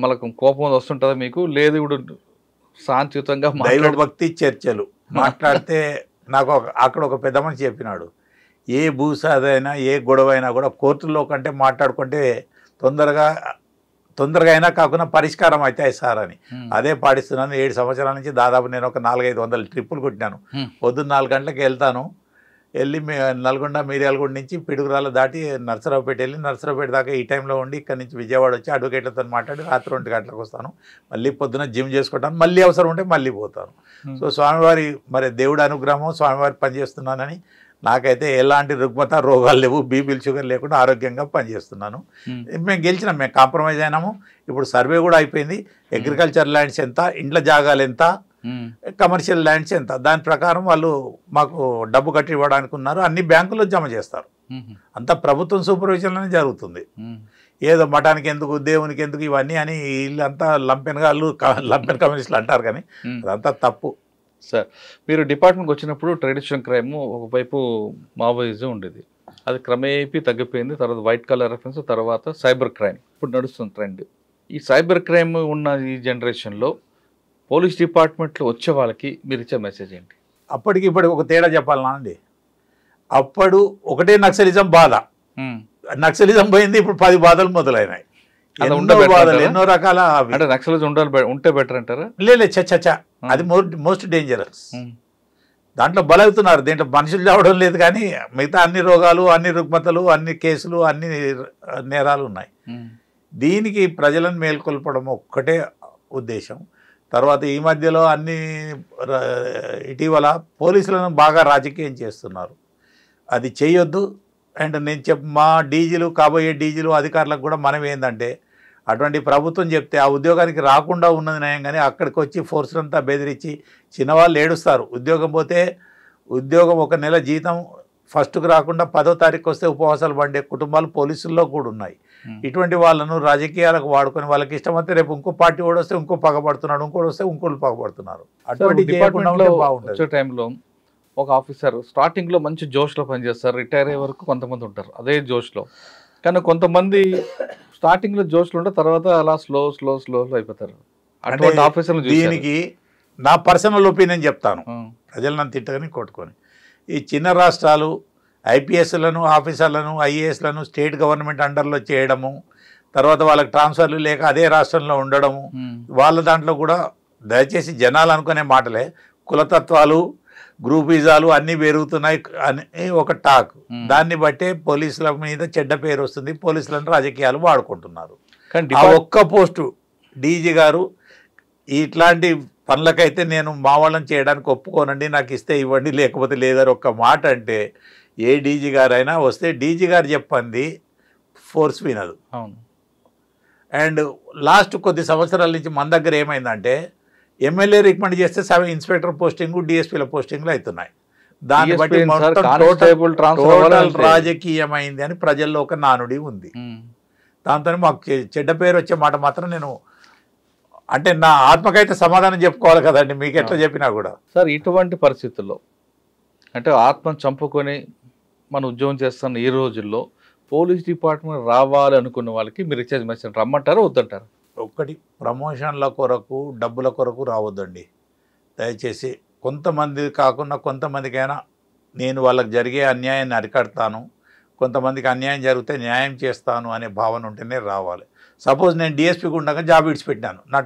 మళ్ళీ కోపం వస్తుంటుందా మీకు? లేదు, ఇప్పుడు శాంతియుతంగా దైవభక్తి చర్చలు మాట్లాడితే నాకు అక్కడ ఒక పెద్ద మనిషి చెప్పినాడు, ఏ భూసాదైనా ఏ గొడవ అయినా కూడా కోర్టులో కంటే మాట్లాడుకుంటే తొందరగా అయినా కాకుండా పరిష్కారం అవుతాయి సార్ అని. అదే పాటిస్తున్నాను 7 సంవత్సరాల నుంచి. దాదాపు నేను ఒక 400-500 ట్రిప్పులు కొట్టినాను. పొద్దున్న 4 గంటలకు వెళ్తాను, వెళ్ళి నల్గొండ మిర్యాలగూడ నుంచి పిడుగురాల దాటి నర్సరావుపేట వెళ్ళి నర్సరావుపేట దాకా ఈ టైంలో ఉండి ఇక్కడ నుంచి విజయవాడ వచ్చి అడ్వకేట్లతో మాట్లాడి రాత్రి 2 గంటలకు వస్తాను. మళ్ళీ పొద్దున జిమ్ చేసుకుంటాను, మళ్ళీ అవసరం ఉంటే మళ్ళీ పోతాను. సో స్వామివారి మరి దేవుడి అనుగ్రహం, స్వామివారి పనిచేస్తున్నానని నాకైతే ఎలాంటి రుగ్మత రోగాలు లేవు, బీపీలు షుగర్ లేకుండా ఆరోగ్యంగా పనిచేస్తున్నాను. మేము గెలిచినాం, మేము కాంప్రమైజ్ అయినాము. ఇప్పుడు సర్వే కూడా అయిపోయింది. అగ్రికల్చర్ ల్యాండ్స్ ఎంత, ఇండ్ల జాగాలు ఎంత, కమర్షియల్ ల్యాండ్స్ ఎంత, దాని ప్రకారం వాళ్ళు మాకు డబ్బు కట్టి ఇవ్వడానికి ఉన్నారు. అన్ని బ్యాంకుల్లో జమ చేస్తారు. అంతా ప్రభుత్వం సూపర్విజన్లోనే జరుగుతుంది. ఏదో మఠానికి ఎందుకు, దేవునికి ఎందుకు ఇవన్నీ అని వీళ్ళంతా లంపెన్ కమ్యూనిస్టులు అంటారు, కానీ అదంతా తప్పు. సార్, మీరు డిపార్ట్మెంట్కి వచ్చినప్పుడు ట్రెడిషనల్ క్రైమ్ ఒకవైపు మావోయిజం ఉండేది, అది క్రమేపీ తగ్గిపోయింది. తర్వాత వైట్ కలర్ రెఫరెన్స్, తర్వాత సైబర్ క్రైమ్ ఇప్పుడు నడుస్తుంది ట్రెండ్. ఈ సైబర్ క్రైమ్ ఉన్న ఈ జనరేషన్లో పోలీస్ డిపార్ట్మెంట్లో వచ్చే వాళ్ళకి మీరు ఇచ్చే మెసేజ్ ఏంటి? అప్పటికి ఇప్పటికి ఒక తేడా చెప్పాలనా అండి? అప్పుడు ఒకటే నక్సలిజం బాధ, నక్సలిజం పోయింది, ఇప్పుడు 10 బాధలు మొదలైనాయి. ఎన్నో రకాల నక్సలిజం ఉంటే బెటర్ అంటారా? లేదు, చచ్చా, అది మోస్ట్ డేంజరస్. దాంట్లో బలవుతున్నారు, దీంట్లో మనుషులు చావడం లేదు, కానీ మిగతా అన్ని రోగాలు, అన్ని రుగ్మతలు, అన్ని కేసులు, అన్ని నేరాలు ఉన్నాయి. దీనికి ప్రజలను మేల్కొల్పడం ఒక్కటే ఉద్దేశం. తర్వాత ఈ మధ్యలో ఇటీవల పోలీసులను బాగా రాజకీయం చేస్తున్నారు, అది చేయొద్దు. అండ్ నేను మా డీజీలు, కాబోయే డీజీలు, అధికారులకు కూడా మనం ఏంటంటే, అటువంటి ప్రభుత్వం చెప్తే ఆ ఉద్యోగానికి రాకుండా ఉన్నది నయం, కానీ అక్కడికి వచ్చి ఫోర్స్ అంతా బెదిరించి చిన్నవాళ్ళు ఏడుస్తారు. ఉద్యోగం పోతే ఉద్యోగం 1 నెల జీతం ఫస్ట్కి రాకుండా 10వ తారీఖు వస్తే ఉపవాసాలు పండే కుటుంబాలు పోలీసుల్లో కూడా ఉన్నాయి. ఇటువంటి వాళ్ళను రాజకీయాలకు వాడుకొని వాళ్ళకి ఇష్టమైతే రేపు ఇంకో పార్టీ వాడు వస్తే ఇంకో పగబడుతున్నాడు, ఇంకోటి వస్తే ఇంకోటి పగబడుతున్నారు. అటువంటి వచ్చే టైంలో ఒక ఆఫీసర్ స్టార్టింగ్లో మంచి జోష్లో పనిచేస్తారు, రిటైర్ అయ్యే వరకు కొంతమంది ఉంటారు అదే జోష్లో. కానీ కొంతమంది స్టార్టింగ్లో జోష్లో ఉంటే తర్వాత అలా స్లో అయిపోతారు. అటువంటి ఆఫీసర్లు దీనికి నా పర్సనల్ ఒపీనియన్ చెప్తాను, ప్రజలు నన్ను తిట్టని కొట్టుకొని. ఈ చిన్న రాష్ట్రాలు ఐపీఎస్లను, ఆఫీసర్లను, ఐఏఎస్లను స్టేట్ గవర్నమెంట్ అండర్లో చేయడము, తర్వాత వాళ్ళకి ట్రాన్స్ఫర్లు లేక అదే రాష్ట్రంలో ఉండడము, వాళ్ళ దాంట్లో కూడా దయచేసి జనాలు అనుకునే మాటలే, కులతత్వాలు, గ్రూపిజాలు అన్నీ పెరుగుతున్నాయి అని ఒక టాక్. దాన్ని బట్టే పోలీసుల మీద చెడ్డ పేరు వస్తుంది, పోలీసులను రాజకీయాలు వాడుకుంటున్నారు. ఆ ఒక్క పోస్టు డీజీ గారు ఇట్లాంటి పనులకైతే నేను మా వాళ్ళని చేయడానికి ఒప్పుకోనండి, నాకు ఇస్తే ఇవ్వండి లేకపోతే లేదని ఒక్క మాట అంటే ఏ డీజీ గారైనా వస్తే డీజీ గారు చెప్పండి ఫోర్స్ వినదు. అవును. అండ్ లాస్ట్ కొద్ది సంవత్సరాల నుంచి మన దగ్గర ఏమైందంటే ఎమ్మెల్యే రికమెండ్ చేస్తే ఇన్స్పెక్టర్ పోస్టింగ్, డిఎస్పీల పోస్టింగ్లు అవుతున్నాయి. దాన్ని బట్టి టోటల్ రాజకీయమైంది అని ప్రజల్లో ఒక నానుడి ఉంది. దాంతో మాకు చెడ్డ పేరు వచ్చే మాట మాత్రం నేను అంటే నా ఆత్మకైతే సమాధానం చెప్పుకోవాలి కదండి, మీకు ఎట్లా చెప్పినా కూడా. సార్, ఇటువంటి పరిస్థితుల్లో అంటే ఆత్మ చంపుకొని మన ఉద్యోగం చేస్తున్న ఈ రోజుల్లో పోలీస్ డిపార్ట్మెంట్ రావాలి అనుకున్న వాళ్ళకి మీరు ఇచ్చే మెసేజ్ రమ్మంటారా వద్దంటారు? ఒక్కటి, ప్రమోషన్ల కొరకు డబ్బుల కొరకు రావద్దండి దయచేసి. కొంతమంది కాకుండా కొంతమందికైనా నేను వాళ్ళకి జరిగే అన్యాయాన్ని అరికడతాను, కొంతమందికి అన్యాయం జరిగితే న్యాయం చేస్తాను అనే భావన ఉంటేనే రావాలి. సపోజ్ నేను డిఎస్పీకి ఉండగా జాబ్ విడిచిపెట్టినాను, నా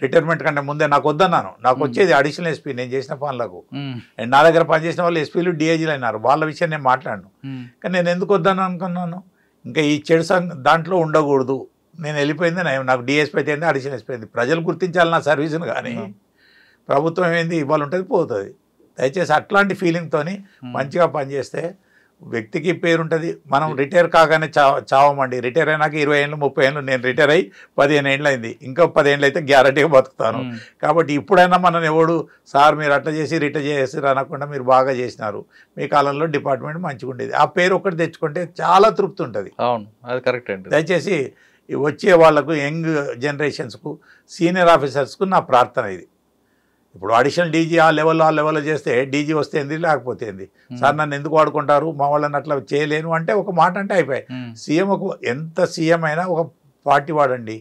రిటైర్మెంట్ కంటే ముందే నాకు వద్దన్నాను. నాకు వచ్చేది అడిషనల్ ఎస్పీ నేను చేసిన పనులకు. అండ్ నా దగ్గర పనిచేసిన వాళ్ళు ఎస్పీలు, డిఐజీలు అయినారు, వాళ్ళ విషయం నేను మాట్లాడను. కానీ నేను ఎందుకు వద్దాను అనుకున్నాను, ఇంకా ఈ చెడు దాంట్లో ఉండకూడదు, నేను వెళ్ళిపోయింది నాకు డిఎస్పీ అయితే అడిషనల్ ఎస్పీ అయింది. ప్రజలు గుర్తించాలి నా సర్వీసును, కానీ ప్రభుత్వం ఏంది ఇవాళ ఉంటుంది పోతుంది. దయచేసి అట్లాంటి ఫీలింగ్తో మంచిగా పనిచేస్తే వ్యక్తికి పేరుంటుంది. మనం రిటైర్ కాగానే చావమండి. రిటైర్ అయినాక 20 ఏళ్ళు 30 ఏళ్ళు, నేను రిటైర్ అయ్యి 15 ఏళ్ళు అయింది, ఇంకా 10 ఏళ్ళు అయితే గ్యారంటీగా బతుకుతాను. కాబట్టి ఇప్పుడైనా మనం ఎవడు సార్ మీరు అట్లా చేసి రిటైర్ చేసి అనకుండా మీరు బాగా చేసినారు, మీ కాలంలో డిపార్ట్మెంట్ మంచిగా ఉండేది, ఆ పేరు ఒకటి తెచ్చుకుంటే చాలా తృప్తి ఉంటుంది. అవును, అది కరెక్ట్ అండి. దయచేసి వచ్చే వాళ్ళకు, యంగ్ జనరేషన్స్కు, సీనియర్ ఆఫీసర్స్కు నా ప్రార్థన ఇది. ఇప్పుడు అడిషనల్ డీజీ ఆ లెవెల్లో చేస్తే డీజీ వస్తే ఏంది, లేకపోతే ఏంది, సార్ నన్ను ఎందుకు వాడుకుంటారు, మా వాళ్ళని అట్లా చేయలేను అంటే ఒక మాట అంటే అయిపోయాయి. సీఎం ఎంత సీఎం అయినా ఒక పార్టీ వాడండి,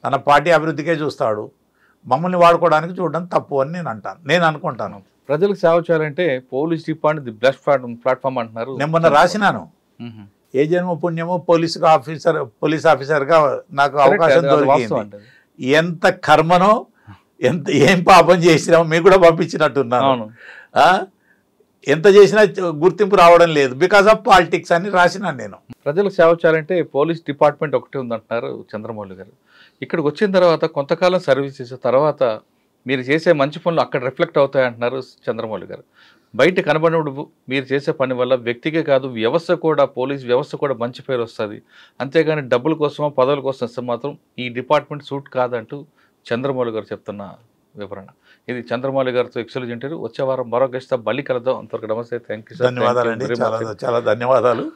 తన పార్టీ అభివృద్ధికే చూస్తాడు, మమ్మల్ని వాడుకోవడానికి చూడడం తప్పు అని నేను అనుకుంటాను. ప్రజలకు సేవ చేయాలంటే police department the best platform అంటున్నారు. నేను మొన్న రాసినాను, ఏ జన్మ పుణ్యమో పోలీస్ ఆఫీసర్గా నాకు అవకాశం దొరికింది. ఎంత కర్మనో, ఏం పాపం చేసినామో మీకు కూడా పంపించినట్టున్నాను. ఎంత చేసినా గుర్తింపు రావడం లేదు బికాస్ ఆఫ్ పాలిటిక్స్ అని రాసినాను నేను. ప్రజలకు సేవ చేయాలంటే పోలీస్ డిపార్ట్మెంట్ ఒకటే ఉందంటున్నారు చంద్రమౌళి గారు. ఇక్కడికి వచ్చిన తర్వాత కొంతకాలం సర్వీస్ చేసిన తర్వాత మీరు చేసే మంచి పనులు అక్కడ రిఫ్లెక్ట్ అవుతాయి అంటున్నారు చంద్రమౌళి గారు. బయట కనబడినప్పుడు మీరు చేసే పని వల్ల వ్యక్తికే కాదు వ్యవస్థ కూడా, పోలీస్ వ్యవస్థ కూడా మంచి పేరు వస్తుంది. అంతేగాని డబ్బుల కోసమో పదవుల కోసం వస్తే మాత్రం ఈ డిపార్ట్మెంట్ సూట్ కాదంటూ చంద్రమౌళి గారు చెప్తున్న వివరణ. ఇది చంద్రమౌళి గారితో ఎక్సలెంట్ ఇంటర్వ్యూ. వచ్చే వారం మరో గెస్ట్ మళ్ళీ కలుద్దాం. అంతవరకు నమస్తే. Thank you sir. ధన్యవాదాలండి. చాలా ధన్యవాదాలు.